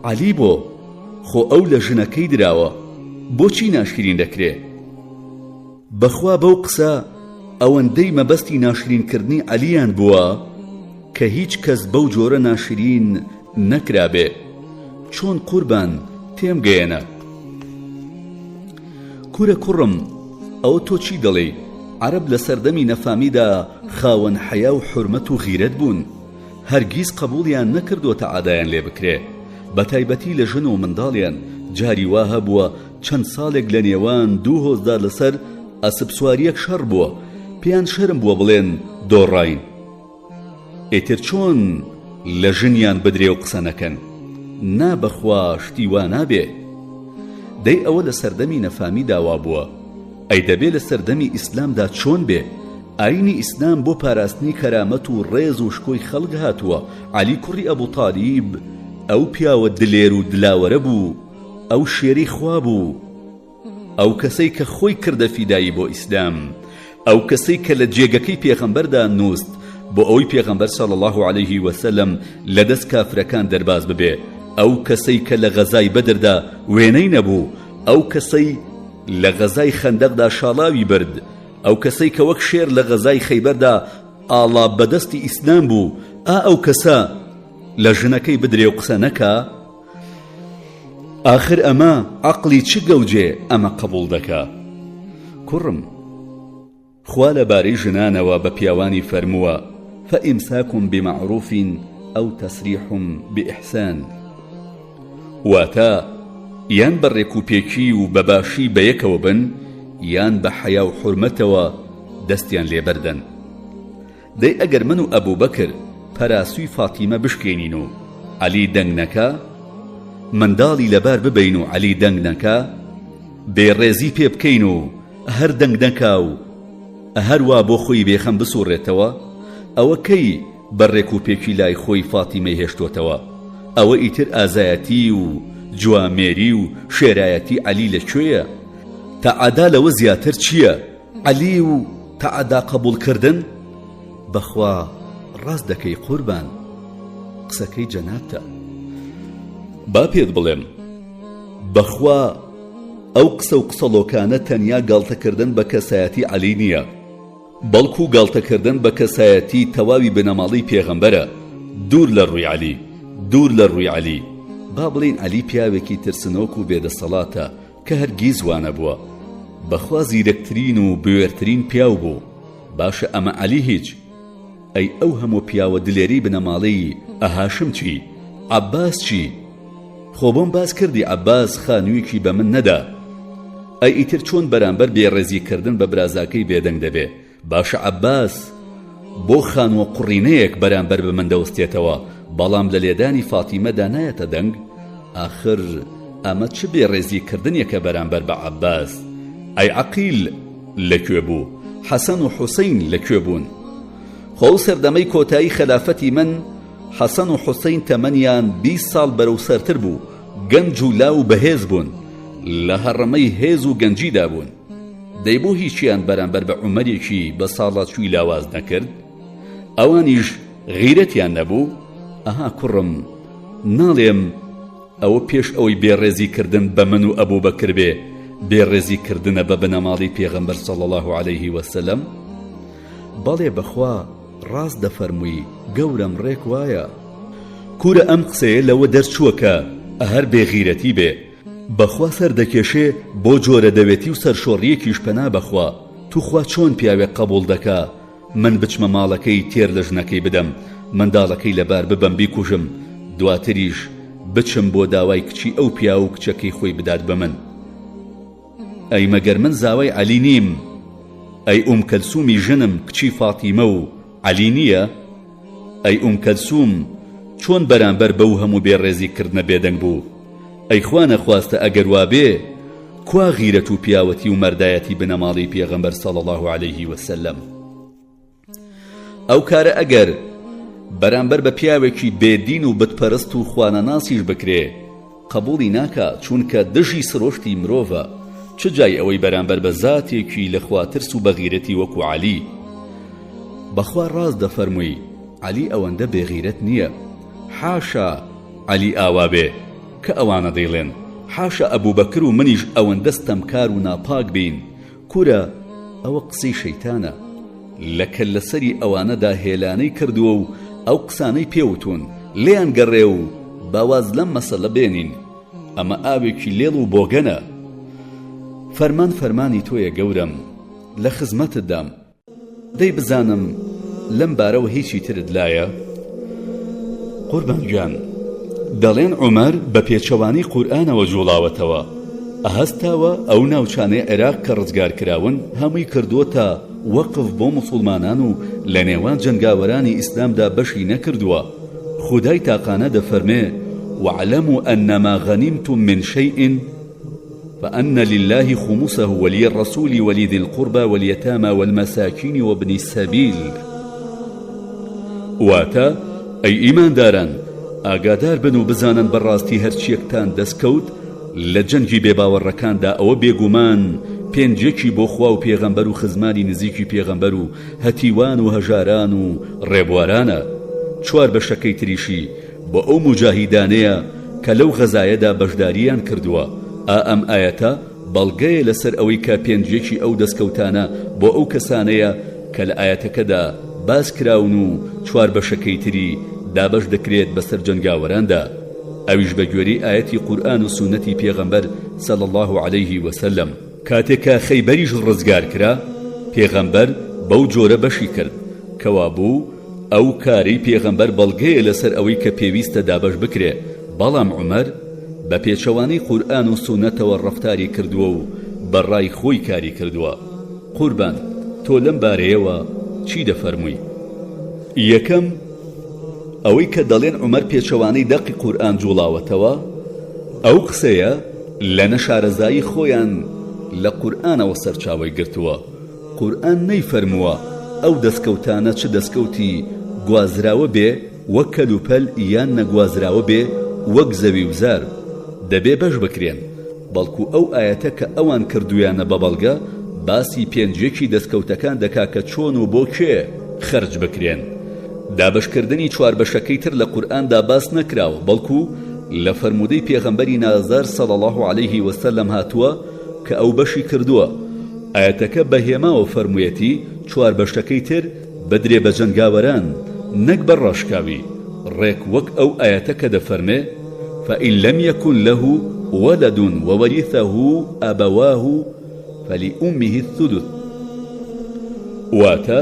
عەلی بۆ خۆ ئەو لە ژنەکەی دراوە، بۆچی ناشرین دەکرێ؟ بەخوا بەو قسە ئەوەندەی مەبەستی ناشرینکردنی عەلیان بووە کە هیچ کەس بەو جۆرە ناشرین نەکرابێ. چۆن قوربان تێمگەیەنە؟ کورە کوڕم، ئەو تۆ چی دەڵێ؟ عەرەب لە سەردەمی نەفامیدا خاوەن حەیا و حورمەت و غیرەت بوون، هەرگیز قبوڵیان نەکردوتە عادایان لێ بکرێ، بە تایبەتی لە ژن و منداڵیان. جاری وا هەبووە چەند ساڵێک لە نێوان دوو هۆزدا لەسەر ئەسب سواریەک شەڕ بووە، پێیان شەرم بووە بڵێن دۆڕاین. ئێتر چۆن لە ژنیان بدرێ و قسە نەکەن؟ نا بەخوا شتی وا نابێ. دەی ئەوە لە سەردەمی نەفامی داوا بووە، ئەی دەبێ لە سەردەمی ئیسلامدا چۆن بێ؟ ئاینی ئیسلام بۆ پاراستنی کەرامەت و ڕێز و شکۆی خەڵک هاتووە. عەلی کوڕی ئەبوو تالیب ئەو پیاوە دلێر و دلاوەرە بوو، ئەو شێری خوا بوو، ئەو کەسەی کە خۆی کردە فیدایی بۆ ئیسلام، ئەو کەسەی کە لە جێگەکەی پێغەمبەردا نووست بۆ ئەوی پێغەمبەر صلی الله علیه وسلم لە دەست کافرەکان دەرباز ببێ، ئەو کەسەی کە لە غەزای بەدردا وێنەی نەبوو، ئەو کەسەی لە غەزای خەندەقدا شاڵاوی برد، ئەو کەسەی کە وەک شێر لە غەزای خەیبەردا ئاڵا بەدەستی ئیسلام بوو، ئەو کەسە لە ژنەکەی بدرێ و قسە نەکا؟ آخر ئەمە عەقڵی چ گەوجێ ئەمە قبوڵ دەکا؟ کوڕم، خوا لەبارەی ژنانەوە بە پیاوانی فەرمووە فەئیمساکم بمەعروف ئەو تەسریح بئیحسان، واتە یان بەڕێک و پێکی و بەباشی بەیەکەوە بن، یان بە حەیا و حورمەتەوە دەستیان لێبەردەن. دەی ئەگەر من و ئەبوبەکر پەراسووی فاتیمە بشکێنین و عەلی دەنگ نەکا، منداڵی لەبار ببین و عەلی دەنگ نەکا، بێڕێزی پێ بکەین و هەر دەنگ نەکا و هەروە بۆ خۆی بێخەم بسوڕێتەوە، ئەوە کەی بەڕێک و پێکی لای خۆی فاتیمەی هێشتۆتەوە؟ ئەوە ئیتر ئازایەتی و جوامێری و شێرایەتی عەلی لەکوێیە؟ تەعادا لەوە زیاتر چییە؟ عەلی و تەعادا قبوڵکردن؟ بەخوا ڕاست دەکەی قوربان، قسەکەی جەنابتە. با پێت بڵێم بەخوا ئەو قسە و قسەڵۆکانە تەنیا گاڵتەکردن بە کەسایەتی عەلی نییە، بەڵکو گاڵتەکردن بە کەسایەتی تەواوی بنەماڵی پێغەمبەرە. دوور لە ڕووی عەلی، دوور لە ڕووی عەلی. با بڵین عەلی پیاوێکی ترسنۆک و بێدەسەڵاتە کە هەرگیز وانە بووە، بەخوا زیرەکترین و بوێرترین پیاو بوو. باشە ئەمە عەلی هیچ؟ ئەی ئەو هەموو پیاوە دلێری بنەماڵی ئەهاشم چی؟ عەباس چی؟ خۆ بۆم باس کردی عەباس خانوویەکی بە من نەدا. ئەی ئیتر چۆن بەرامبەر بێڕێزیکردن بە برازاکەی بێدەنگ دەبێ؟ باشە عەباس بۆ خانووە قوڕینەیەک بەرامبەر بە من دەوەستێتەوە، بەڵام لە لێدانی فاتیمەدا نایەتە دەنگ؟ ئاخر ئەمە چ بێڕێزیکردنێکە بەرامبەر بە عەباس؟ ئەی عەقیل لەکوێ بوو؟ حەسەن و حوسەین لەکوێ بوون؟ خۆ سەردەمەی کۆتایی خەلافەتی من حەسەن و حوسەین تەمەنیان 20 ساڵ بەرەو سەرتر بوو، گەنج و لاو بەهێز بوون، لە هەڕەمەی هێز و گەنجیدا بوون. دەی بۆ هیچیان بەرامبەر بە عومەرێکی بە ساڵاتچووی لاواز نەکرد؟ ئەوانیش غیرەتیان نەبوو؟ ئەها کوڕم، ناڵێم ئەوە پێش ئەوەی بێڕێزیکردن بە من و ئەبوو بەکر بێ بێڕێزیکردنە بە بنەماڵی پێغەمبەر صلی الله عليه وسلم؟ بەڵێ بەخوا ڕاست دەفەرمووی، گەورم ڕێک وایە. کورە ئەم قسەیە لەوە دەرچووە کە هەر بێغیرەتی بێ بەخوا سەردەکێشێ بۆ جۆرە دەوێتی و سەرشۆڕیەکیش پەنا بەخوا. توخوا چۆن پیاوێک قبوڵ دەکا من بچمە ماڵەکەی تێر لە ژنەکەی بدەم، منداڵەکەی لەبار ببەم بیکوژم، دواتریش بچم بۆ داوای کچی ئەو پیا و کچەکەی خۆی بدات بە من؟ ئەی مەگەر من زاوای عەلی نیم؟ ئەی کەلسومی ژنم کچی فاتیمە و عەلی نییە؟ ئەی کەلسوم چۆن بەرامبەر بەو هەموو بێڕێزیکردنە بێدەنگ بوو؟ ئەی خوا نەخواستە ئەگەر وابێ کوا غیرەت و پیاوەتی و مەردایەتی بنەماڵی پێغەمبەر صلی الله عليه وسلم؟ ئەو کارە ئەگەر بەرامبەر بە پیاوێکی بێدین و بتپەرست و خوانەناسیش بکرێ قبوڵی ناکا، چونکە دژی سرۆشتی مرۆڤە، چ جای ئەوەی بەرامبەر بە زاتێکی لەخوا ترس و بەغیرەتی وەکو عەلی؟ بەخوا ڕاست دەفەرمووی عەلی ئەوەندە بێغیرەت نییە. حاشا عەلی ئاوا بێ کە ئەوانە دەیڵێن، حاشا ئەبوو بەکر و منیش ئەوەندە ستەمکار و ناپاک بین. کورە ئەوە قسەی شەیتانە، لەکە لەسەری ئەوانەدا هێلانەی کردووە و ئەو قسانەی پێوتون لێیان گەڕێ و باواز لەم مەسەلە بێنین. ئەمە ئاوێکی لێڵ و بۆگەنە. فەرمان فەرمانی تۆیە گەورم، لە خزمەتتدام. دەی بزانم لەم بارەوە هیچی ترت لایە؟ قوربان گیان، دەڵێن عومەر بە پێچەوانی قورئانەوە جوڵاوەتەوە، ئەهەستاوە ئەو ناوچانەی عێراق کە ڕزگار کراون هەمووی کردووەتە وەقف بۆ موسڵمانان و لە نێوان جەنگاوەرانی ئیسلامدا بەشی نەکردووە. خودای تاقانە دەفەرمێ واعلموا أنما غنمتم من شيء فأن لله خمسه وللرسول ولذي القربى واليتامى والمساكين وابن السبيل. واتا أي إيمان داران ئاگادار بن و بزانن بەڕاستی هەرچیەکتان دەستکەوت لە جەنگی بێباوەڕەکاندا ئەوە بێگومان پێنجێکی بۆ خوا و پێغەمبەر و خزمانی نزیکی پێغەمبەر و هەتیوان و هەژاران و ڕێبوارانە. چوار بەشەکەی تریشی بۆ ئەو مجاهیدانەیە کە لەو غەزایەدا بەشداریان کردووە. ئەم ئاەتە بەڵگەیە لەسەر ئەوەی کە پێنجێکی ئەو دەستکەوتانە بۆ ئەو کەسانەیە کە لە ئاەتەکەدا باس کراون و چوار بەشەکەی تری دابەش دەکرێت بەسەر جەنگاوەراندا. ئەویش بە گوێرەی ئاەتی قورئان و سونەتی پێغەمبەر صلی الله عليه وسلم. کاتێکە خەیبەریش ڕزگار کرا پێغەمبەر بەو جۆرە بەشی کرد کەوا بوو ئەو کارەی پێغەمبەر بەڵگەیە لەسەر ئەوەی کە پێویستە دابەش بکرێ. بەڵام عومەر بە پێچەوانەی قورئان و سونەتەوە ڕەفتاری کردووە و بەڕای خۆی کاری کردووە. قوربان تۆ لەم بارەیەوە چی دەفەرمووی؟ یەکەم ئەوەی کە دەڵێن عومەر پێچەوانەی دەقی قورئان جوڵاوەتەوە ئەو قسەیە لە نەشارەزایی خۆیان لە قورئانەوە سەرچاوەی گرتووە. قورئان نەیفەرمووە ئەو دەستکەوتانە چ دەستکەوتی گوازراوە بێ وەک کەلوپەل یان نەگوازراوە بێ وەک زەوی وزار دەبێ بەش بکرێن، بەڵکو ئەو ئاەتە کە ئەوان کردویانە بە بەڵگە باسی پێنجێکی دەستکەوتەکان دەکا کە چۆن و بۆ کێ خەرج بکرێن. دابشکردنی چوار بەشەکەی تر لە قورئاندا باس نەکراوە، بەڵکو لە فەرموودەی پێغەمبەری نازار صلی الله عليه وسلم هاتووە کە ئەو بەشی کردووە. ئاەتەکە بەهێماوە فەرموویەتی چوار بەشەکەی تر بدرێ بە جەنگاوەران نەک بە ڕاشکاوی، ڕێک وەک ئەو ئاەتە کە دەفەرمێ فإن لم يكن له ولد وورثه أبواه فلأمه الثلث. واتە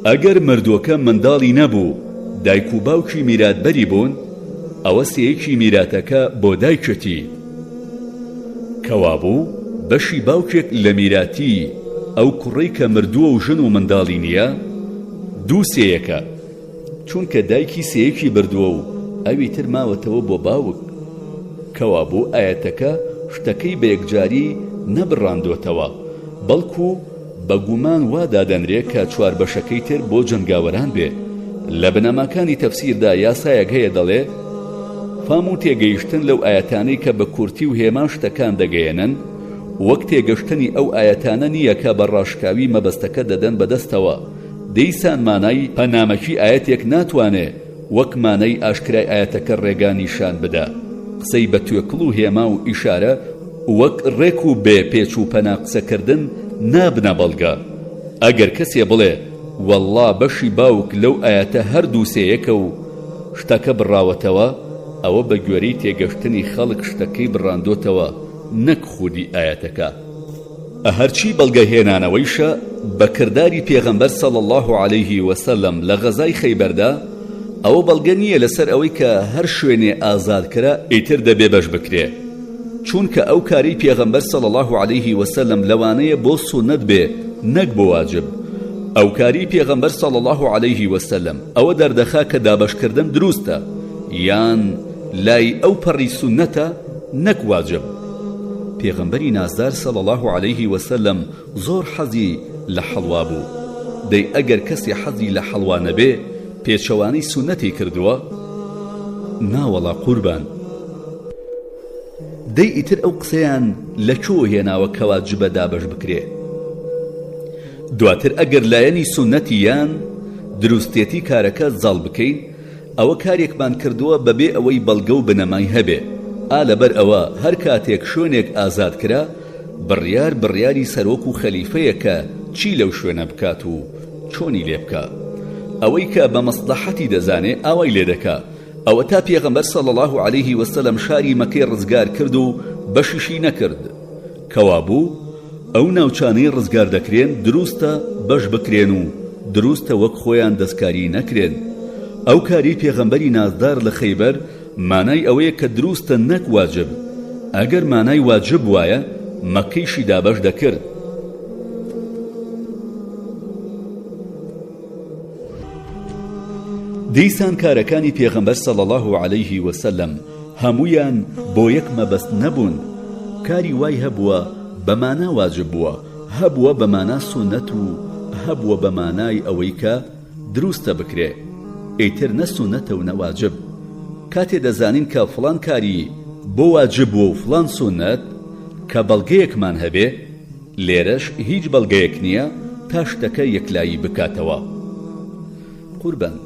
ئەگەر مردووەکە منداڵی نەبوو دایک و باوکی میراتبەری بوون ئەوە سێیەکی میراتەکە بۆ دایکەتی، کەوابوو بەشی باوکێک لە میراتی ئەو کوڕەی کە مردووە و ژن و منداڵی نییە دوو سێیەکە، چونکە دایکی سێیەکی بردووە و ئەوی تر ماوەتەوە بۆ باوک، کەوابوو ئاەتەکە شتەکەی بە یەکجاری نەبڕاندۆتەوە، بەڵکو بە گومان وا دادەنرێت کە چوار بەشەکەی تر بۆ جەنگاوەران بێ. لە بنەماکانی تەفسیردا یاسایەک هەیە دەڵێ فام و تێگەیشتن لەو ئاەتانەی کە بە کورتی و هێمان شتەکان دەگەیەنن وەک تێگەشتنی ئەو ئاەتانە نییە کە بە ڕاشکاوی مەبەستەکە دەدەن بەدەستەوە. دەیسان مانای پەنامەکی ئاەتێک ناتوانێ وەک مانای ئاشکرای ئاەتەکە ڕێگانیشان بدە. قسەی بە توێکڵ و هێما و ئیشارە وەک ڕێک و بێ پێچ و پەنا قسەکردن نابنە بەڵگە. ئەگەر کەسێ بڵێ وەڵڵا بەشی باوک لەو ئاەتە هەردوو سێیەکە و شتەکە بڕاوەتەوە ئەوە بە گوێرەی تێگەشتنی خەڵک شتەکەی بڕاندۆتەوە نەک خودی ئاەتەکە. هەرچی بەڵگەهێنانەوەیشە بە کرداری پێغەمبەر صلی الله عليه وسلم لە غەزای خەیبەردا ئەوە بەڵگە نییە لەسەر ئەوەی کە هەر شوێنێ ئازادکرا ئیتر دەبێ بەش بکرێ، چونکە ئەو کاری پێغەمبەر صلی الله عليه وسلم لەوانەیە بۆ سونەت بێ نەک بۆ واجب. ئەو کاری پێغەمبەر صلی الله عليه وسلم ئەوە دەردەخا کە دابەشکردن دروستە یان لای ئەو پەڕی سونەتە نەک واجب. پێغەمبەری نازدار صلی الله عليه وسلم زۆر حەزی لە حەڵوا بوو، دەی ئەگەر کەسی حەزی لە حەڵوا نەبێ پێچەوانەی سونەتی کردووە؟ ناوەڵا قوربان. دەی ئیتر ئەو قسەیان لەکوێ هێناوە کە واجبە دابەش بکرێ؟ دواتر ئەگەر لایەنی سونەتی یان دروستێتی کارەکە زاڵ بکەین ئەوە کارێکمان کردووە بەبێ ئەوەی بەڵگە و بنەمای هەبێ. لەبەر ئەوە هەر کاتێک شوێنێک ئازاد کرا بڕیاری سەرۆک و خەلیفەیە کە چی لەو شوێنە بکات و چۆنی لێ بکات. ئەوەی کە بە مەسلەحەتی دەزانێ ئاوای لێ دەکا. ئەوە تا پێغەمبەر صلی الله عليه وسلم شاری مەکەی ڕزگار کرد و بەشیشی نەکرد، کەوابوو ئەو ناوچانەی ڕزگار دەکرێن دروستە بەش بکرێن و دروستە وەک خۆیان دەستکاری نەکرێن. ئەو کاری پێغەمبەری نازدار لە خەیبەر مانای ئەوەیە کە دروستە نەک واجب. ئەگەر مانای واجب وایە مەکەیشی دابەش دەکرد. دیسان کارەکانی پێغەمبەر صلی الله عليه وسلم هەمویان بۆ یەک مەبەست نەبوون. کاری وای هەبووە بەمانە واجب بووە، هەبووە بەمانە سونەت و هەبووە بەمانای ئەوەی کە دروستە بکرێ، ئیتر نە سونەتە و نەواجب. کاتێ دەزانین کە فڵان کاری بۆ واجب بووە و فڵان سونەت کە بەڵگەیەکمان هەبێ، لێرەش هیچ بەڵگەیەک نییە تا شتەکە یەکلایی بکاتەوە. قوربان،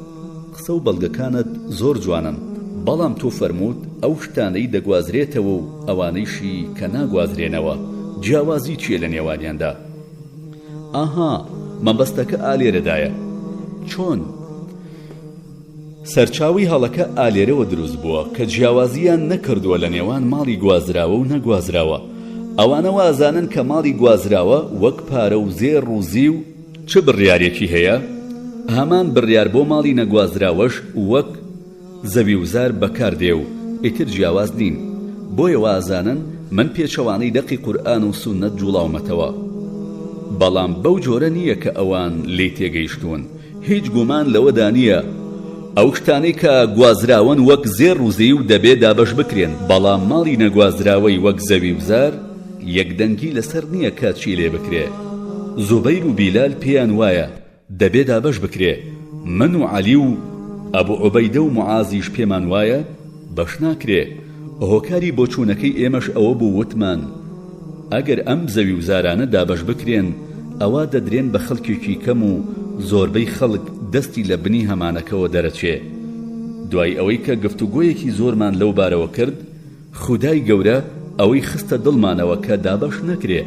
قسە و بەڵگەکانت زۆر جوانن، بەڵام تۆ فەرمووت ئەو شتانەی دەگوازرێتەوە و ئەوانەیشی کە ناگوازرێنەوە جیاوازی چیە لە نێوانیاندا؟ مەبەستەکە ئالێرەدایە. چۆن؟ سەرچاوی هەڵەکە ئالێرەوە دروست بووە کە جیاوازیان نەکردووە لە نێوان ماڵی گوازراوە و نەگوازراوە. ئەوانە وازانن کە ماڵی گوازراوە وەک پارە و زێر و زی و چ بڕیارێکی هەیە؟ هەمان بڕیار بۆ ماڵی نەگوازراوەش وەک زەوی وزار بەکاردێ و ئیتر جیاواز نین. بۆیە وازانن من پێچەوانەی دەقی قورئان و سونەت جوڵاومەتەوە، بەڵام بەو جۆرە نییە کە ئەوان لێی تێگەیشتون. هیچ گومان لەوەدا نییە ئەو شتانەی کە گوازراون وەک زێر و زەوی و دەبێ دابەش بکرێن بەڵام ماڵی نەگوازراوەی وەک زەوی و زار یەکدەنگی لەسەر نییە کاتچی لێ بکرێ زوبەیر و بیلال پێیان وایە دەبێ دابەش بکرێ من و عەلی و ئەبوو عوبەیدە و معازیش پێمان وایە بەش ناکرێ هۆکاری بۆ چوونەکەی ئێمەش ئەوە بوو وتمان ئەگەر ئەم زەوی و زارانە دابەش بکرێن ئەوا دەدرێن بە خەڵکێکی کەم و زۆربەی خەڵک دەستی لە بنی هەمانەکەوە دەرەچێ دوای ئەوەی کە گفتوگۆیەکی زۆرمان لەو بارەوە کرد خودای گەورە ئەوەی خستە دڵمانەوە کە دابەش نەکرێ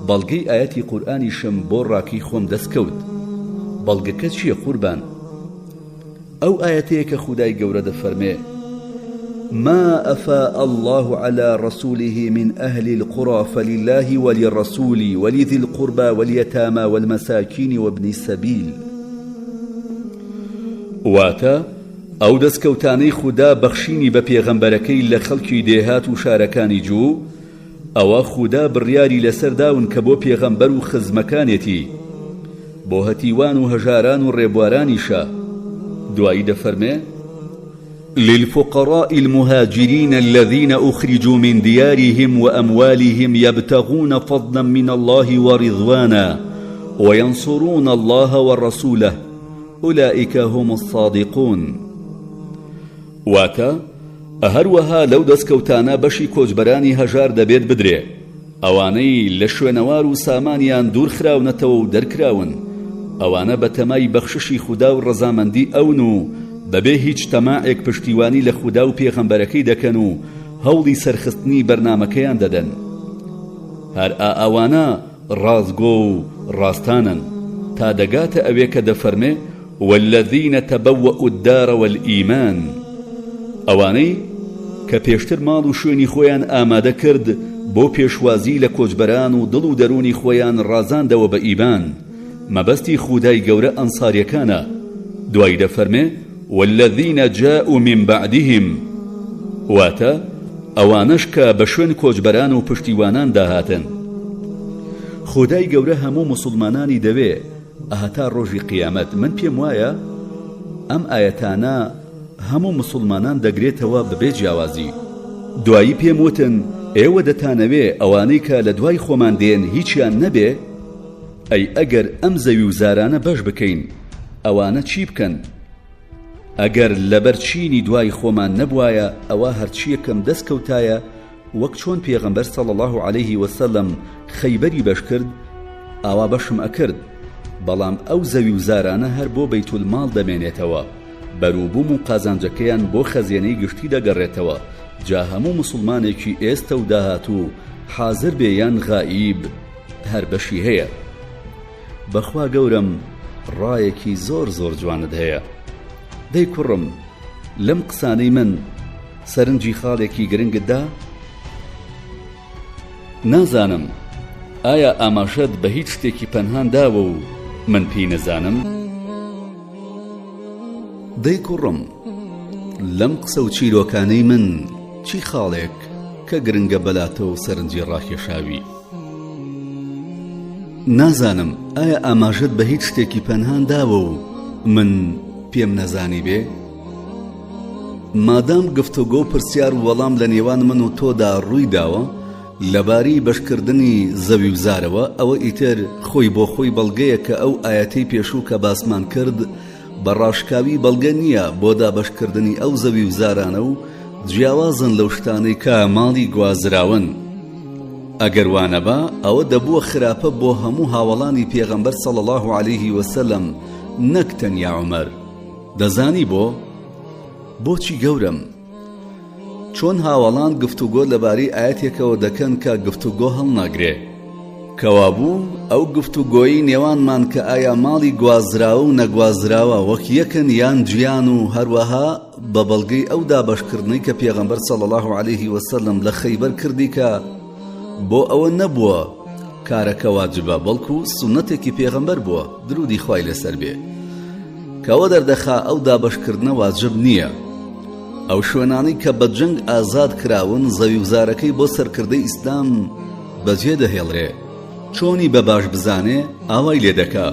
بەڵگەی ئاەتی قورئانیشم بۆ ڕاکی خۆم دەستکەوت بەڵگەکە چییە قوربان ئەو ئاەتەیە کە خودای گەورە دەفەرمێ ما أفاء الله على رسوله من أهل القرى فلله وللرسول ولذي القربى واليتامى والمساكين وابن السبيل واتا ئەو دەستکەوتانەی خوددا بەخشینی بە پێغەمبەرەکەی لە خەڵکی دێهات و شارەکانی جوو ئەوە خوددا بڕیاری لەسەر داون کە بۆ پێغەمبەر و خزمەکانێتی بۆ هەتیوان و هەژاران و ڕێبوارانیشە دوایی دەفەرمێ للفقراء المهاجرين الذين أخرجوا من ديارهم وأموالهم يبتغون فضلا من الله ورضوانا وينصرون الله ورسوله أولئك هم الصادقون واتا هەروەها لەو دەستکەوتانە بەشی کۆچبەرانی هەژار دەبێت بدرێ ئەوانەی لە شوێنەوار و سامانیان دوور خراونەتەوە و دەرکراون ئەوانە بە تەمای بەخششی خودا و ڕەزامەندی ئەون و بەبێ هیچ تەماعێک پشتیوانی لە خودا و پێغەمبەرەکەی دەکەن و هەوڵی سەرخستنی بەرنامەکەیان دەدەن هەر ئەوانە ڕازگۆ و ڕاستانن تا دەگاتە ئەوێ کە دەفەرمێ والذين تبوأوا الدار والإيمان ئەوانەی کە پێشتر ماڵ و شوێنی خۆیان ئامادە کرد بۆ پێشوازی لە کۆچبەران و دڵ و دەرونی خۆیان ڕازاندەوە بە ئیمان مەبەستی خودای گەورە ئەنساریەکانە دوای دەفەرمێ والذين جاءوا من بعدهم واتا ئەوانەش کە بە شوێن کۆچبەران و پشتیوانان داهاتن خودای گەورە هەموو موسڵمانانی دەوێ ئەهەتا ڕۆژی قیامەت من پێم وایە ئەم ئاەتانە هەموو موسڵمانان دەگرێتەوە بەبێ جیاوازی دوایی پێم وتن ئێوە دەتانەوێ ئەوانەی کە لە دوای خۆمان دێن هیچیان نەبێ ئەی ئەگەر ئەم زەوی و زارانە بەش بکەین ئەوانە چی بکەن ئەگەر لەبەر چینی دوای خۆمان نەبوایە ئەوە هەرچیەکەم دەستکەوتایە وەک چۆن پێغەمبەر صلی الله عليه وسلم خەیبەری بەش کرد ئاوا بەشم ئەکرد بەڵام ئەو زەوی و زارانە هەر بۆ بەیتولماڵ دەمێنێتەوە بەرووبووم و قازانجەکەیان بۆ خەزیێنەی گشتی دەگەڕێتەوە جا هەموو موسڵمانێکی ئێستا و داهاتوو حازر بێ یان غائیب هەر بەشی هەیە بەخوا گەورم ڕایەکی زۆر زۆر جوانت هەیە دەی کوڕم لەم قسانەی من سەرنجی خاڵێکی گرنگتدا نازانم ئایا ئاماژەت بە هیچ شتێکی پەنهان داوە و من پێی نەزانم دەی کوڕم لەم قسە و چیرۆکانەی من چی خاڵێک کە گرنگە بەلاتەوە سەرنجی ڕاکێشاوی نازانم ئایا ئاماژەت بە هیچ شتێکی پەنهان داوە و من پێم نەزانی بێ مادام گفتوگۆ پرسیار و وەڵام لە نێوان من و تۆدا ڕووی داوە لەباری بەشکردنی زەوی و زارەوە ئەوە ئیتر خۆی بۆ خۆی بەڵگەیە کە ئەو ئاەتەی پێشوو کە باسمان کرد بە ڕاشکاوی بەڵگە نییە بۆ دابەشکردنی ئەو زەوی و زارانە و جیاوازن لەو شتانەی کە ماڵی گوازراون ئەگەر وانەبا ئەوە دەبووە خراپە بۆ هەموو هاوڵانی پێغەمبەر صلی الله عليه وسلم نەک تەنیا عومەر دەزانی بۆچی گەورم چۆن هاوڵان گفتوگۆ لەبارەی ئاەتێکەوە دەکەن کە گفتوگۆ هەڵناگرێ کەوابوو ئەو گفتوگۆیی نێوانمان کە ئایا ماڵی گوازراوە و نەگوازراوە وەک یەکن یان گیان و هەروەها بە بەڵگەی ئەو دابەشکردنەی کە پێغەمبەر صلی الله عليه وسلم لە خەیبەر کردی کە بۆ ئەوە نەبووە کارەکە واجبە بەڵکو سونەتێکی پێغەمبەر بووە درودی خوای لەسەر بێ کەوە دەردەخا ئەو دابەشکردنە واجب نییە ئەو شوێنانەی کە بە جەنگ ئازاد کراون زەوی وزارەکەی بۆ سەرکردەی ئیسلام بەجێ دەهێڵرێ چۆنی بە باش بزانێ ئاوای لێ دەکا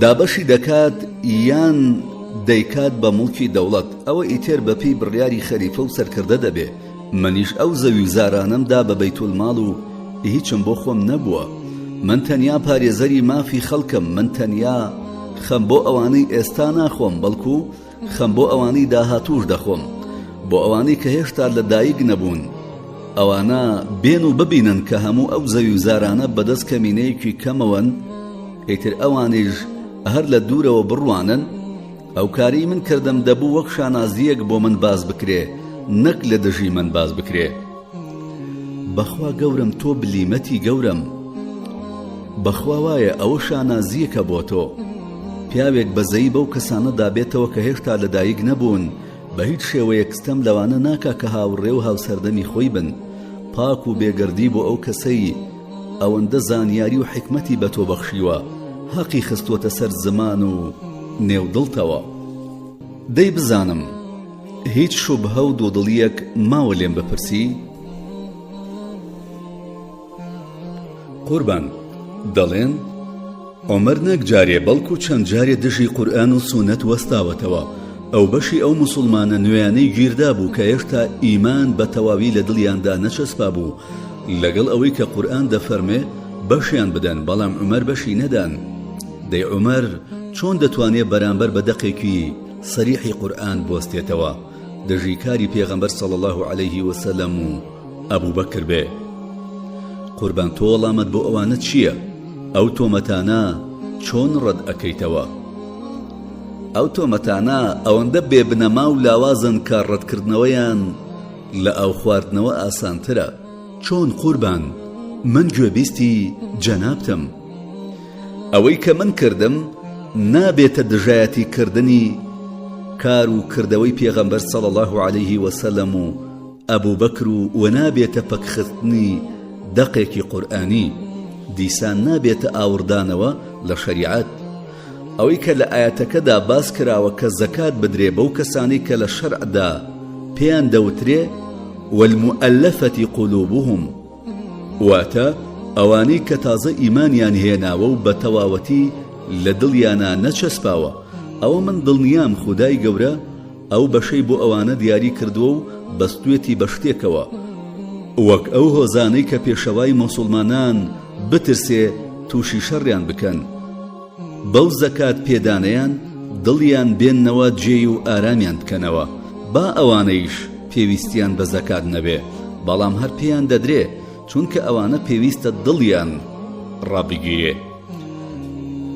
دابەشی دەکات یان دەیکات بە مڵکی دەوڵەت ئەوە ئیتر بەپێی بڕیاری خەریفە و سەرکردە دەبێ. منیش ئەو زەوی و زارانەمدا بە بەیتولماڵ و هیچم بۆ خۆم نەبووە. من تەنیا پارێزەری مافی خەڵکم. من تەنیا خەم بۆ ئەوانەی ئێستا ناخۆم، بەڵکو خەم بۆ ئەوانەی داهاتوش دەخۆم، بۆ ئەوانەی کە هێشتا لە دایک نەبوون. ئەوانە بێن و ببینن کە هەموو ئەو زەوی و زارانە بەدەست کەمینەیەکی کەمەوەن، ئیتر ئەوانیش هەر لە دوورەوە بڕوانن. ئەو کاری من کردم دەبوو وەک شانازیەک بۆ من باز بکرێ، نەک لە دژی من باز بکرێ. بەخوا گەورم تۆ بلیمەتی گەورم، بەخوا وایە ئەوە شانازیەکە بۆ تۆ. پیاوێک بەزەی بەو کەسانە دابێتەوە کە هێشتا لەدایک نەبوون، بە هیچ شێوەیەک ستەم لەوانە ناکا کە هاوڕێ و هاوسەردەمی خۆی بن. پاک و بێگەردی بۆ ئەو کەسەی ئەوەندە زانیاری و حکمەتی بە تۆ بەخشیوە، حەقی خستوۆتە سەر زمان و نێودڵتەوە. دەی بزانم هیچ شوبهە و دۆدڵیەک ماوە لێم بپرسی؟ قوربان، دەڵێن عومەر نەک جارێ بەڵکو چەند جارێ دژی قورئان و سونەت وەستاوەتەوە. ئەو بەشی ئەو موسڵمانە نوێیانەی گیردا بوو کە هێشتا ئیمان بە تەواوی لە دڵیاندا نەچەسپا بوو، لەگەڵ ئەوەی کە قورئان دەفەرمێ بەشیان بدەن، بەڵام عومەر بەشی نەدان. دەی عومەر چۆن دەتوانێت بەرامبەر بە دەقێکی سەریحی قورئان بوەستێتەوە دژی کاری پێغەمبەر صلی الله علیه وسلم و ئەبوو بەکر بێ؟ قوربان، تۆ وەڵامت بۆ ئەوانە چییە؟ ئەو تۆمەتانە چۆن ڕەت ئەکەیتەوە؟ ئەو تۆمەتانە ئەوەندە بێبنەما و لاوازن کە ڕەتکردنەوەیان لە ئەو خواردنەوە ئاسانترە. چۆن قوربان؟ من گوێبیستی جەنابتم. ئەوەی کە من کردم نابێتە دژایەتی کردنی کار و کردەوەی پێغەمبەر صلی الله علیه وسلم و ئەبوو بەکر و نابێتە پەکخستنی دەقێکی قورئانی. دیسان نابێتە ئاوردانەوە لە شەریعەت. ئەوەی کە لە ئاەتەکەدا باس کراوە کە زەکات بدرێ بەو کەسانی کە لە شەرعدا پێیان دەوترێ والمؤلفەتی قولوبهم، واتە ئەوانەی کە تازە ئیمانیان هێناوە و بە تەواوەتی لە دڵیانە نەچەسپاوە. ئەوە من دڵنیام خودای گەورە ئەو بەشەی بۆ ئەوانە دیاری کردووە و بەستوێتی بە شتێکەوە، وەک ئەو هۆزانەی کە پێشەوای موسڵمانان بترسێ تووشی شەڕیان بکەن. بەو زەکات پێدانەیان دڵیان بێننەوە جێی و ئارامیان بکەنەوە. با ئەوانەیش پێویستیان بە زەکات نەبێ، بەڵام هەر پێیان دەدرێ، چونکە ئەوانە پێویستە دڵیان ڕابگیرێ.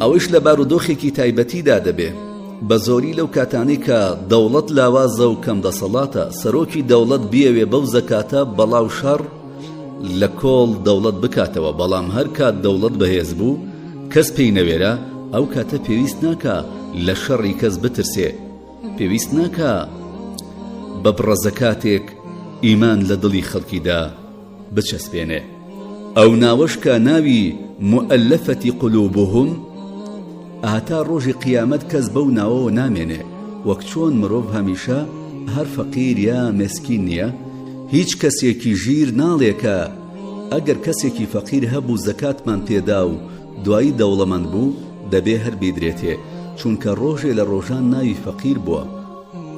ئەوش لە بارودۆخێکی تایبەتیدا دەبێ. بە زۆری لەو کاتانی کە دەوڵەت لاوازە و کەم دەسەڵاتە، سەرۆکی دەوڵەت بیەوێ بەو زەکاتە بەڵاو شەڕ لە کۆڵ دەوڵەت بکاتەوە. بەڵام هەر کات دەوڵەت بەهێز بوو، کەس پێی نەوێرە، ئەو کاتە پێویست ناکە لە شەڕی کەس بترسێ، پێویست ناکە بە بڕە زەکاتێک ئیمان لە دڵی خەڵکیدا بچەسپێنێ. ئەو ناوەش کە ناوی مؤلفەتی قولوبهم، ئاتا ڕۆژی قیامەت کەس بەو ناوەوە نامێنێ. وەک چۆن مرۆڤ هەمیشە هەر فەقیر یا مێسکین نییە، هیچ کەسێکی ژیر ناڵێکە ئەگەر کەسێکی فەقیر هەبوو زەکاتمان پێدا و دوایی دەوڵەمەند بوو دەبێ هەر بیدرێتێ، چونکە ڕۆژێ لە ڕۆژان ناوی فەقیر بووە.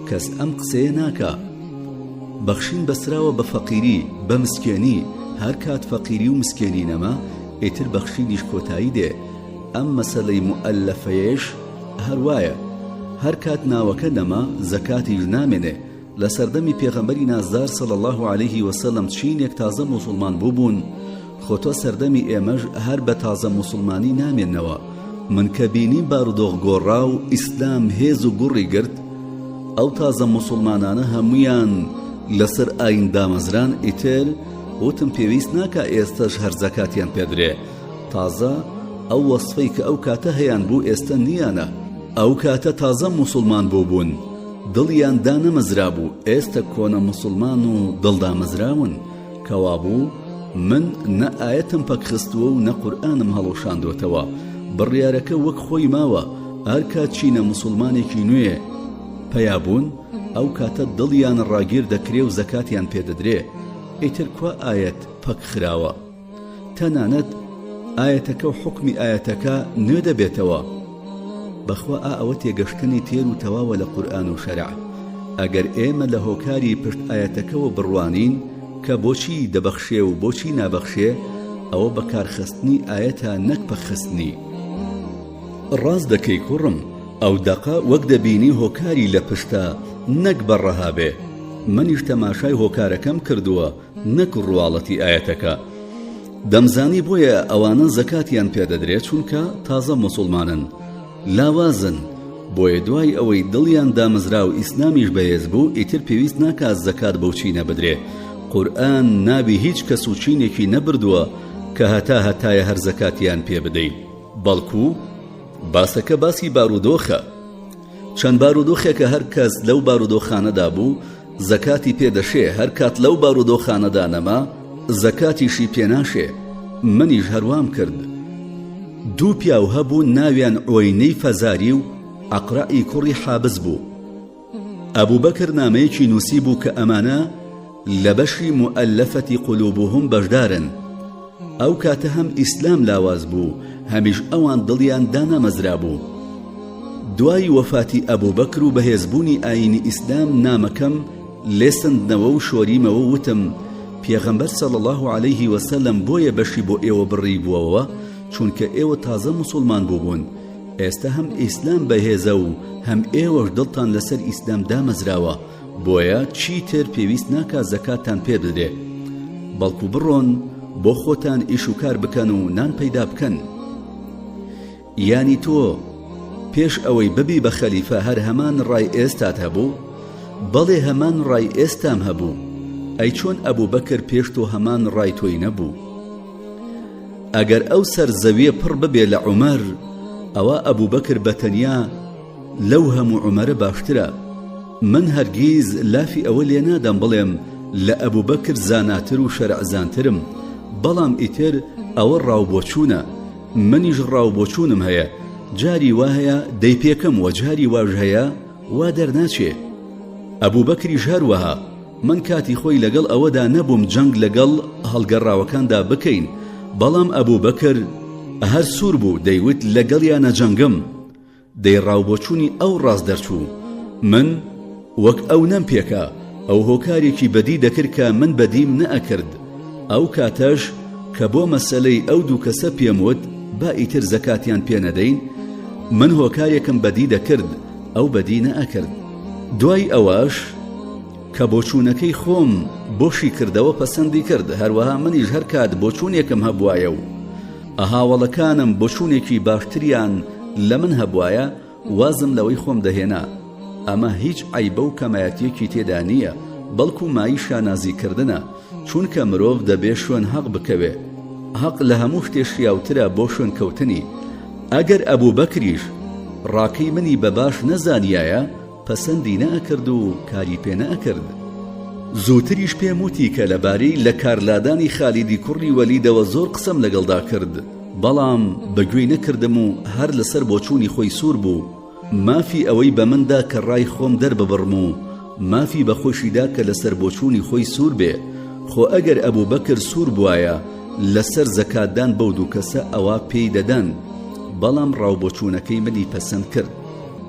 کەس ئەم قسەیە ناکە. بەخشین بەسراوە بە فەقیری، بە مسکێنی. هەر کات فەقیری و مسکێنی نەما، ئیتر بەخشینیش کۆتایی دێ. ئەم مەسەلەی مؤلفەیەش هەروایە. هەر کات ناوەکە نەما، زەکاتیش نامێنێ. لە سەردەمی پێغەمبەری نازدار صلی الله علیه وسلم چینێک تازە موسڵمان بووبوون، خۆتۆ سەردەمی ئێمەش هەر بە تازە موسڵمانی نامێنەوە. من کە بینیم بارودۆخ گۆڕا و ئیسلام هێز و گوڕی گرت، ئەو تازە موسڵمانانە هەمویان لەسەر ئاین دامەزران. ئیتر وتم پێویست ناکە ئێستەش هەر زەکاتیان پێدرێ. تازە ئەو وەسفەی کە ئەو کاتە هەیان بوو ئێستا نیانە. ئەو کاتە تازە موسڵمان بوون، دڵیان دانەمەزرا بوو. ئێستا کۆنە موسڵمان و دڵدامەزراون. کەوا بوو من نە ئاەتم پەکخستووە و نە قورئانم هەڵۆشاندوتەوە. بڕیارەکە وەک خۆی ماوە. هەر کات چینە موسڵمانێکی نوێ پەیابوون، ئەو کاتە دڵیان ڕاگیر دەکرێ و زەکاتیان پێدەدرێ. ئیتر کوا ئاەت پەکخراوە؟ تەنانەت ئاەتەکە و حوکمی ئاەتەکە نوێ دەبێتەوە. بەخوا ئەوە تێگەشتنی تێر و تەواوە لە قورئان و شەرع. ئەگەر ئێمە لە هۆکاری پشت ئاەتەکەەوە بڕوانین کە بۆچی دەبەخشێ و بۆچی نابەخشێ، ئەوە بەکارخستنی ئاەتە نەک بەخستنی. ڕاست دەکەی کوڕم، ئەو دەقە وەک دەبینی هۆکاری لە پشتە نەک بەڕەها بێ. منیش تەماشای هۆکارەکەم کردووە نەک ڕواڵەتی ئاەتەکە. دەمزانی بۆیە ئەوانە زەکاتیان پێدەدرێت چونکە تازە موسڵمانن، لاوازن. بۆیە دوای ئەوەی دڵیان دامەزرا و ئیسلامیش بەهێز بوو، ئیتر پێویست ناکات زەکات بەو چینە بدرێ. قورئان نابی هیچ کەس و چینێکی نەبردووە کە هەتایە هەر زەکاتیان پێ بدەین، بەڵکو باسەکە باسی بارودۆخە. چەند بارودۆخێکە هەر کەس لەو بارودۆخانەدا بوو زەکاتی پێدەشێ، هەر کات لەو بارودۆخانەدا نەما زەکاتیشی پێناشێ. منیش هەروام کرد. دوو پیاو هەبوو، ناویان عوەینەی فەزاری و عەقڕەئی کوڕی حابس بوو. ئەبوبەکر نامەیەکی نووسی بوو کە ئەمانە لە بەشی مؤەلەفەتی قولوبهم بەشدارن. ئەو کاتە هەم ئیسلام لاواز بوو، هەمیش ئەوان دڵیان دانەمەزرا بوو. دوای وەفاتی ئەبوبەکر و بەهێزبوونی ئاینی ئیسلام نامەکەم لێسندنەوە و شۆریمەوە وتم پێغەمبەر صلی الله علیه وسلم بۆیە بەشی بۆ ئێوە بڕی بووەوە چونکە ئێوە تازە موسڵمان بووبوون. ئێستا هەم ئیسلام بەهێزە و هەم ئێوەش دڵتان لەسەر ئیسلام دامەزراوە، بۆیە چیتر پێویست ناکا زەکاتتان پێ بدرێ، بەڵکو بڕۆن بۆ خۆتان ئیش و کار بکەن و نان پەیدا بکەن. یانی تۆ پێش ئەوەی ببی بە خەلیفە هەر هەمان ڕای ئێستات هەبوو؟ بەڵێ هەمان ڕای ئێستام هەبوو. ئەی چۆن ئەبوبەکر پێش تۆ هەمان ڕای تۆی نەبوو؟ ئەگەر ئەو سەرزەویە پڕ ببێ لە عومەر، ئەوە ئەبوبەکر بەتەنیا لەو هەموو عومەرە باشترە. من هەرگیز لافی ئەوە لێ نادەم بڵێم لە ئەبوبەکر زاناتر و شەرعزانترم، بەڵام ئیتر ئەوە ڕاوبۆچوونە. منیش ڕاوبۆچوونم هەیە، جاری وا هەیە دەی پێکەم و جاری واژ هەیە وا دەرناچێ. ئەبوبەکریش هەروەها. من کاتی خۆی لەگەڵ ئەوەدا نەبووم جەنگ لەگەڵ هەڵگەڕاوەکاندا بکەین، بەڵام ئەبوبەکر هەر سوور بوو دەیوت لەگەڵیانە جەنگم، دەی ڕاوبۆچوونی ئەو ڕاست دەرچوو. من وەک ئەو نەم پێکا، ئەو هۆکارێکی بەدی دەکرد کە من بەدیم نەئەکرد. ئەو کاتەش کە بۆ مەسەلەی ئەو دوو کەسە پێم وت با ئیتر زەکاتیان پێ نەدەین، من هۆکارێکم بەدی دەکرد، ئەو بەدی نەئەکرد. دوای ئەوەش کە بۆچوونەکەی خۆم بۆشی کردەوە پەسەندی کرد، هەروەها منیش هەر کات بۆچوونێکم هەبوایە و ئەهاوڵەکانم بۆچوونێکی باشتریان لە من هەبوایە وازم لەوەی خۆم دەهێنا. ئەمە هیچ عیبە و کەمایەتیەکی تێدا نییە، بەڵکو مای شانازیکردنە، چونکە مرۆڤ دەبێ شوێن حەق بکەوێ. حەق لە هەموو شتێ شیاوترە بۆ شوێن کەوتنی. ئەگەر ئەبوبەکریش ڕاکەی منی بەباش نەزانیایە، پەسەندی نەئەکرد و کاری پێ نەئەکرد. زووتریش پێم وتی کە لەبارەی لە کارلادانی خالیدی کوڕی وەلیدەوە زۆر قسەم لەگەڵدا کرد، بەڵام بەگوێی نەکردم و هەر لەسەر بۆچوونی خۆی سوور بوو. مافی ئەوەی بە مندا کە ڕای خۆم دەرببڕم و مافی بەخۆشیدا کە لەسەر بۆچوونی خۆی سوور بێ. خۆ ئەگەر ئەبوبەکر سوور بوایە لەسەر زەکاتدان بەو دوو کەسە ئەوە پێی دەدەن، بەڵام ڕاوبۆچوونەکەی منی پەسەند کرد.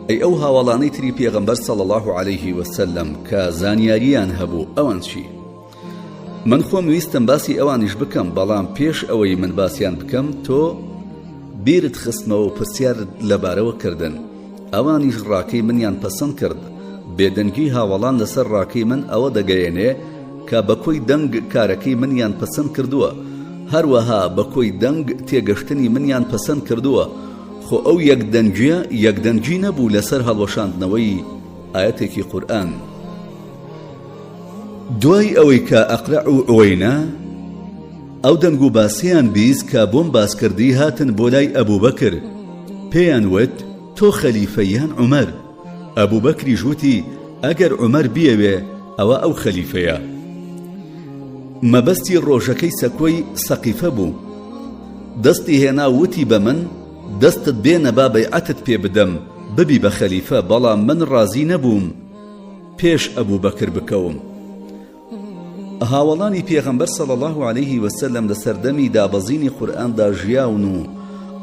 ئەی ئەو هاوڵانەی تری پێغەمبەر صلی الله علیه وسلم کە زانیاریان هەبوو ئەوان چی؟ من خۆم ویستم باسی ئەوانیش بکەم، بەڵام پێش ئەوەی من باسییان بکەم تۆ بیرت خستمەوە و پرسیار لەبارەوە کردن. ئەوانیش ڕاکەی منیان پەسەند کرد. بێدەنگی هاوڵان لەسەر ڕاکەی من ئەوە دەگەیەنێ کە بەکۆی دەنگ کارەکەی منیان پەسەند کردووە، هەروەها بەکۆی دەنگ تێگەشتنی منیان پەسەند کردووە. خۆ ئەو یەکدەنگی نەبوو لەسەر هەڵوەشاندنەوەی ئاەتێکی قورئان. دوای ئەوەی کە ئەقرع و عوەینە ئەو دەنگ و باسییان بیست کە بۆم باسکردی هاتن بۆ لای ئەبوبەکر، پێیان وت تۆ خەلیفەیان عومەر. ئەبوبەکریش وتی ئەگەر عومەر بیەوێ ئەوە ئەو خەلیفەیە. مەبەستی ڕۆژەکەی سەکۆی سەقیفە بوو. دەستی هێنا وتی بە من دەستت بێنە با بەیعەتت پێ بدەم ببی بە خەلیفە، بەڵام من ڕازی نەبووم پێش ئەبوبەکر بکەوم. هاوڵانی پێغەمبەر صلی الله علیه وسلم لە سەردەمی دابەزینی قورئاندا ژیاون و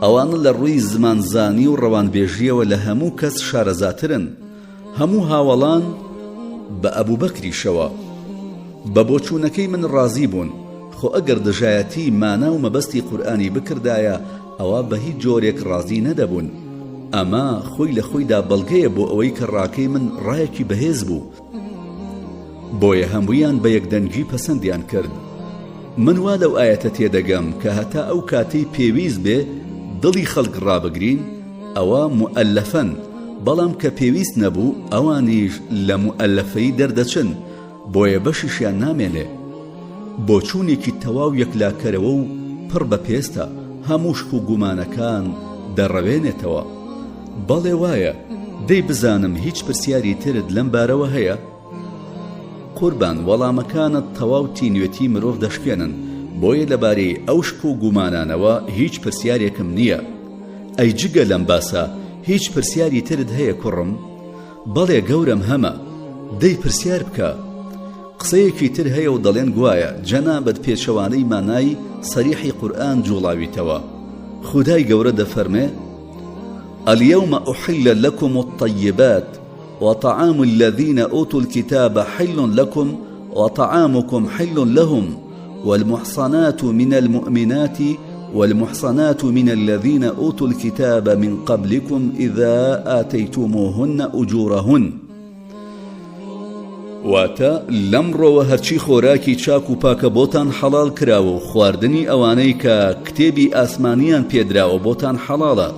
ئەوانە لە ڕووی زمانزانی و ڕەوانبێژیەوە لە هەموو کەس شارەزاترن. هەموو هاوڵان بە ئەبوبەکریشەوە بە بۆچوونەکەی من ڕازی بوون. خۆ ئەگەر دژایەتی مانا و مەبەستی قورئانی بکردایە ئەوە بە هیچ جۆرێک ڕازی نەدەبوون. ئەمە خۆی لە خۆیدا بەڵگەیە بۆ ئەوەی کە ڕاکەی من ڕایەکی بەهێز بوو، بۆیە هەموویان بە یەکدەنگی پەسەندیان کرد. من وا لەو ئاەتە تێدەگەم کە هەتا ئەو کاتەی پێویست بێ دڵی خەڵک ڕابگرین ئەوە مؤەلەفەن، بەڵام کە پێویست نەبوو ئەوانیش لە مؤەلەفەی دەردەچن، بۆیە بەشیشیان نامێنێ. بۆچوونێکی تەواو یەکلاکەرەوە و پڕ بە پێستە، هەموو شک و گومانەکان دەڕەوێنێتەوە. بەڵێ وایە دەی بزانم هیچ پرسیاری ترت لەم بارەوە هەیە؟ قوربان وەڵامەکانت تەواو تینوێتی مرۆڤ دەشکێنن، بۆیە لەبارەی ئەو شک و گومانانەوە هیچ پرسیارێکم نییە. ئەی جگە لەم باسە هیچ پرسیاری ترت هەیە کوڕم؟ بەڵێ گەورم هەمە. دەی پرسیار بکە. قسەیەکی تر هەیە و دەڵێن گوایە جەنابەت پێچەوانەی مانای سەریحی قورئان جوڵاویتەوە. خودای گەورە دەفەرمێ اليوم أحل لكم الطيبات وطعام الذين أوتوا الكتاب حل لكم وطعامكم حل لهم والمحصنات من المؤمنات والمحصنات من الذين أوتوا الكتاب من قبلكم إذا آتيتموهن أجورهن. واتە لەمڕۆوە هەرچی خۆراکی چاک و پاکە بۆتان حەڵال کراوە و خواردنی ئەوانەی کە کتێبی ئاسمانیان پێدراوە بۆتان حەڵاڵە،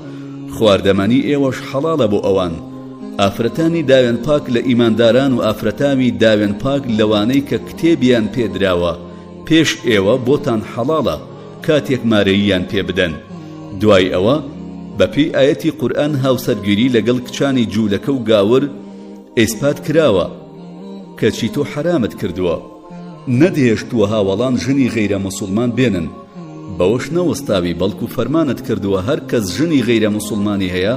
خواردەمانی ئێوەش حەڵاڵە بۆ ئەوان. ئافرەتانی داوێن پاک لە ئیمانداران و ئافرەتامی داوێن پاک لەوانەی کە کتێبیان پێدراوە پێش ئێوە بۆتان حەڵاڵە کاتێک مارەییان پێ بدەن. دوای ئەوە بەپێی ئاەتی قورئان هاوسەرگیری لەگەڵ کچانی جوولەکە و گاور ئیسپات کراوە کەچی تۆ حرامت کردووە. نەدێشتووە هاوڵان ژنی غەیرە موسڵمان بێنن، بەوەش نەوەستاوی بەڵکو فەرمانت کردووە هەر کەس ژنی غەیرە موسڵمانی هەیە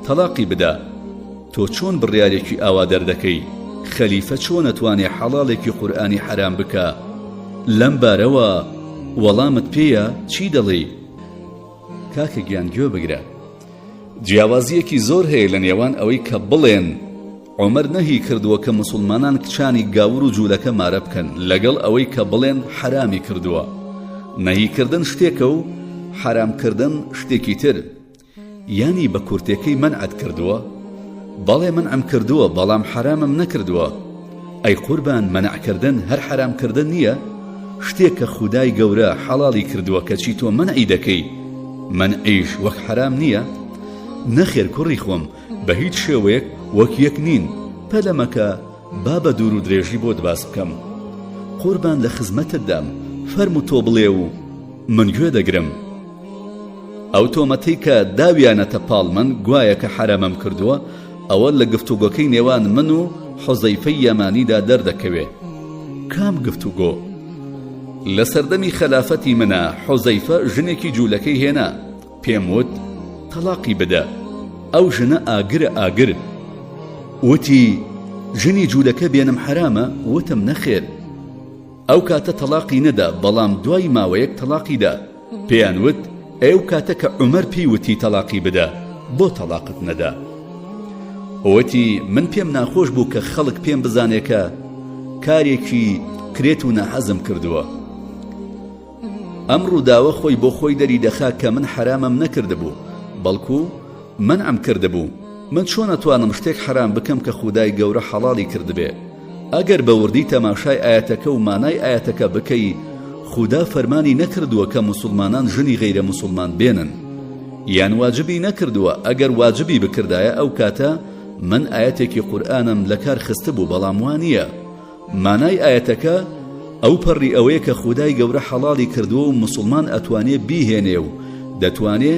تەلاقی بدە. تۆ چۆن بڕیارێکی ئاوا دەردەکەی؟ خەلیفە چۆن ئەتوانێ حەڵاڵێکی قورئانی حرام بکە؟ لەم بارەوە وەڵامت پێیە چی دەڵێی؟ کاکە گیان گوێ بگرە. جیاوازیەکی زۆر هەیە لە نێوان ئەوەی کە بڵێن عومەر نەهی کردووە کە موسڵمانان کچانی گاور و جوولەکە مارە بکەن، لەگەڵ ئەوەی کە بڵێن حرامی کردووە. نەهیکردن شتێکە و حرامکردن شتێکی تر. یانی بە کورتەکەی منعت کردووە؟ بەڵێ منعم کردووە بەڵام حرامم نەکردووە. ئەی قوربان منعکردن هەر حرامکردن نییە؟ شتێک کە خودای گەورە حەڵاڵی کردووە کەچی تۆ منعی دەکەی، منعیش وەک حرام نییە؟ نەخێر کوڕی خۆم، بە هیچ شێوەیەک وەک یەک نین. پەلەمەکە با بە دوور و درێژی بۆت باس بکەم. قوربان لە خزمەتت دام، فەرمو تۆ بڵێ و من گوێ دەگرم. ئەو تۆمەتەی کە داویانەتە پاڵ من گوایە کە حرامم کردووە، ئەوە لە گفتوگۆکەی نێوان من و حوزەیفەی یەمانیدا دەردەکەوێ. کام گفتوگۆ؟ لە سەردەمی خەلافەتی منە حوزەیفە ژنێکی جوولەکەی هێنا، پێم وت تەلاقی بدە. ئەو ژنە ئاگرە ئاگر. وتی ژنی جوولەکە بێنم حرامە؟ وتم نەخێر. ئەو کاتە تەلاقی نەدا، بەڵام دوای ماوەیەک تەلاقی دا. پێیان وت ئێو کاتە کە عومەر پێی وتی تەلاقی بدە بۆ تەلاقت نەدا. وتی من پێم ناخۆش بوو کە خەڵک پێم بزانێ کە کارێکی کرێت و نەحەزم کردووە. ئەم ڕووداوە خۆی بۆ خۆی دەری دەخا کە من حرامم نەکردبوو، بەڵکو منعم کردبوو. من چۆن ئەتوانم شتێک حرام بکەم کە خودای گەورە حەڵاڵی کردبێ؟ ئەگەر بە وردی تەماشای ئاەتەکە و مانای ئاەتەکە بکەی، خوددا فەرمانی نەکردووە کە موسڵمانان ژنی غەیرە موسڵمان بێنن، یان واجبی نەکردووە. ئەگەر واجبی بکردایە ئەو کاتە من ئاەتێکی قورئانم لە کار خستە بوو، بەڵام وانییە. مانای ئاەتەکە ئەو پەڕی ئەوەیە کە خودای گەورە حەڵاڵی کردووە و موسڵمان ئەتوانێ بیهێنێ و دەتوانێ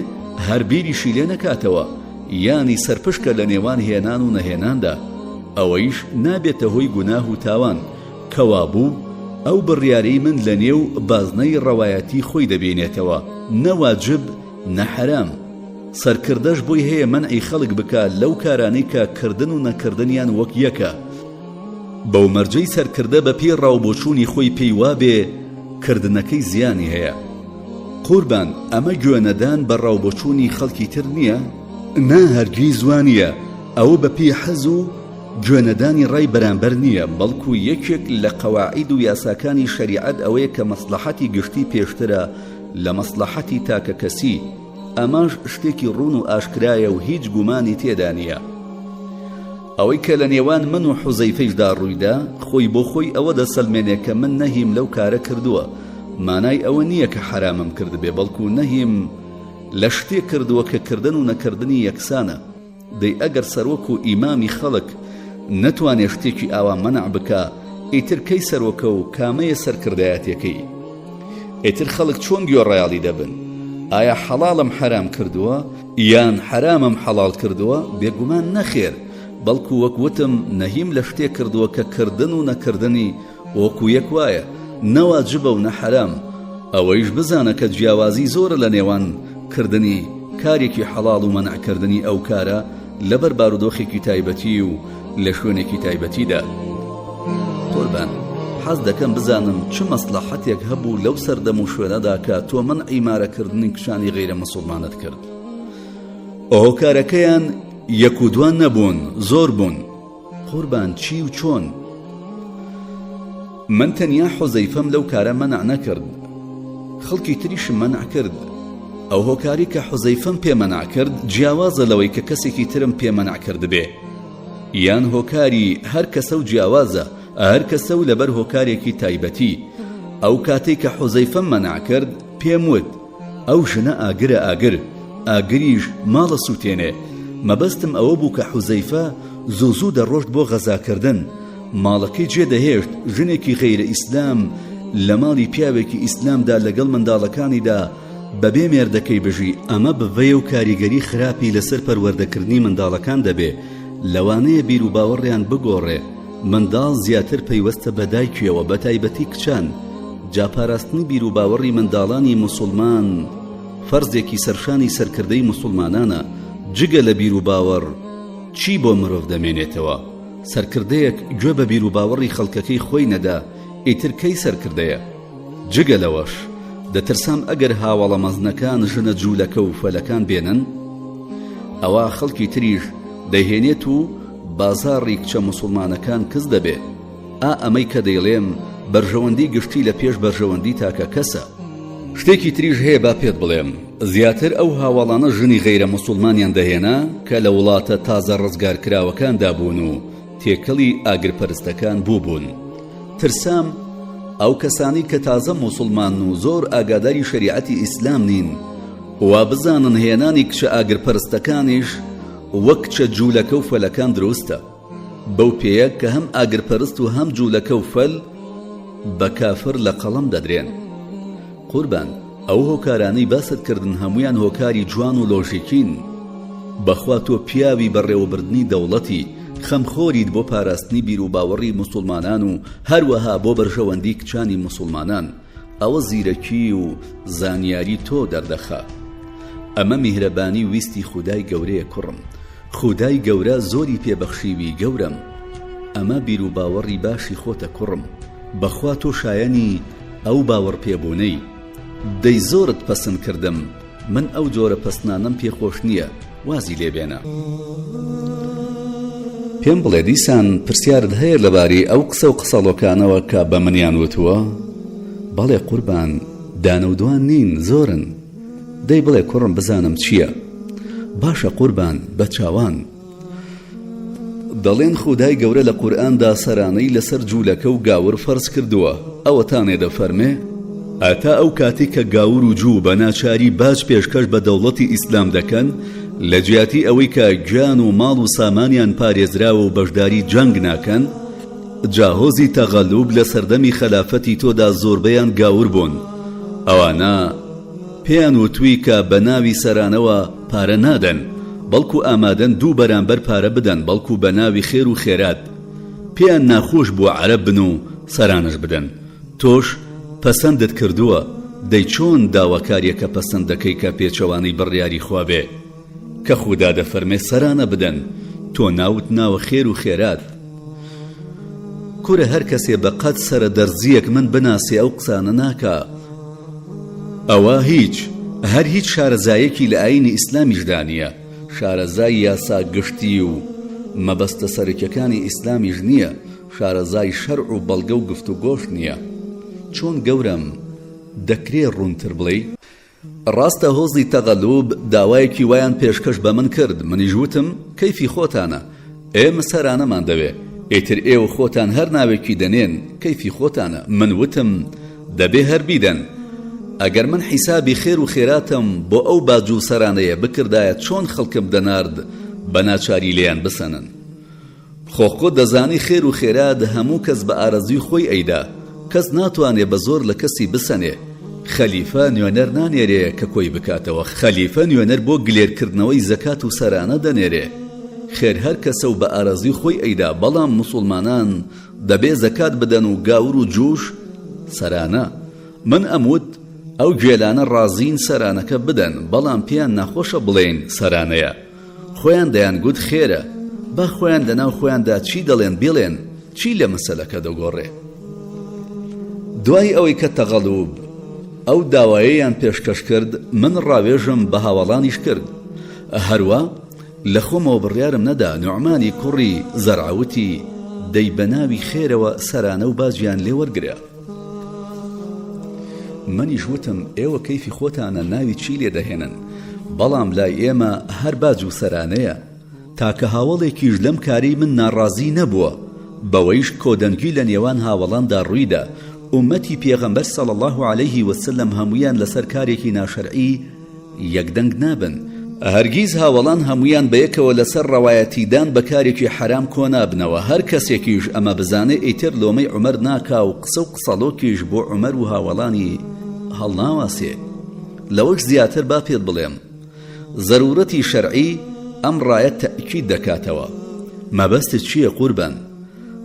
هەر بیریشی لێ نەکاتەوە، یانی سەرپشکە لە نێوان هێنان و نەهێناندا. ئەوەیش نابێتە هۆی گوناه و تاوان، کەوا بوو ئەو بڕیارەی من لە نێو بازنەی ڕەوایەتی خۆی دەبێنێتەوە، نەواجب نەحرام. سەرکردەش بۆی هەیە منعی خەڵک بکە لەو کارانەی کە کردن و نەکردنیان وەک یەکە. بەو مەرجەی سەرکردە بە پێی ڕاوبۆچوونی خۆی پێی وابێ کردنەکەی زیانی هەیە. قوربان ئەمە گوێنەدان بەڕاو بۆچوونی خەڵکی تر نییە؟ نا هەرگیز وانە ئەوە بەپی حەز و گوێنەدانی ڕای بەرامبەر نییە، بەڵکو یەکێک لە قەواعید و یاساکانی شەریعەت ئەوەیە کە مەسلحەتی گشتی پێشترە لە مەسلحەتی تاکە کەسی. ئەماش شتێکی ڕوون و ئاشکرایە و هیچ گومانی تێدا نییە. ئەوەی کە لە نێوان من و حوزەیفەیشدا ڕوویدا خۆی بۆ خۆی ئەوە دەسەلمێنێ کە من نەهیم لەو کارە کردووە، مانای ئەوە نییە کە حرامم کرد بێ، بەڵکو نەهیم لە شتێک کردووە کە کردن و نەکردنی یەکسانە. دەی ئەگەر سەرۆک و ئیمامی خەڵک نەتوانێ شتێکی ئاوا مەنع بکە، ئیتر کەی سەرۆکە و کامەیە سەرکردایەتەکەی؟ ئیتر خەڵک چۆن گوێڕایاڵی دەبن؟ ئایا حەڵاڵم حرام کردووە یان حرامم حەڵاڵ کردووە؟ بێگومان نەخێر، بەڵکو وەک وتم نەهیم لە شتێک کردووە کە کردن و نەکردنی وەکو یەک وایە، نەواجبە و نەحەرام. ئەوەیش بزانە کە جیاوازی زۆرە لە نێوان کردنی کارێکی حەڵاڵ و مەنعکردنی ئەو کارە لەبەر بارودۆخێکی تایبەتی و لە شوێنێکی تایبەتیدا. قوربان حەز دەکەم بزانم چ مەسلحەتێک هەبوو لەو سەردەم و شوێنەدا کە تۆ من ئیمارەکردنی کشانی غەیرە موسڵمانت کرد. هۆکارەکەیان یەک و دوان نەبوون، زۆر بوون. قوربان چی و چۆن؟ من تەنیا حوزەیفەم لەو کارە مەنع نەکرد، خەڵکی تریشم مەنع کرد. ئەو هۆکاری کە حوزەیفەم پێ مەنع کرد جیاوازە لەوەی کە کەسێکی ترم پێ مەنع کرد بێ، یان هۆکاری هەر کەسە و جیاوازە، هەر کەسە و لەبەر هۆکارێکی تایبەتی. ئەو کاتێک کە حوزەیفەم مەنع کرد پێم وت ئەو ژنە ئاگرە، ئاگریش ماڵە سووتێنێ. مەبەستم ئەوە بوو کە حوزەیفە زوو دەڕۆشت بۆ غەزاکردن، ماڵەکەی جێدەهێشت، ژنێکی غەیرە ئیسلام لە ماڵی پیاوێکی ئیسلامدا لەگەڵ منداڵەکانیدا بەبێ مێردەکەی بژی. ئەمە بڤەیە و کاریگەری خراپی لەسەر پەروەردەکردنی منداڵەکان دەبێ، لەوانەیە بیر و باوەڕیان بگۆڕێ. منداڵ زیاتر پەیوەستە بە دایکیەوە، بە تایبەتی کچان. جاپاراستنی بیر و باوەڕی منداڵانی موسڵمان فەرزێکی سەرشانی سەرکردەی موسڵمانانە. جگە لە بیر و باوەڕ چی بۆ مرۆڤ دەمێنێتەوە؟ سەرکردەیەک گوێ بە بیر و باوەڕی خەڵکەکەی خۆی نەدا، ئیتر کەی سەرکردەیە؟ جگە لەوەش دەترسام ئەگەر هاوڵە مەزنەکان ژنە جوولەکە و فەلەکان بێنن، ئەوە خەڵکی تریش دەیهێنێت و بازاڕی کچە موسڵمانەکان کەس دەبێ. ئەمەی کە دەیڵێم بەرژەوەندی گشتی لە پێش بەرژەوەندی تاکە کەسە. شتێکی تریش هەیە با پێت بڵێم، زیاتر ئەو هاوڵانە ژنی غەیرە موسڵمانیان دەهێنا کە لە وڵاتە تازە ڕزگارکراوەکاندا بوون و تێکەڵی ئاگرپەرستەکان بوون. ترسام ئەو کەسانی کە تازە موسڵمان و زۆر ئاگاداری شەریعەتی ئیسلام نین وا بزانن هێنانی کچە ئاگرپەرستەکانیش وەک کچە جوولەکە و فەلەکان دروستە. بەو پێیە کە هەم ئاگرپەرست و هەم جوولەکە و فەل بە کافر لە قەڵەم دەدرێن. قوربان ئەو هۆکارانەی باست کردن هەمویان هۆکاری جوان و لۆژیکین. بەخوا تۆ پیاوی بەڕێوەبردنی دەوڵەتی خەمخۆریت بۆ پاراستنی بیر و باوەڕی موسڵمانان و هەروەها بۆ بەرژەوەندی کچانی موسڵمانان. ئەوە زیرەکی و زانیاری تۆ دەردەخە. ئەمە میهرەبانی ویستی خودای گەورەیە کوڕم. خودای گەورە زۆری پێبەخشیوی گەورم. ئەمە بیر و باوەڕی باشی خۆتە کوڕم. بەخوا تۆ شایەنی ئەو باوەڕ پێبوونەی. دەی زۆرت پەسند کردم، من ئەو جۆرە پەسنانم پێخۆش نییە، وازی لێبێنە. پێم بڵێ دیسان پرسیارت هەیە لەباری ئەو قسە و قسەڵۆکانەوە کە بە منیان وتووە؟ بەڵێ قوربان دانەودوان نین، زۆرن. دەی بڵێ کوڕم بزانم چییە؟ باشە قوربان بە چاوان. دەڵێن خودای گەورە لە قورئاندا سەرانەی لەسەر جوولەکە و گاور فەرز کردووە. ئەوەتانێ دەفەرمێ ئاتا ئەو کاتی کە گاور و جوو بە ناچاری باج پێشکەش بە دەوڵەتی ئیسلام دەکەن لە جیاتی ئەوەی کە گیان و ماڵ و سامانیان پارێزراوە و بەشداری جەنگ ناکەن، جاهۆزی تەغەلوب لە سەردەمی خەلافەتی تۆدا زۆربەیان گاور بوون. ئەوانە پێیان وتووی کە بە ناوی سەرانەوە پارە نادەن، بەڵکو ئامادەن دوو بەرامبەر پارە بدەن، بەڵکو بە ناوی خێر و خێرات. پێیان ناخۆش بووە عەرەب بن و سەرانش بدەن. تۆش پەسەندت کردووە، دەی چۆن داواکاریەکە پەسەند دەکەی کە پێچەوانەی بڕیاری خوا بێ کە خودا دەفەرمێ سەرانە بدەن، تۆ ناوت ناوە خێر و خێرات. کورە هەر کەسێ بە قەد سەرە دەرزیەک من بناسێ ئەو قسانە ناکە. ئەوە هەر هیچ شارەزایەکی لە ئاینی ئیسلامیشدا نییە. شارەزای یاسا گشتی و مەبەستە سەرەکیەکانی ئیسلامیش نییە. شارەزای شەرع و بەڵگە و گفتوگۆش نییە. چۆن گەورم دەکرێ ڕوونتر بڵێ؟ ڕاستە هۆزی تەغەلوب داوایەکی وایان پێشکەش بە من کرد. منیش وتم کەیفی خۆتانە، ئێمە سەرانەمان دەوێ، ئیتر ئێوە خۆتان هەر ناوێکی دەنێن، کەیفی خۆتانە. من وتم دەبێ هەر بیدەن. ئەگەر من حیسابی خێر و خێراتم بۆ ئەو باج و سەرانەیە بکردایە چۆن خەڵکم دەنارد بە ناچاری لێیان بسەنن. خۆ دەزانی خێر و خێرات هەموو کەس بە ئارەزوی خۆی ئەیدا، کەس ناتوانێ بە زۆر لە کەسی بسەنێ. خەلیفە نوێنەر نانێرێ کە کۆی بکاتەوە. خەلیفە نوێنەر بۆ گلێرکردنەوەی زەکات و سەرانە دەنێرێ. خێر هەر کەسە و بە ئارەزوی خۆی ئەیدا، بەڵام موسڵمانان دەبێ زەکات بدەن و گاور و جوش سەرانە. من ئەموت ئەو گوێلانە ڕازین سەرانەکە بدەن، بەڵام پێیان ناخۆشە بڵێن سەرانەیە. خۆیان دەیانگوت خێرە، با خۆیان لەناو خۆیاندا چی دەڵێن بڵێن، چی لە مەسەلەکە دەگۆڕێ. دوای ئەوەی کە تەغەلوب ئەو داوایەیان پێشکەش کرد، من ڕاوێژم بە هاوڵانیش کرد. هەروە لە خۆمەوە بڕیارم نەدا. نوعمانی کوڕی زەرعەوتی دەی بە ناوی خێرەوە سەرانە و باجیان لێ وەرگرە. منیش وتم ئێوە کەیفی خۆتانە، ناوی چی لێ دەهێنن؟ بەڵام لای ئێمە هەر باج و سەرانەیە. تاکە هاوڵێکیش لەم کاری من ناڕازی نەبووە، بەوەیش کۆدەنگی لە نێوان هاوڵاندا ڕوویدا. ئومەتی پێغەمبەر صلی الله عليه وسلم هەمویان لەسەر کارێکی ناشەرعی یەکدەنگ نابن. هەرگیز هاوڵان هەمویان بەیەکەوە لەسەر ڕەوایەتیدان بە کارێکی حرام کۆ نابنەوە. هەر کەسێکیش ئەمە بزانێ ئیتر لۆمەی عومەر ناکا و قسە و قسەڵۆکیش بۆ عومەر و هاوڵانی هەڵناواسێ. لەوەش زیاتر با پێت بڵێم، ضرورەتی شەرعی ئەم ڕایە تەئکید دەکاتەوە. مەبەستت چییە قوربان؟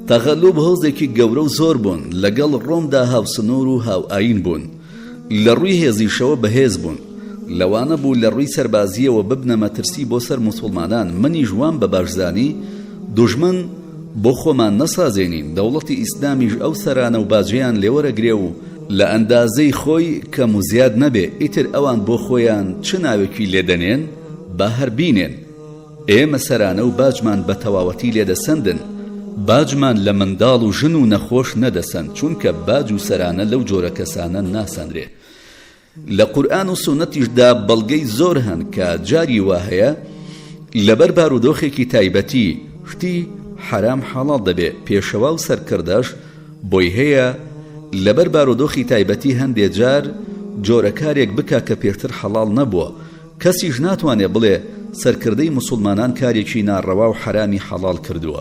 تەغەلوب هۆزێکی گەورە و زۆر بوون، لەگەڵ ڕۆمدا هاوسنوور و هاو ئاین بوون، لە ڕووی هێزیشەوە بەهێز بوون. لەوانە بوو لە ڕووی سەربازیەوە ببنە مەترسی بۆ سەر موسڵمانان. منی جوان بە باشزانی دوژمن بۆ خۆمان نەسازێنین. دەوڵەتی ئیسلامیش ئەو سەرانە و باجیان لێوەرەگرێ و لە ئەندازەی خۆی کەم و زیاد نەبێ. ئیتر ئەوان بۆ خۆیان چ ناوێکی لێدەنێن با هەر بینێن. ئێمە سەرانە و باجمان بە تەواوەتی لێدەسەندن. باجمان لە منداڵ و ژن و نەخۆش نەدەسەند، چونکە باج و سەرانە لەو جۆرە کەسانە ناسەندرێ. لە قورئان و سونەتیشدا بەڵگەی زۆر هەن کە جاری وا هەیە لەبەر بارودۆخێکی تایبەتی شتی حرام حەڵاڵ دەبێ. پێشەوا و سەرکردەش بۆی هەیە لەبەر بارودۆخی تایبەتی هەندێک جار جۆرەکارێک بکا کە پێشتر حەڵاڵ نەبووە. کەسیش ناتوانێ بڵێ سەرکردەی موسڵمانان کارێکی ناڕەوا و حرامی حەڵاڵ کردووە.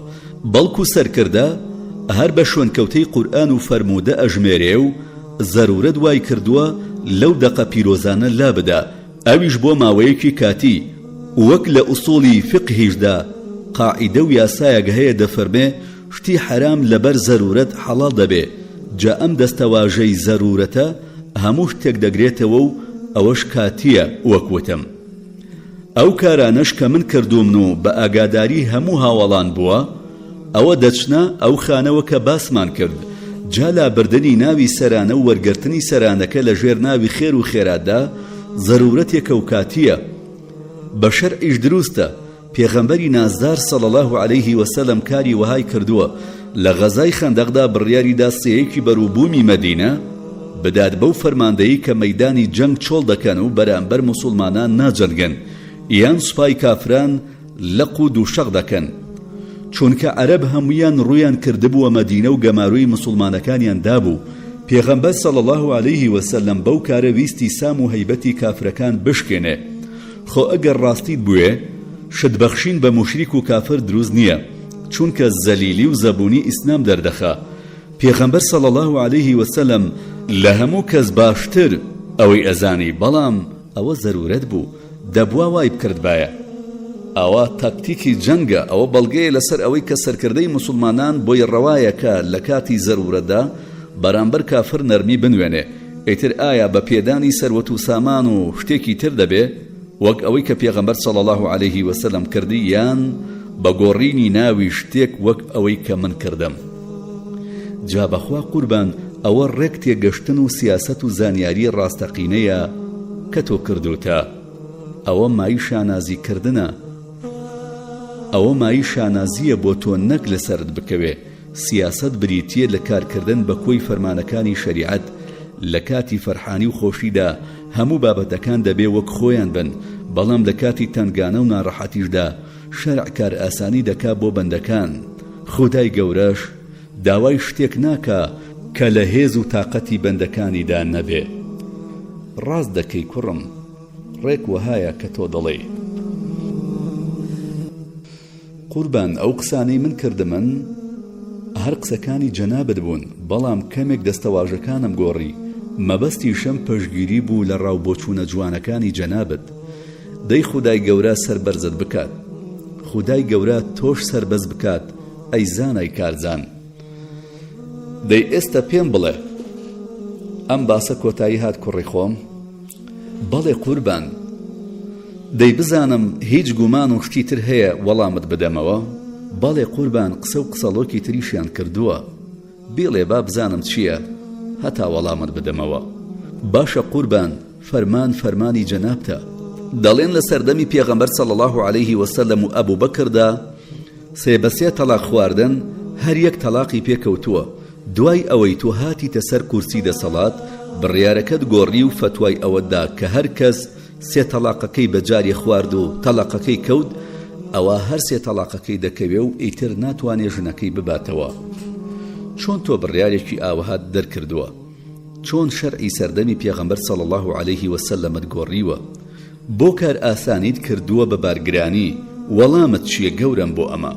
بەڵکو سەرکردە هەر بە شوێنکەوتەی قورئان و فەرموودە ئەژمێرێ و زەرورەت وای کردووە لەو دەقە پیرۆزانە لا بدا. ئەویش بۆ ماوەیەکی کاتی. وەک لە ئوسوڵی فقهیشدا قاعیدە و یاسایەک هەیە دەفەرمێ شتی حرام لەبەر زەرورەت حەڵاڵ دەبێ. جا ئەم دەستەواژەی زەرورەتە هەموو شتێک دەگرێتەوە و ئەوەش کاتیە. وەکوتم ئەو کارانەش کە من کردومن و بە ئاگاداری هەموو هاوڵان بووە، ئەوە دەچنە ئەو خانەوە کە باسمان کرد. جا لابردنی ناوی سەرانە و وەرگرتنی سەرانەکە لە ژێر ناوی خێر و خێراتدا زەرورەتێکە و کاتیە. بە شەرعیش دروستە. پێغەمبەری نازدار صلی الله عليه وسلم کاری وهای کردووە. لە غەزای خەندەقدا بڕیاریدا سێیەکی بەرووبوومی مەدینە بدات بەو فەرماندەیی کە مەیدانی جەنگ چۆڵ دەکەن و بەرامبەر موسڵمانان ناجەنگن یان سوپای کافران لەق و دووشەق دەکەن. چونکە عەرەب هەمویان ڕوویان کردبووە مەدینە و گەماروی مسلمانەکانیان دابوو. پێغەمبەر صلی الله عليه وسلم بەو کارە ویستی سام و هەیبەتی کافرەکان بشکێنێ. خۆ ئەگەر ڕاستیت بووێ شتبەخشین بە موشریک و کافر دروست نییە، چونکە زەلیلی و زەبوونی ئیسلام دەردەخا. پێغەمبەر صلی الله عليه وسلم لە هەموو کەس باشتر ئەوەی ئەزانی، بەڵام ئەوە زەرورەت بوو، دەبوا وای بکردبایە. ئەوە تاکتیکی جەنگە. ئەوە بەڵگەیە لەسەر ئەوەی کە سەرکردەی موسڵمانان بۆی ڕەوایەکە لە کاتی زەرورەتدا بەرامبەر کافر نەرمی بنوێنێ. ئیتر ئایا بە پێدانی سەروەت و سامان و شتێکی تر دەبێ وەک ئەوەی کە پێغەمبەر صلی الله عليه وسلم کردی، یان بە گۆڕینی ناوی شتێک وەک ئەوەی کە من کردم؟ جا بەخوا قوربان ئەوە ڕێک تێگەشتن و سیاسەت و زانیاری ڕاستەقینەیە کە تۆ کردوتە. ئەوە مای شانازیکردنە، ئەوە مای شانازیە بۆ تۆ نەک لەسەرت بکەوێ. سیاسەت بریتیە لە کارکردن بە کۆی فەرمانەکانی شەریعەت. لە کاتی فەرحانی و خۆشیدا هەموو بابەتەکان دەبێ وەک خۆیان بن، بەڵام لە کاتی تەنگانە و ناڕەحەتیشدا شەرع کار ئاسانی دەکا بۆ بەندەکان. خودای گەورەش داوای شتێک ناکا کە لە هێز و تاقەتی بەندەکانیدا نەبێ. ڕاست دەکەی کوڕم، ڕێک وهایە کە تۆ دەڵێ. قوربان ئەو قسانەی من کردمن هەر قسەکانی جەنابەت بوون، بەڵام کەمێک دەستەواژەکانم گۆڕی. مەبەستی شەم پەشگیری بوو لە ڕاوبۆچوونە جوانەکانی جەنابەت. دەی خودای گەورە سەربەرزت بکات، خودای گەورە تۆش سەربەز بکات، ئەی زانای کارزان. دەی ئێستا پێم بڵێ ئەم باسە کۆتایی هات کوڕی خۆم؟ بەڵێ قوربان. دەی بزانم هیچ گومان و شتی تر هەیە وەڵامت بدەمەوە؟ بەڵێ قوربان، قسە و قسەڵۆکی تریشیان کردووە. بێڵێ با بزانم چییە هەتا وەڵامت بدەمەوە. باشە قوربان، فەرمان فەرمانی جەنابتە. دەڵێن لە سەردەمی پێغەمبەر صلی الله علیه وسلم و ئەبوو بەکردا سێبەسێ تەلاق خواردن، هەر یەک تەلاقی پێکەوتووە. دوای ئەوەی تۆ هاتیتە سەر کورسی دەسەڵات، بڕیارەکەت گۆڕی و فەتوای ئەوەدا کە هەر کەس سێ تەلاقەکەی بەجاری خوارد و تەلاقەکەی کەوت، ئەوە هەر سێ تەلاقەکەی دەکەوێ و ئیتر ناتوانێ ژنەکەی بباتەوە. چۆن تۆ بڕیارێکی ئاوەهات دەرکردووە؟ چۆن شەرعی سەردەمی پێغەمبەر صلی الله علیه وسلمت گۆڕیوە؟ بۆ کار ئاسانیت کردووە بە بارگرانی. وەڵامت چییە گەورم بۆ ئەمە؟